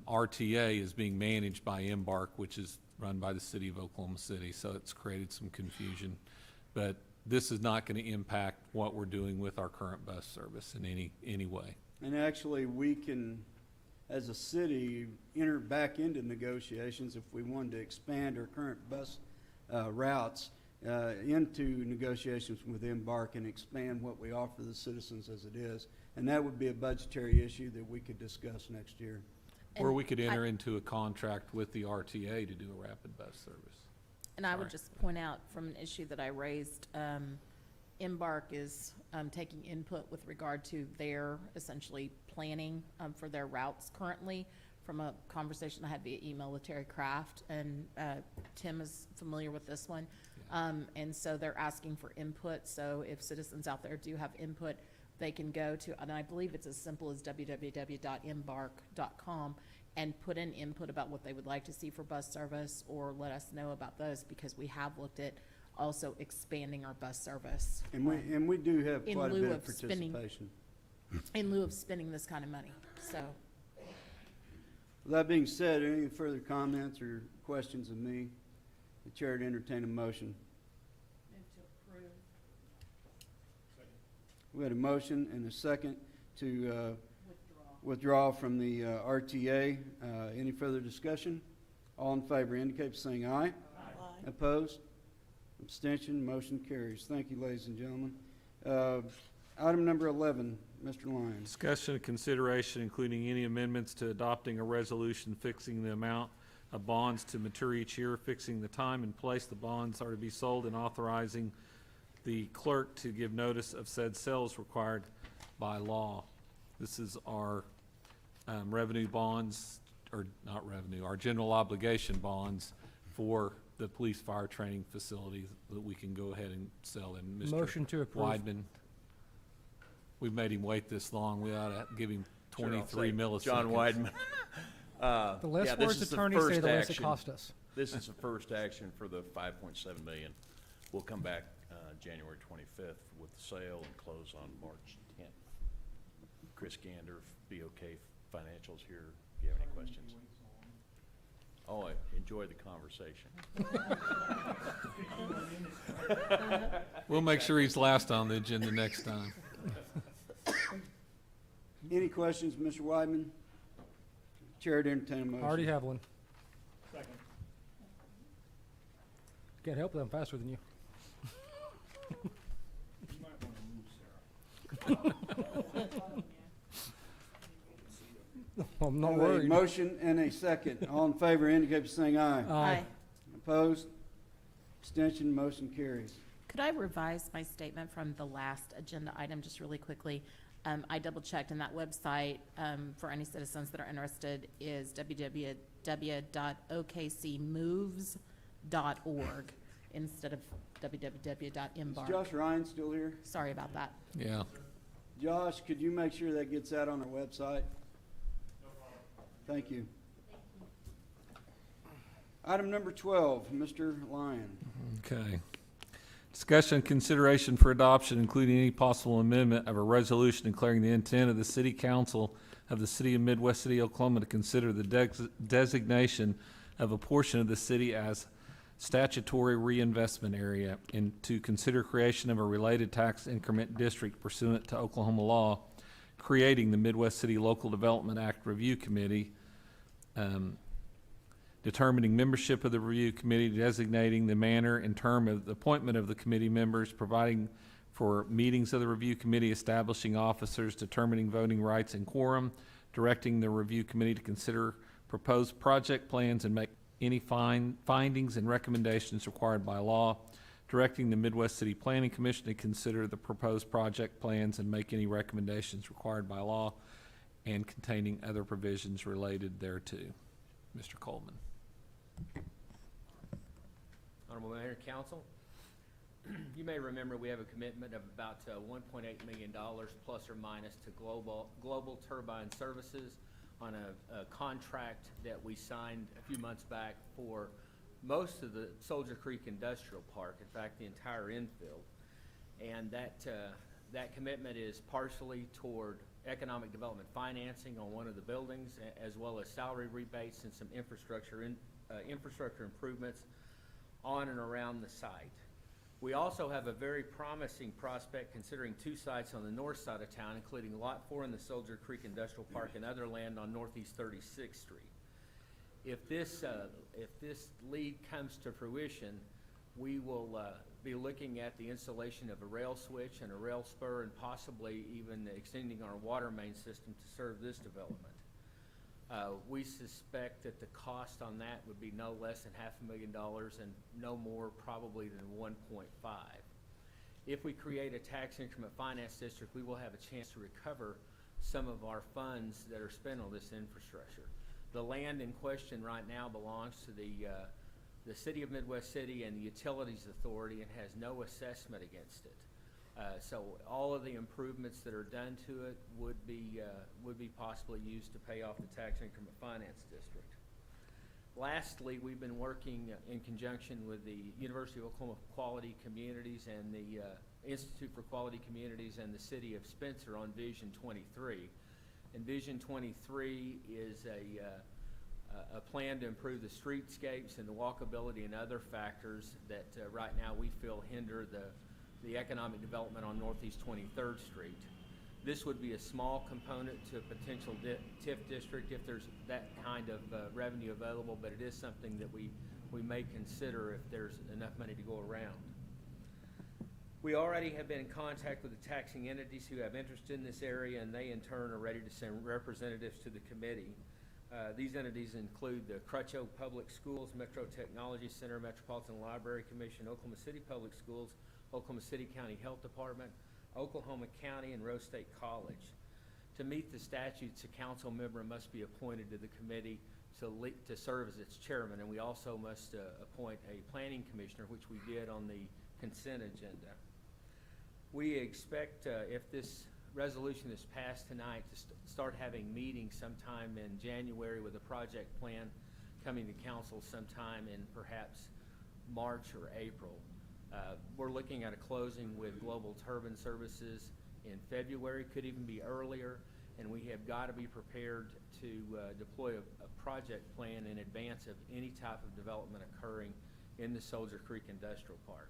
RTA is being managed by Embark, which is run by the city of Oklahoma City, so it's created some confusion. But this is not going to impact what we're doing with our current bus service in any way. And actually, we can as a city, enter back into negotiations if we wanted to expand our current bus routes into negotiations with Embark and expand what we offer the citizens as it is. And that would be a budgetary issue that we could discuss next year. Or And we could enter into a contract with the RTA to do a rapid bus service. And I would Sorry. just point out from an issue that I raised, Embark is taking input with regard to their essentially planning for their routes currently. From a conversation I had via email with Terry Kraft, and Tim is familiar with this one. And so they're asking for input. So if citizens out there do have input, they can go to, and I believe it's as simple as www.embark.com, and put in input about what they would like to see for bus service, or let us know about those, because we have looked at also expanding our bus service. And we do have in quite a lieu bit of of spending- participation. In lieu of spending this kind of money, so. With that being said, any further comments or questions of me? The chair to entertain a motion. We had a motion and a second to withdraw from the RTA. Any further discussion? All in favor indicate by saying aye. Aye. Opposed? Abstention? Motion carries. Thank you, ladies and gentlemen. Item number 11, Mr. Lyon. Discussion and consideration, including any amendments to adopting a resolution fixing the amount of bonds to mature each year, fixing the time and place the bonds are to be sold, and authorizing the clerk to give notice of said sales required by law. This is our revenue bonds, or not revenue, our general obligation bonds for the police fire training facilities that we can go ahead and sell. And Mr. Motion to approve. Weidman, we've made him wait this long. We ought to give him Sure, I'll 23 say milliseconds. John Weidman. The less Yeah, this words is the attorneys say, first the less it action. costs us. This is the first action for the 5.7 million. We'll come back January 25th with the sale and close on March 10th. Chris Gander, BOK Financials here, if you have any questions. Oh, I enjoy the conversation. We'll make sure he's last on the agenda next time. Any questions, Mr. Weidman? Chair to entertain a motion. Already have one. Can't help it, I'm faster than you. I'm not Have a worried. motion and a second. All in favor indicate by saying aye. Aye. Opposed? Abstention? Motion carries. Could I revise my statement from the last agenda item just really quickly? I double-checked, and that website, for any citizens that are interested, is www.okcmoves.org instead of www.embark. Is Josh Ryan still here? Sorry about that. Yeah. Josh, could you make sure that gets out on our website? Thank you. Item number 12, Mr. Lyon. Okay. Discussion and consideration for adoption, including any possible amendment of a resolution declaring the intent of the City Council of the City of Midwest City, Oklahoma, to consider the designation of a portion of the city as statutory reinvestment area, and to consider creation of a related tax increment district pursuant to Oklahoma law, creating the Midwest City Local Development Act Review Committee, determining membership of the review committee, designating the manner and term of the appointment of the committee members, providing for meetings of the review committee, establishing officers, determining voting rights and quorum, directing the review committee to consider proposed project plans and make any findings and recommendations required by law, directing the Midwest City Planning Commission to consider the proposed project plans and make any recommendations required by law, and containing other provisions related thereto. Mr. Coleman. Honorable Mayor, Council, you may remember we have a commitment of about $1.8 million plus or minus to Global Turbine Services on a contract that we signed a few months back for most of the Soldier Creek Industrial Park, in fact, the entire infield. And that commitment is partially toward economic development financing on one of the buildings, as well as salary rebates and some infrastructure improvements on and around the site. We also have a very promising prospect considering 2 sites on the north side of town, including Lot 4 in the Soldier Creek Industrial Park and other land on Northeast 36th Street. If this lead comes to fruition, we will be looking at the installation of a rail switch and a rail spur and possibly even extending our water main system to serve this development. We suspect that the cost on that would be no less than $500,000 and no more probably than 1.5. If we create a tax increment finance district, we will have a chance to recover some of our funds that are spent on this infrastructure. The land in question right now belongs to the City of Midwest City and the Utilities Authority and has no assessment against it. So all of the improvements that are done to it would be possibly used to pay off the tax increment finance district. Lastly, we've been working in conjunction with the University of Oklahoma Quality Communities and the Institute for Quality Communities and the City of Spencer on Vision 23. And Vision 23 is a plan to improve the streetscapes and the walkability and other factors that right now we feel hinder the economic development on Northeast 23rd Street. This would be a small component to a potential TIF district if there's that kind of revenue available, but it is something that we may consider if there's enough money to go around. We already have been in contact with the taxing entities who have interest in this area, and they in turn are ready to send representatives to the committee. These entities include the Crutcho Public Schools, Metro Technology Center, Metropolitan Library Commission, Oklahoma City Public Schools, Oklahoma City County Health Department, Oklahoma County, and Rose State College. To meet the statutes, a council member must be appointed to the committee to serve as its chairman, and we also must appoint a planning commissioner, which we did on the consent agenda. We expect, if this resolution is passed tonight, to start having meetings sometime in January with a project plan coming to council sometime in perhaps March or April. We're looking at a closing with Global Turbine Services in February, could even be earlier, and we have got to be prepared to deploy a project plan in advance of any type of development occurring in the Soldier Creek Industrial Park.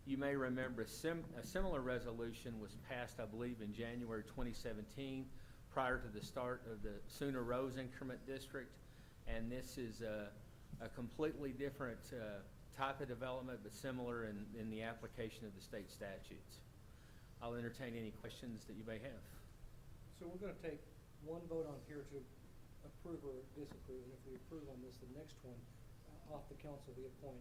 You may remember a similar resolution was passed, I believe, in January 2017, prior to the start of the Sooner Rose Increment District, and this is a completely different type of development, but similar in the application of the state statutes. I'll entertain any questions that you may have. So we're gonna take one vote on here to approve or disapprove, and if we approve on this, the next one, off the council, we appoint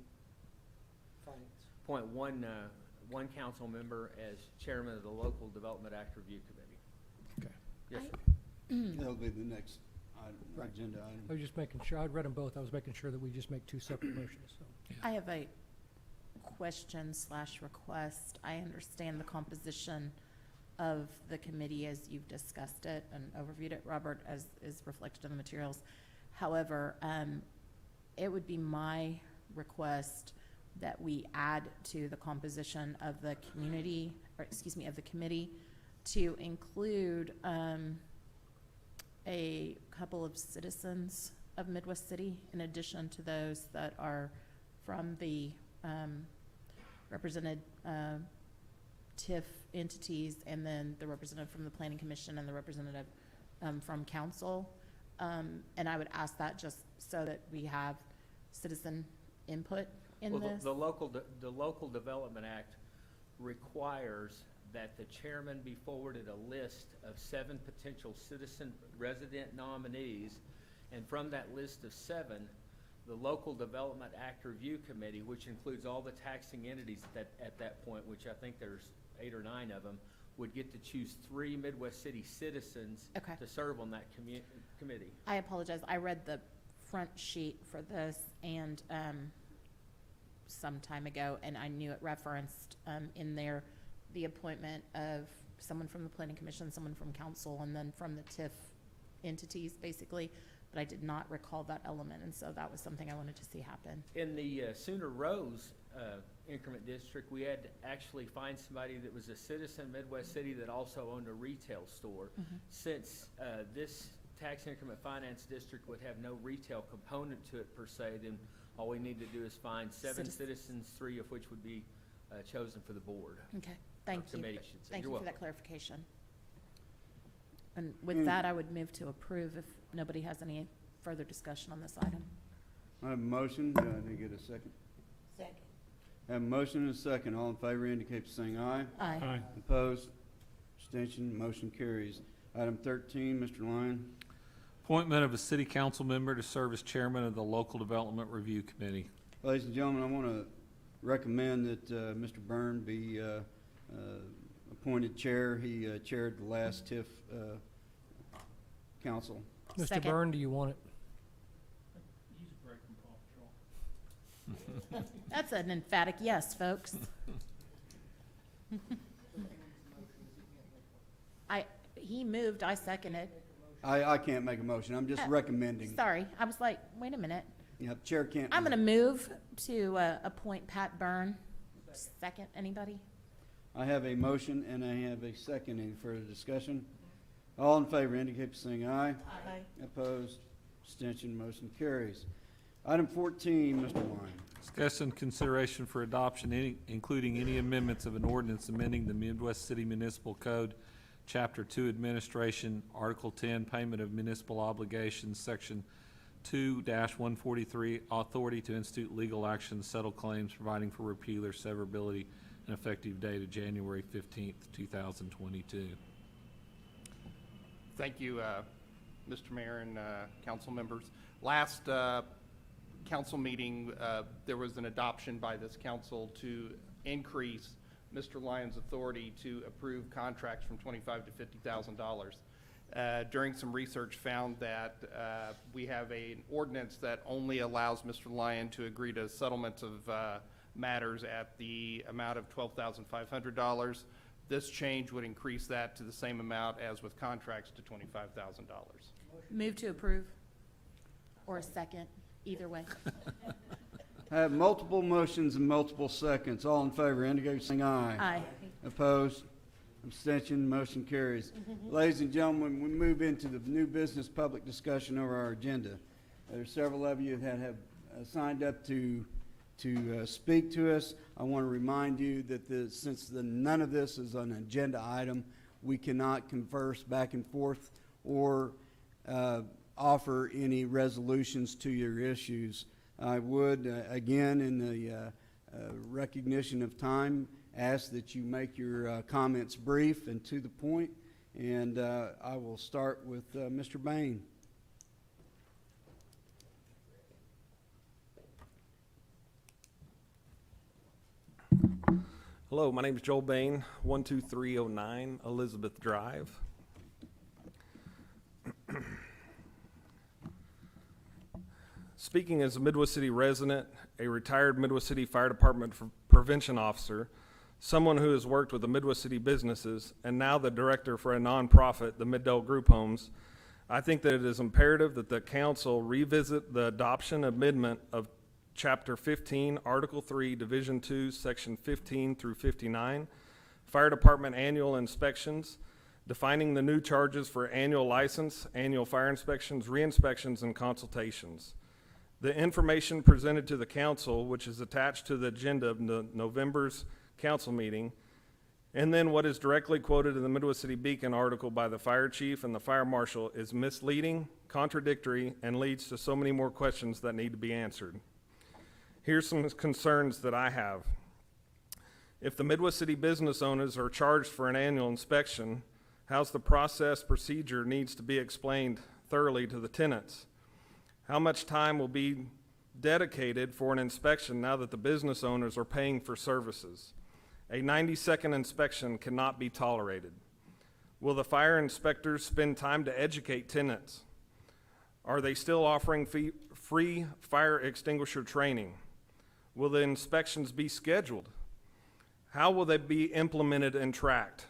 finance. Appoint one council member as chairman of the Local Development Act Review Committee. Okay. Yes, sir. That'll be the next agenda item. I was just making sure, I'd read them both, I was making sure that we just make 2 separate motions, so. I have a question/request. I understand the composition of the committee as you've discussed it and overviewed it, Robert, as is reflected in the materials. However, it would be my request that we add to the composition of the community, or excuse me, of the committee, to include a couple of citizens of Midwest City, in addition to those that are from the represented TIF entities, and then the representative from the Planning Commission and the representative from council. And I would ask that just so that we have citizen input in Well, this. the Local Development Act requires that the chairman be forwarded a list of 7 potential citizen resident nominees, and from that list of 7, the Local Development Act Review Committee, which includes all the taxing entities at that point, which I think there's 8 or 9 of them, would get to choose 3 Midwest City citizens Okay. to serve on that committee. I apologize. I read the front sheet for this and some time ago, and I knew it referenced in there the appointment of someone from the Planning Commission, someone from council, and then from the TIF entities, basically. But I did not recall that element, and so that was something I wanted to see happen. In the Sooner Rose increment district, we had to actually find somebody that was a citizen of Midwest City that also owned a retail store. Since this tax increment finance district would have no retail component to it per se, then all we need to do is find 7 citizens, 3 of which would be chosen for the board. Okay, thank you. Committee, I should say. Thank You're you for that welcome. clarification. And with that, I would move to approve if nobody has any further discussion on this item. I have a motion. Do I need to get a second? Second. I have a motion and a second. All in favor indicate by saying aye. Aye. Opposed? Abstention? Motion carries. Item 13, Mr. Lyon. Appointment of a city council member to serve as chairman of the Local Development Review Committee. Ladies and gentlemen, I want to recommend that Mr. Byrne be appointed chair. He chaired the last TIF council. Mr. Second. Byrne, do you want it? That's an emphatic yes, folks. He moved, I seconded. I can't make a motion. I'm just recommending. Sorry, I was like, wait a minute. Yeah, chair can't. I'm gonna move to appoint Pat Byrne. Second, anybody? I have a motion and I have a second. Any further discussion? All in favor indicate by saying aye. Aye. Opposed? Abstention? Motion carries. Item 14, Mr. Lyon. Discussion consideration for adoption, including any amendments of an ordinance amending the Midwest City Municipal Code, Chapter 2 Administration, Article 10 Payment of Municipal Obligations, Section 2-143 Authority to institute legal action, settle claims, providing for repeal or severability, and effective date of January 15th, 2022. Thank you, Mr. Mayor and council members. Last council meeting, there was an adoption by this council to increase Mr. Lyon's authority to approve contracts from $25,000 to $50,000. During some research, found that we have an ordinance that only allows Mr. Lyon to agree to settlements of matters at the amount of $12,500. This change would increase that to the same amount as with contracts to $25,000. Move to approve. Or a second, either way. I have multiple motions and multiple seconds. All in favor indicate by saying aye. Aye. Opposed? Abstention? Motion carries. Ladies and gentlemen, we move into the new business public discussion over our agenda. There are several of you that have signed up to speak to us. I want to remind you that since none of this is an agenda item, we cannot converse back and forth or offer any resolutions to your issues. I would, again, in the recognition of time, ask that you make your comments brief and to the point, and I will start with Mr. Bain. Hello, my name is Joel Bain, 12309 Elizabeth Drive. Speaking as a Midwest City resident, a retired Midwest City Fire Department prevention officer, someone who has worked with the Midwest City businesses, and now the director for a nonprofit, the Middale Group Homes, I think that it is imperative that the council revisit the adoption amendment of Chapter 15, Article 3, Division 2, Section 15 through 59, Fire Department annual inspections, defining the new charges for annual license, annual fire inspections, re-inspections, and consultations. The information presented to the council, which is attached to the agenda of November's council meeting, and then what is directly quoted in the Midwest City Beacon article by the fire chief and the fire marshal is misleading, contradictory, and leads to so many more questions that need to be answered. Here's some concerns that I have. If the Midwest City business owners are charged for an annual inspection, how's the procedure needs to be explained thoroughly to the tenants? How much time will be dedicated for an inspection now that the business owners are paying for services? A 90-second inspection cannot be tolerated. Will the fire inspectors spend time to educate tenants? Are they still offering free fire extinguisher training? Will the inspections be scheduled? How will they be implemented and tracked?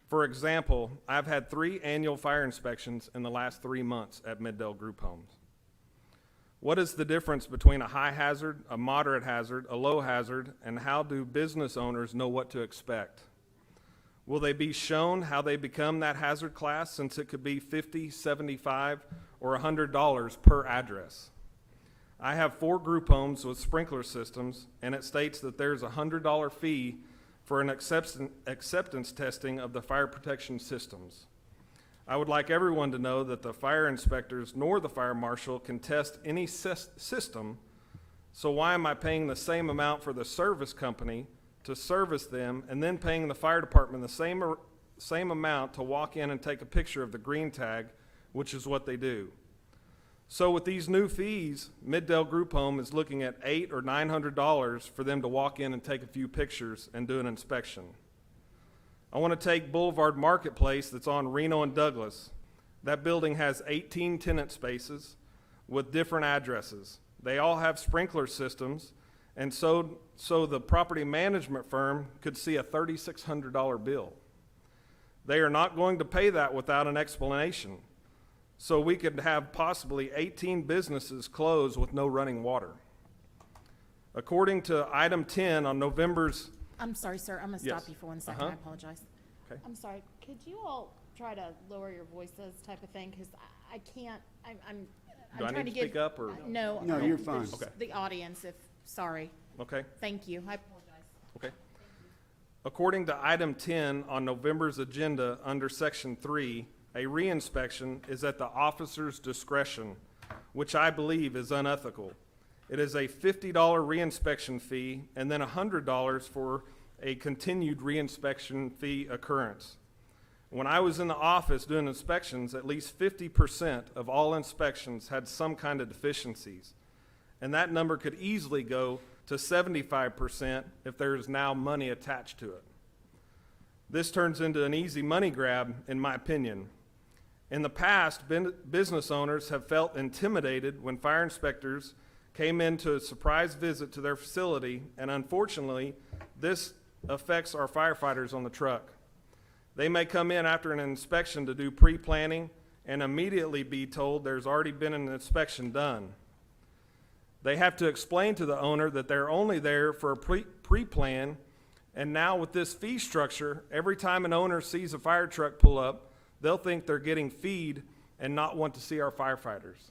For example, I've had 3 annual fire inspections in the last 3 months at Middale Group Homes. What is the difference between a high hazard, a moderate hazard, a low hazard, and how do business owners know what to expect? Will they be shown how they become that hazard class, since it could be $50, $75, or $100 per address? I have 4 group homes with sprinkler systems, and it states that there's a $100 fee for an acceptance testing of the fire protection systems. I would like everyone to know that the fire inspectors nor the fire marshal can test any system, so why am I paying the same amount for the service company to service them and then paying the fire department the same amount to walk in and take a picture of the green tag, which is what they do? So with these new fees, Middale Group Home is looking at $800 or $900 for them to walk in and take a few pictures and do an inspection. I want to take Boulevard Marketplace that's on Reno and Douglas. That building has 18 tenant spaces with different addresses. They all have sprinkler systems, and so the property management firm could see a $3,600 bill. They are not going to pay that without an explanation. So we could have possibly 18 businesses close with no running water. According to item 10 on November's, I'm sorry, sir, I'm gonna Yes. stop you for 1 second, I apologize. Okay. I'm sorry, could you all try to lower your voices type of thing, because I can't, I'm Do I trying need to to speak give. up, or? No. No, you're fine. just Okay. The audience, sorry, Okay, thank you, I apologize. okay. According to item 10 on November's agenda under section 3, a reinspection is at the officer's discretion, which I believe is unethical. It is a $50 reinspection fee and then $100 for a continued reinspection fee occurrence. When I was in the office doing inspections, at least 50% of all inspections had some kind of deficiencies. And that number could easily go to 75% if there is now money attached to it. This turns into an easy money grab, in my opinion. In the past, business owners have felt intimidated when fire inspectors came in to a surprise visit to their facility, and unfortunately, this affects our firefighters on the truck. They may come in after an inspection to do pre-planning and immediately be told there's already been an inspection done. They have to explain to the owner that they're only there for a pre-plan, and now with this fee structure, every time an owner sees a fire truck pull up, they'll think they're getting feed and not want to see our firefighters.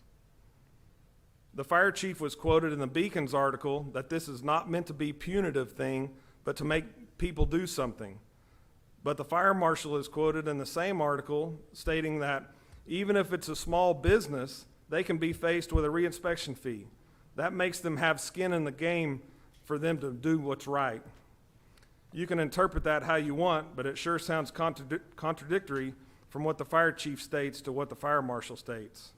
The fire chief was quoted in the Beacon's article that this is not meant to be a punitive thing, but to make people do something. But the fire marshal is quoted in the same article stating that even if it's a small business, they can be faced with a reinspection fee. That makes them have skin in the game for them to do what's right. You can interpret that how you want, but it sure sounds contradictory from what the fire chief states to what the fire marshal states.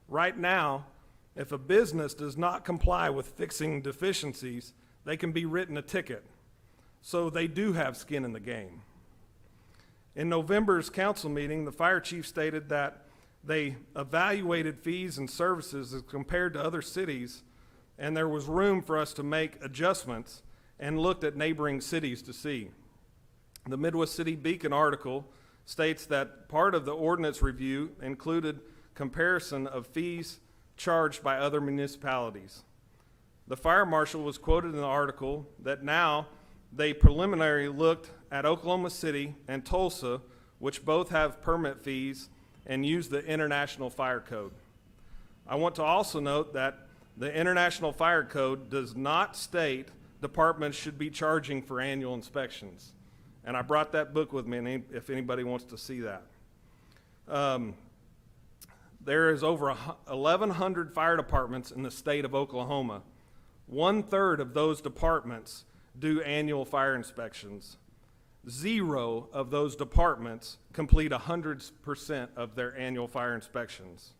Right now, if a business does not comply with fixing deficiencies, they can be written a ticket. So they do have skin in the game. In November's council meeting, the fire chief stated that they evaluated fees and services as compared to other cities, and there was room for us to make adjustments and looked at neighboring cities to see. The Midwest City Beacon article states that part of the ordinance review included comparison of fees charged by other municipalities. The fire marshal was quoted in the article that now they preliminarily looked at Oklahoma City and Tulsa, which both have permit fees and use the International Fire Code. I want to also note that the International Fire Code does not state departments should be charging for annual inspections. And I brought that book with me, and if anybody wants to see that. There is over 1,100 fire departments in the state of Oklahoma. 1/3 of those departments do annual fire inspections. 0 of those departments complete 100% of their annual fire inspections.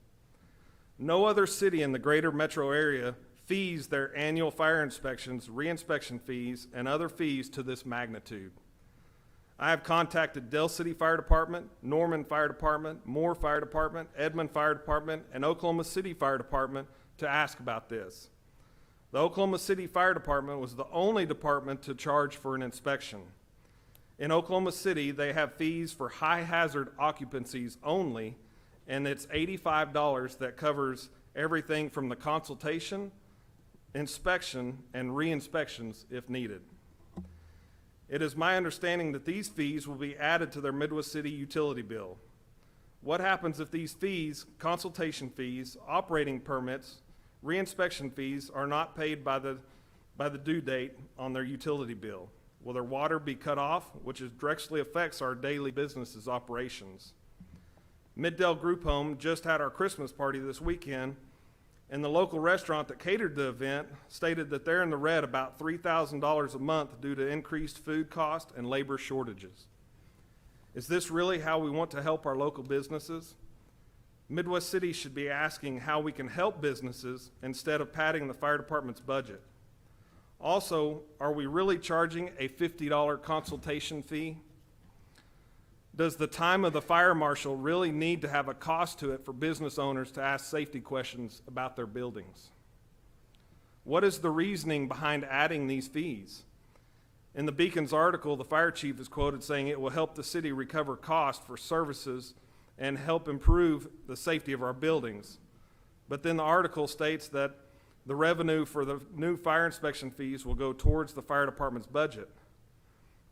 No other city in the greater metro area fees their annual fire inspections, reinspection fees, and other fees to this magnitude. I have contacted Del City Fire Department, Norman Fire Department, Moore Fire Department, Edmond Fire Department, and Oklahoma City Fire Department to ask about this. The Oklahoma City Fire Department was the only department to charge for an inspection. In Oklahoma City, they have fees for high hazard occupancies only, and it's $85 that covers everything from the consultation, inspection, and re-inspections if needed. It is my understanding that these fees will be added to their Midwest City utility bill. What happens if these fees, consultation fees, operating permits, Reinspection fees are not paid by the due date on their utility bill. Will their water be cut off, which directly affects our daily business's operations? Middale Group Home just had our Christmas party this weekend, and the local restaurant that catered the event stated that they're in the red about $3,000 a month due to increased food cost and labor shortages. Is this really how we want to help our local businesses? Midwest City should be asking how we can help businesses instead of padding the fire department's budget. Also, are we really charging a $50 consultation fee? Does the time of the fire marshal really need to have a cost to it for business owners to ask safety questions about their buildings? What is the reasoning behind adding these fees? In the Beacon's article, the fire chief is quoted saying it will help the city recover costs for services and help improve the safety of our buildings. But then the article states that the revenue for the new fire inspection fees will go towards the fire department's budget.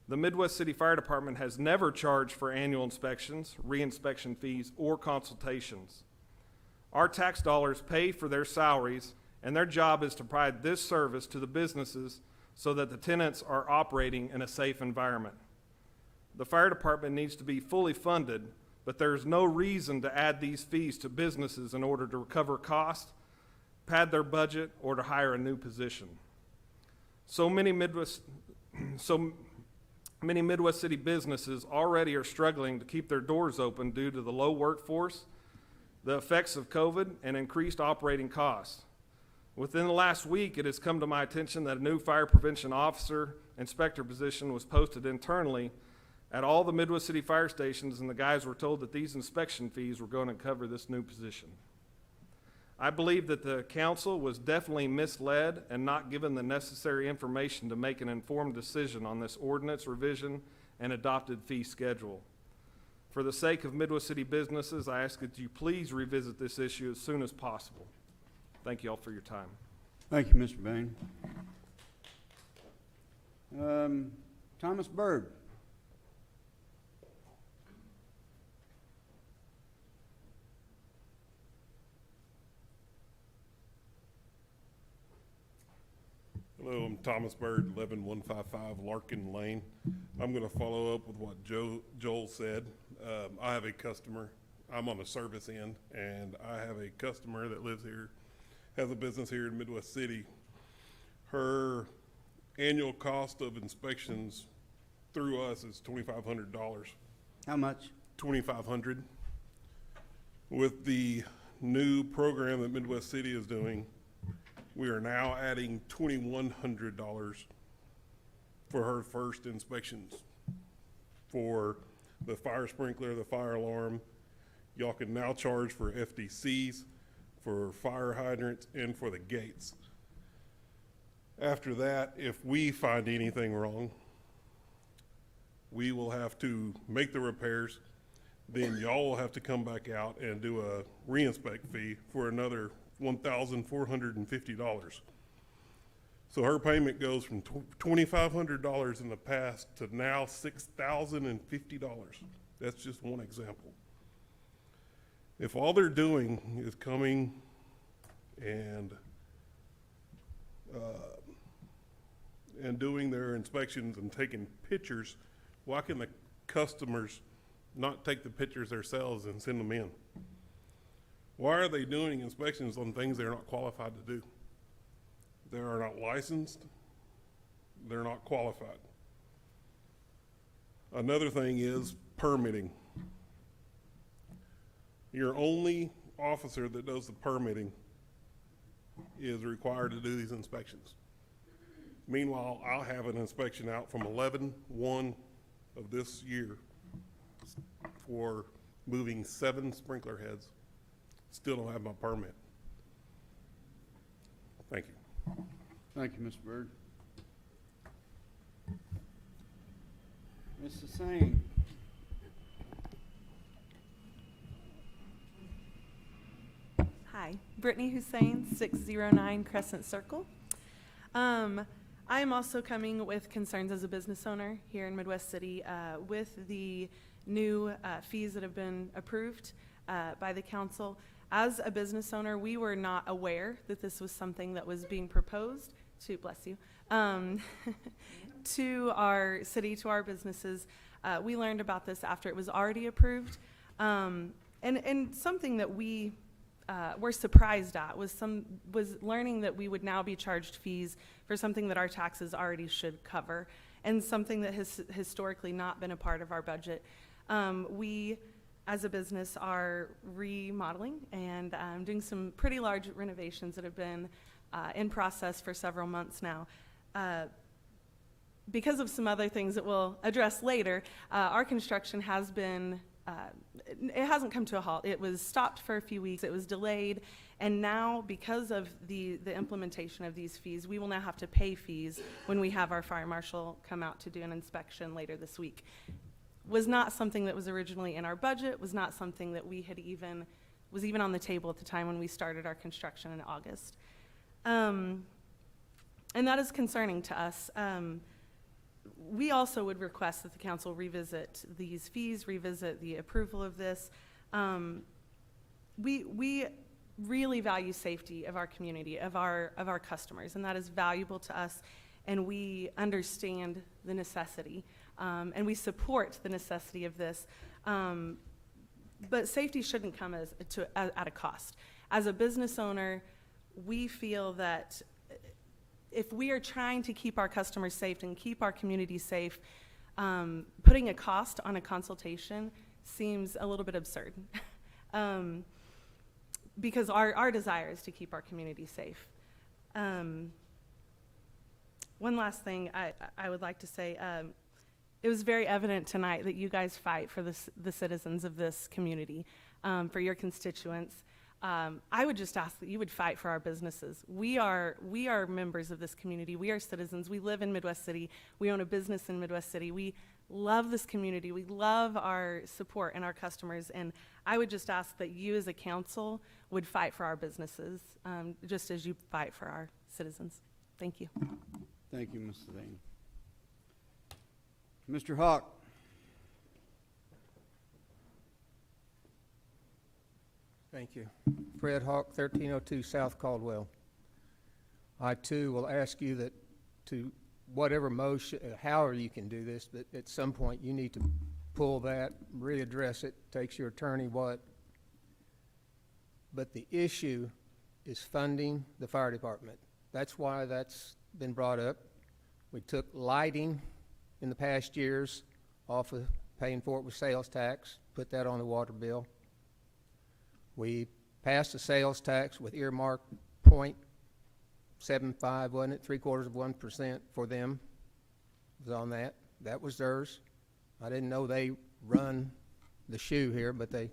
The Midwest City Fire Department has never charged for annual inspections, re-inspection fees, or consultations. Our tax dollars pay for their salaries, and their job is to provide this service to the businesses so that the tenants are operating in a safe environment. The fire department needs to be fully funded, but there's no reason to add these fees to businesses in order to recover costs, pad their budget, or to hire a new position. So many Midwest City businesses already are struggling to keep their doors open due to the low workforce, the effects of COVID, and increased operating costs. Within the last week, it has come to my attention that a new fire prevention officer inspector position was posted internally at all the Midwest City fire stations, and the guys were told that these inspection fees were going to cover this new position. I believe that the council was definitely misled and not given the necessary information to make an informed decision on this ordinance revision and adopted fee schedule. For the sake of Midwest City businesses, I ask that you please revisit this issue as soon as possible. Thank you all for your time. Thank you, Mr. Bain. Thomas Byrd. Hello, I'm Thomas Byrd, 11155 Larkin Lane. I'm going to follow up with what Joel said. I have a customer. I'm on the service end, and I have a customer that lives here, has a business here in Midwest City. Her annual cost of inspections through us is $2,500. How much? $2,500. With the new program that Midwest City is doing, we are now adding $2,100 for her first inspections. For the fire sprinkler, the fire alarm, y'all can now charge for FDCs, for fire hydrants, and for the gates. After that, if we find anything wrong, we will have to make the repairs. Then y'all will have to come back out and do a re-inspect fee for another $1,450. So her payment goes from $2,500 in the past to now $6,050. That's just one example. If all they're doing is coming and doing their inspections and taking pictures, why can the customers not take the pictures themselves and send them in? Why are they doing inspections on things they're not qualified to do? They are not licensed. They're not qualified. Another thing is permitting. Your only officer that does the permitting is required to do these inspections. Meanwhile, I'll have an inspection out from 11/1 of this year for moving 7 sprinkler heads. Still don't have my permit. Thank you. Thank you, Mr. Byrd. Ms. Hussain. Hi, Brittany Hussain, 609 Crescent Circle. I am also coming with concerns as a business owner here in Midwest City with the new fees that have been approved by the council. As a business owner, we were not aware that this was something that was being proposed to, bless you, to our city, to our businesses. We learned about this after it was already approved. And something that we were surprised at was learning that we would now be charged fees for something that our taxes already should cover, and something that has historically not been a part of our budget. We, as a business, are remodeling and doing some pretty large renovations that have been in process for several months now. Because of some other things that we'll address later, our construction has been, it hasn't come to a halt. It was stopped for a few weeks, it was delayed, and now, because of the implementation of these fees, we will now have to pay fees when we have our fire marshal come out to do an inspection later this week. Was not something that was originally in our budget, was not something that we had was even on the table at the time when we started our construction in August. And that is concerning to us. We also would request that the council revisit these fees, revisit the approval of this. We really value safety of our community, of our customers, and that is valuable to us, and we understand the necessity, and we support the necessity of this. But safety shouldn't come at a cost. As a business owner, we feel that if we are trying to keep our customers safe and keep our community safe, putting a cost on a consultation seems a little bit absurd. Because our desire is to keep our community safe. One last thing I would like to say, it was very evident tonight that you guys fight for the citizens of this community, for your constituents. I would just ask that you would fight for our businesses. We are members of this community. We are citizens. We live in Midwest City. We own a business in Midwest City. We love this community. We love our support and our customers. And I would just ask that you as a council would fight for our businesses, just as you fight for our citizens. Thank you. Thank you, Ms. Levine. Mr. Hawk. Thank you. Fred Hawk, 1302 South Caldwell. I too will ask you that to whatever motion, however you can do this, but at some point you need to pull that, readdress it, takes your attorney what. But the issue is funding the fire department. That's why that's been brought up. We took lighting in the past years off of paying for it with sales tax, put that on the water bill. We passed a sales tax with earmark 0.75, wasn't it? 0.75% for them. It was on that. That was theirs. I didn't know they run the shoe here, but they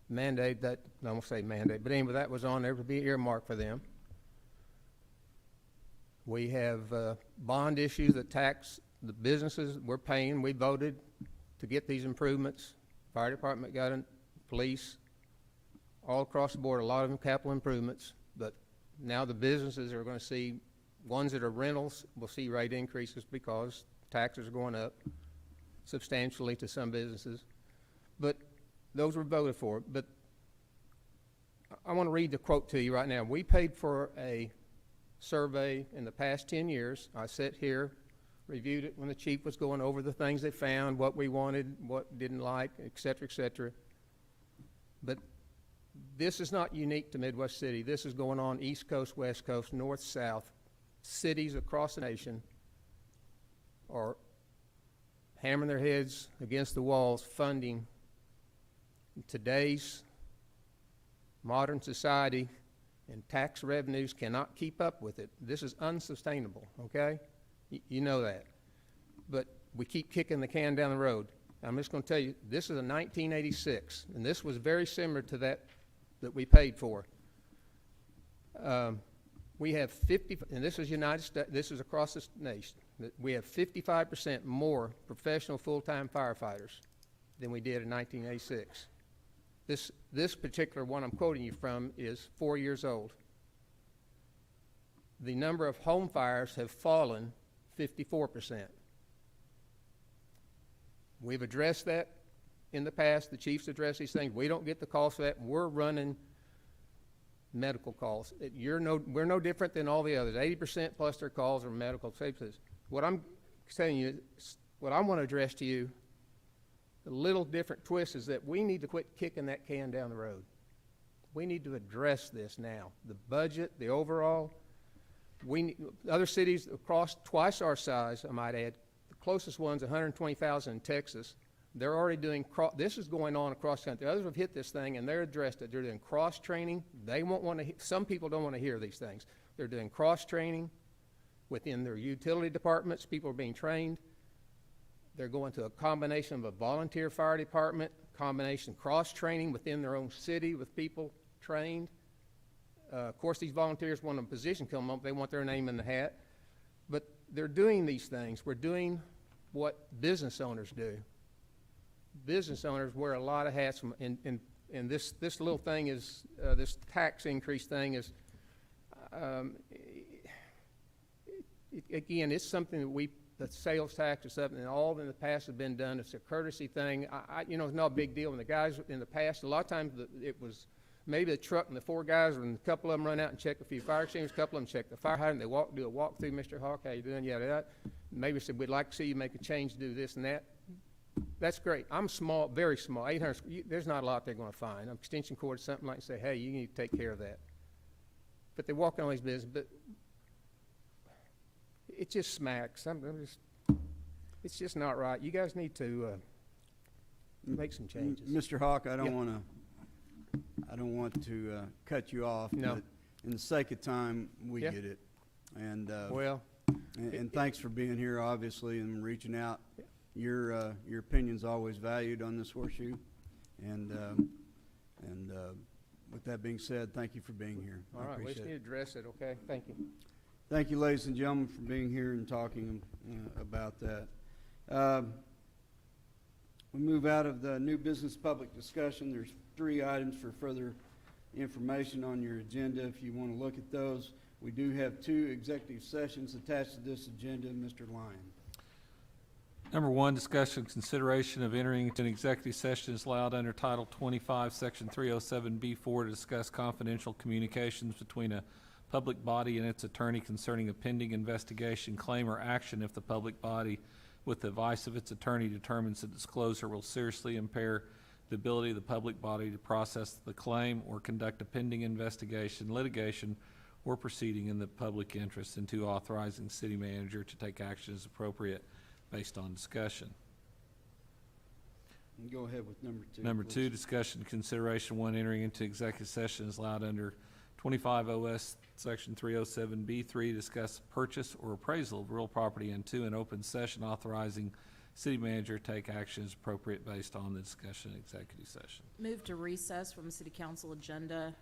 mandate that, I won't say mandate, but anyway, that was on there to be earmarked for them. We have bond issues that tax the businesses we're paying. We voted to get these improvements. Fire department got it, police, all across the board, a lot of them capital improvements, but now the businesses are going to see, ones that are rentals will see rate increases because taxes are going up substantially to some businesses. But those were voted for. But I want to read the quote to you right now. We paid for a survey in the past 10 years. I sat here, reviewed it when the chief was going over the things they found, what we wanted, what didn't like, et cetera, et cetera. But this is not unique to Midwest City. This is going on East Coast, West Coast, North, South. Cities across the nation are hammering their heads against the walls funding today's modern society, and tax revenues cannot keep up with it. This is unsustainable, okay? You know that. But we keep kicking the can down the road. I'm just going to tell you, this is a 1986, and this was very similar to that we paid for. We have 50, and this is United States, this is across this nation, we have 55% more professional full-time firefighters than we did in 1986. This particular one I'm quoting you from is 4 years old. The number of home fires have fallen 54%. We've addressed that in the past. The chiefs address these things. We don't get the cost of that. We're running medical calls. We're no different than all the others. 80% plus their calls are medical services. What I'm telling you, what I want to address to you, the little different twist is that we need to quit kicking that can down the road. We need to address this now. The budget, the overall, other cities across twice our size, I might add, the closest one's 120,000 in Texas. They're already doing, this is going on across the country. Others have hit this thing and they're addressed it. They're doing cross-training. They won't want to, some people don't want to hear these things. They're doing cross-training within their utility departments. People are being trained. They're going to a combination of a volunteer fire department, combination cross-training within their own city with people trained. Of course, these volunteers want a position come up. They want their name in the hat. But they're doing these things. We're doing what business owners do. Business owners wear a lot of hats, and this little thing is, this tax increase thing is, again, it's something that the sales tax is something that all in the past has been done. It's a courtesy thing. It's not a big deal. And the guys in the past, a lot of times it was maybe the truck and the four guys, and a couple of them run out and check a few fire extinguishers, a couple of them check the fire hydrant, they do a walk through, Mr. Hawk, how you doing? Yeah, that. Maybe said, we'd like to see you make a change to do this and that. That's great. I'm small, very small, 800, there's not a lot they're going to find. An extension cord, something like, say, hey, you need to take care of that. But they walk on these business, but it just smacks. It's just not right. You guys need to make some changes. Mr. Hawk, I don't want to cut you off. No. But in the sake of time, we Yeah. get it. And And thanks for being here, obviously, and reaching out. Your opinion's always valued on this horseshoe. And with that being said, thank you for being here. all I right, we appreciate just need it. to address it, okay? Thank you. Thank you, ladies and gentlemen, for being here and talking about that. We move out of the new business public discussion. There's 3 items for further information on your agenda if you want to look at those. We do have 2 executive sessions attached to this agenda. Mr. Lyon. Number 1, discussion and consideration of entering into an executive session is allowed under Title 25, Section 307B4 to discuss confidential communications between a public body and its attorney concerning a pending investigation, claim, or action if the public body, with the advice of its attorney, determines that disclosure will seriously impair the ability of the public body to process the claim or conduct a pending investigation, litigation, or proceeding in the public interest, and 2, authorizing the city manager to take action as appropriate based on discussion. And go ahead with number 2. Number please. 2, discussion, consideration, 1, entering into executive session is allowed under 25 OS Section 307B3, discuss purchase or appraisal of real property, and 2, an open session authorizing city manager to take action as appropriate based on the discussion in executive session. Move to recess from city council agenda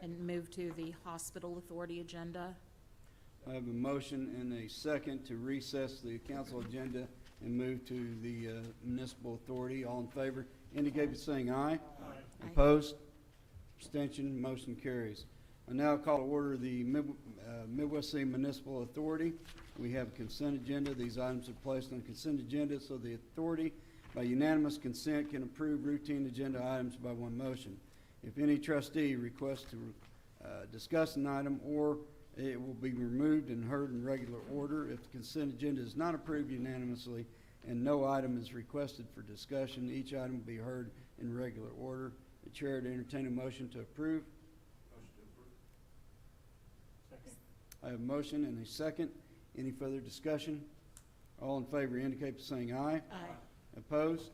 and move to the hospital authority agenda. I have a motion and a second to recess the council agenda and move to the municipal authority. All in favor indicate by saying aye. Aye. Opposed? Abstention? Motion carries. I now call to order the Midwest City Municipal Authority. We have a consent agenda. These items are placed on consent agenda so the authority by unanimous consent can approve routine agenda items by one motion. If any trustee requests to discuss an item, or it will be removed and heard in regular order. If the consent agenda is not approved unanimously and no item is requested for discussion, each item will be heard in regular order. The chair to entertain a motion to approve. Motion to approve. Second. I have a motion and a second. Any further discussion? All in favor indicate by saying aye. Aye. Opposed?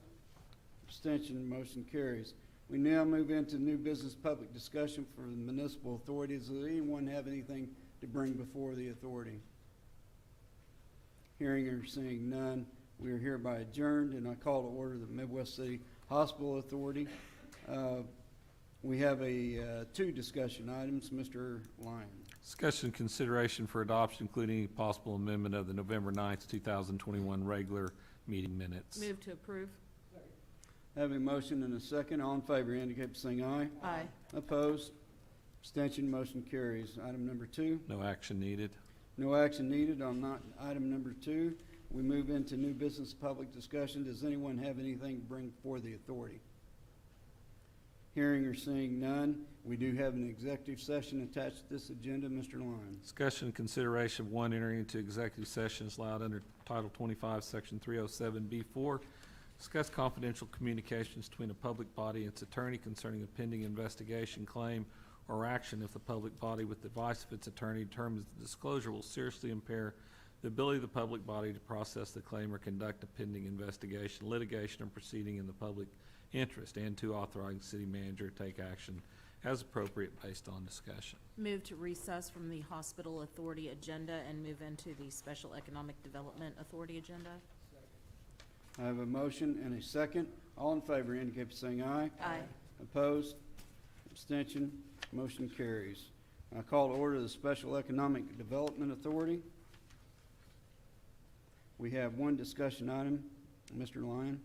Abstention, motion carries. We now move into new business public discussion for the municipal authorities. Does anyone have anything to bring before the authority? Hearing or seeing none, we are hereby adjourned, and I call to order the Midwest City Hospital Authority. We have 2 discussion items. Mr. Lyon. Discussion and consideration for adoption, including any possible amendment of the November 9th, 2021 regular meeting minutes. Move to approve. Have a motion and a second. All in favor indicate by saying aye. Aye. Opposed? Abstention, motion carries. Item number 2. No action needed. No action needed on item number 2. We move into new business public discussion. Does anyone have anything to bring before the authority? Hearing or seeing none, we do have an executive session attached to this agenda. Mr. Lyon. Discussion and consideration of one, entering into executive session is allowed under Title 25, Section 307B4. Discuss confidential communications between a public body and its attorney concerning a pending investigation, claim, or action if the public body, with the advice of its attorney, determines the disclosure will seriously impair the ability of the public body to process the claim or conduct a pending investigation, litigation, or proceeding in the public interest, and to authorize the city manager to take action as appropriate based on discussion. Move to recess from the Hospital Authority agenda and move into the Special Economic Development Authority agenda. I have a motion and a second. All in favor indicate by saying aye. Aye. Opposed? Abstention? Motion carries. I call to order the Special Economic Development Authority. We have one discussion item. Mr. Lyon,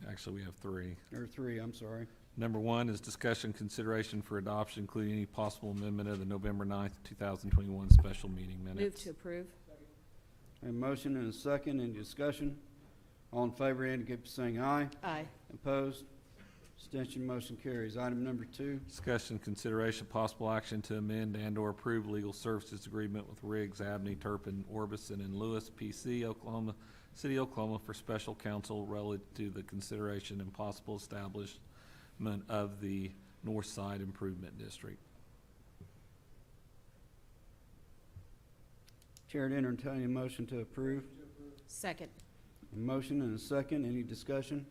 Actually, we have three. or three, I'm sorry. Number one is discussion consideration for adoption, including any possible amendment of the November 9th, 2021 special meeting minutes. Move to approve. A motion and a second. Any discussion? All in favor indicate by saying aye. Aye. Opposed? Abstention? Motion carries. Item number two. Discussion, consideration, possible action to amend and/or approve legal services agreement with Riggs, Abney, Turpin, Orbison, and Lewis, PC, Oklahoma City, Oklahoma, for special counsel relative to the consideration and possible establishment of the North Side Improvement District. Chair to entertain a motion to approve. Second. A motion and a second. Any discussion?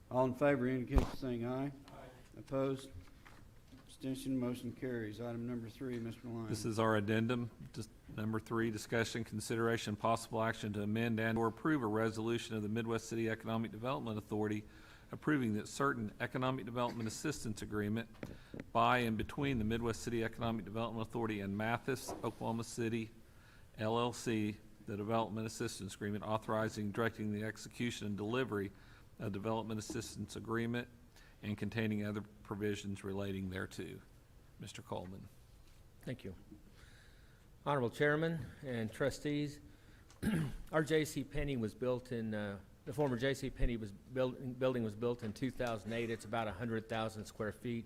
All in favor indicate by saying aye. Aye. Opposed? Abstention? Motion carries. Item number three, Mr. Lyon. This is our addendum. Number three, discussion, consideration, possible action to amend and/or approve a resolution of the Midwest City Economic Development Authority approving that certain economic development assistance agreement by and between the Midwest City Economic Development Authority and Mathis, Oklahoma City, LLC, the Development Assistance Agreement, authorizing, directing the execution and delivery of Development Assistance Agreement and containing other provisions relating thereto. Mr. Coleman. Thank you. Honorable Chairman and trustees, our J.C. Penney was built in, the former J.C. Penney building was built in 2008. It's about 100,000 square feet.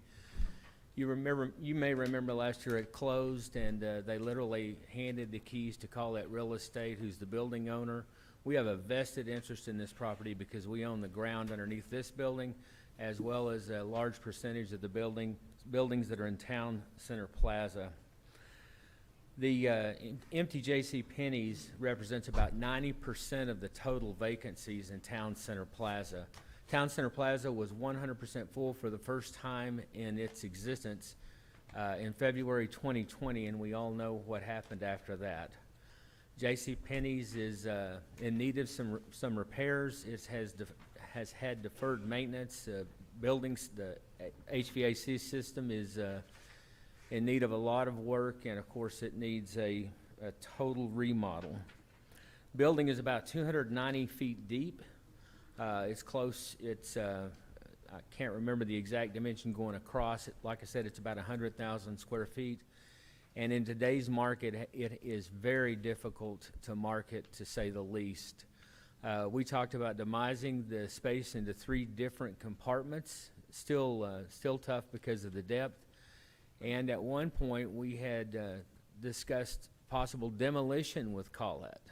You may remember last year it closed, and they literally handed the keys to Collette Real Estate, who's the building owner. We have a vested interest in this property because we own the ground underneath this building, as well as a large percentage of the buildings that are in Town Center Plaza. The empty J.C. Penney's represents about 90% of the total vacancies in Town Center Plaza. Town Center Plaza was 100% full for the first time in its existence in February 2020, and we all know what happened after that. J.C. Penney's is in need of some repairs. It has had deferred maintenance. Buildings, the HVAC system is in need of a lot of work, and of course it needs a total remodel. Building is about 290 feet deep. It's close, I can't remember the exact dimension going across. Like I said, it's about 100,000 square feet. And in today's market, it is very difficult to market, to say the least. We talked about demising the space into 3 different compartments. Still tough because of the depth. And at one point, we had discussed possible demolition with Collette.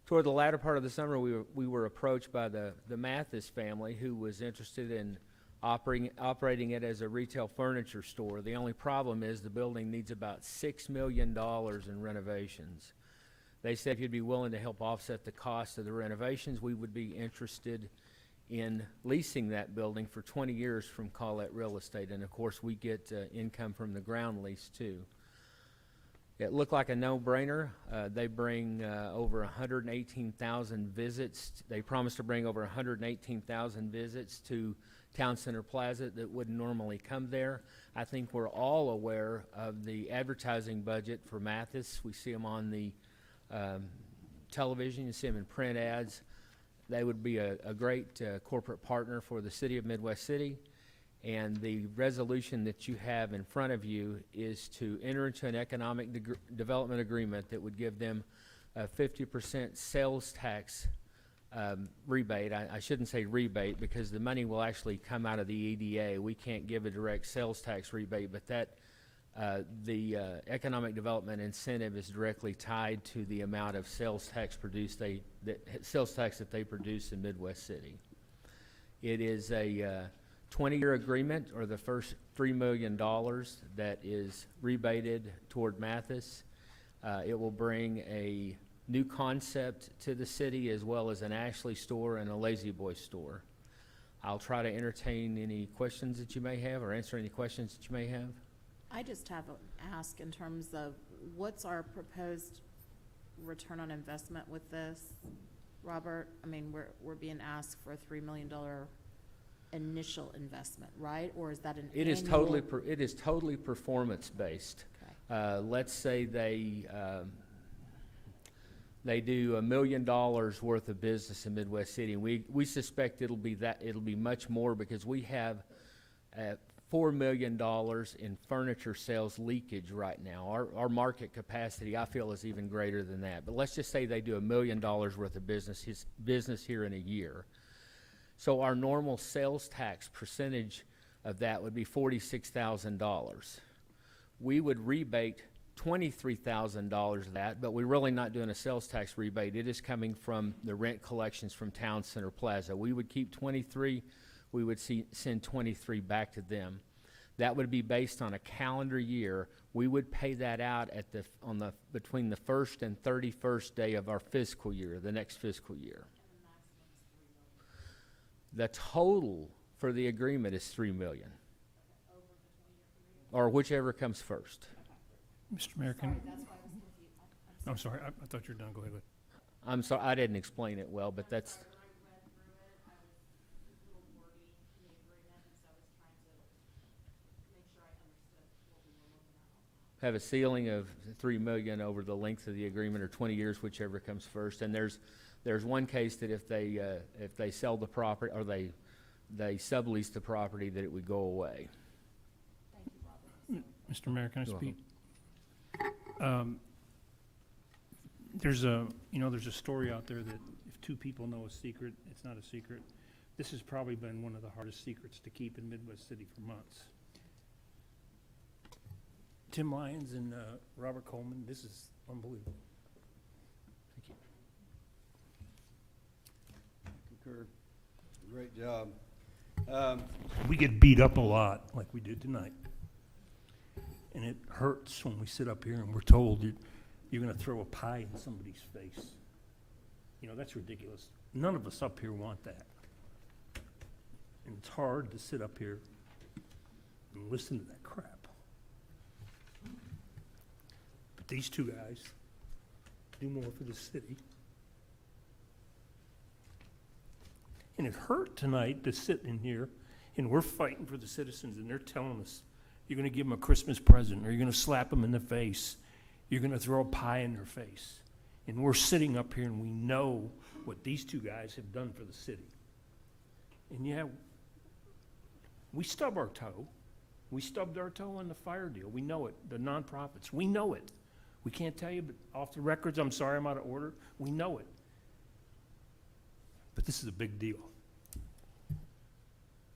Toward the latter part of the summer, we were approached by the Mathis family, who was interested in operating it as a retail furniture store. The only problem is the building needs about $6 million in renovations. They said if you'd be willing to help offset the cost of the renovations, we would be interested in leasing that building for 20 years from Collette Real Estate. And of course, we get income from the ground lease too. It looked like a no-brainer. They bring over 118,000 visits. They promised to bring over 118,000 visits to Town Center Plaza that wouldn't normally come there. I think we're all aware of the advertising budget for Mathis. We see them on the television. You see them in print ads. They would be a great corporate partner for the city of Midwest City. And the resolution that you have in front of you is to enter into an economic development agreement that would give them a 50% sales tax rebate. I shouldn't say rebate because the money will actually come out of the EDA. We can't give a direct sales tax rebate, but the economic development incentive is directly tied to the amount of sales tax that they produce in Midwest City. It is a 20-year agreement, or the first $3 million that is rebated toward Mathis. It will bring a new concept to the city, as well as an Ashley store and a Lazy Boy store. I'll try to entertain any questions that you may have, or answer any questions that you may have. I just have an ask in terms of what's our proposed return on investment with this, Robert? I mean, we're being asked for a $3 million initial investment, right? Or is that an It is annual? it is totally performance-based. Okay. Let's say they do $1 million worth of business in Midwest City, and we suspect it'll be much more, because we have $4 million in furniture sales leakage right now. Our market capacity, I feel, is even greater than that. But let's just say they do $1 million worth of business here in a year. So our normal sales tax percentage of that would be $46,000. We would rebate $23,000 of that, but we're really not doing a sales tax rebate. It is coming from the rent collections from Town Center Plaza. We would keep 23, we would send 23 back to them. That would be based on a calendar year. We would pay that out between the 1st and 31st day of our fiscal year, the next fiscal year. The total for the agreement is $3 million, or whichever comes first. Mr. Mayor, I'm sorry, I thought you were done. Go ahead. I'm sorry, I didn't explain it well, but that's. Have a ceiling of $3 million over the length of the agreement, or 20 years, whichever comes first. And there's one case that if they sell the property, or they sublease the property, that it would go away. Mr. Mayor, can I speak? There's a story out there that if two people know a secret, it's not a secret. This has probably been one of the hardest secrets to keep in Midwest City for months. Tim Lyons and Robert Coleman, this is unbelievable. Thank you. Concur. Great job. We get beat up a lot, like we did tonight. And it hurts when we sit up here and we're told you're going to throw a pie in somebody's face. You know, that's ridiculous. None of us up here want that. And it's hard to sit up here and listen to that crap. But these two guys do more for the city. And it hurt tonight to sit in here and we're fighting for the citizens, and they're telling us, you're going to give them a Christmas present, or you're going to slap them in the face. You're going to throw a pie in their face. And we're sitting up here and we know what these two guys have done for the city. And yeah, we stub our toe. We stubbed our toe on the fire deal. We know it. The nonprofits, we know it. We can't tell you, but off the records, I'm sorry, I'm out of order. We know it. But this is a big deal.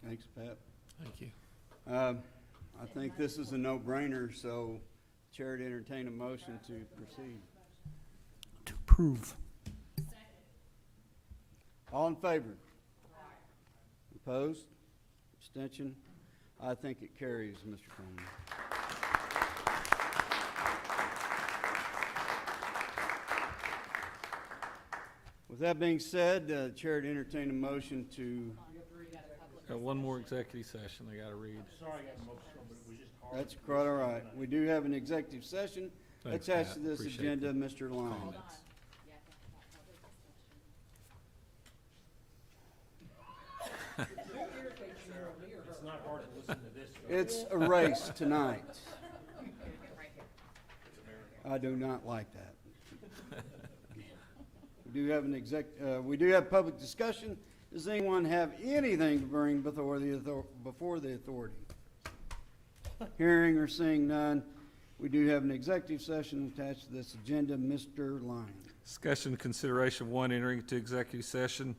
Thanks, Pat. Thank you. I think this is a no-brainer, so Chair to entertain a motion to proceed. To approve. All in favor? Opposed? Abstention? I think it carries, Mr. Coleman. With that being said, Chair to entertain a motion to. Got one more executive session I gotta read. Sorry, I got emotional, but it was just hard. That's quite all right. We do have an executive session Thanks, attached to Pat. this Appreciate agenda, the Mr. Lyon. comments. It's not hard to listen to this. It's a race tonight. I do not like that. We do have public discussion. Does anyone have anything to bring before the authority? Hearing or seeing none, We do have an executive session attached to this agenda. Mr. Lyon. Discussion and consideration of one entering into executive session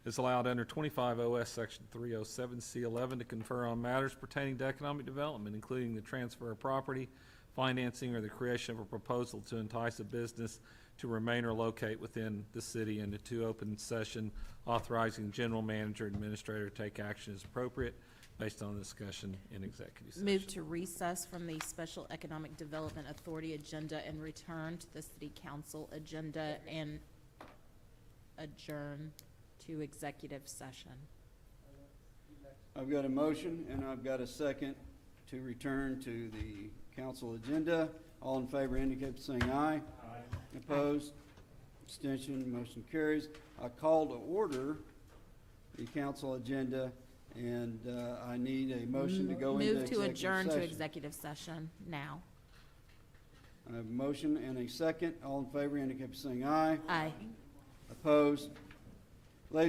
is allowed under 25 OS Section 307C11 to confer on matters pertaining to economic development, including the transfer of property, financing, or the creation of a proposal to entice a business to remain or locate within the city, and the two open session authorizing general manager, administrator to take action as appropriate based on the discussion in executive session. Move to recess from the Special Economic Development Authority agenda and return to the City Council agenda and adjourn to executive session. I've got a motion and I've got a second to return to the council agenda. All in favor indicate by saying aye. Aye. Opposed? Abstention? Motion carries. I call to order the council agenda, and I need a motion to go into Move to executive adjourn to session. executive session now. I have a motion and a second. All in favor indicate by saying aye. Aye. Opposed?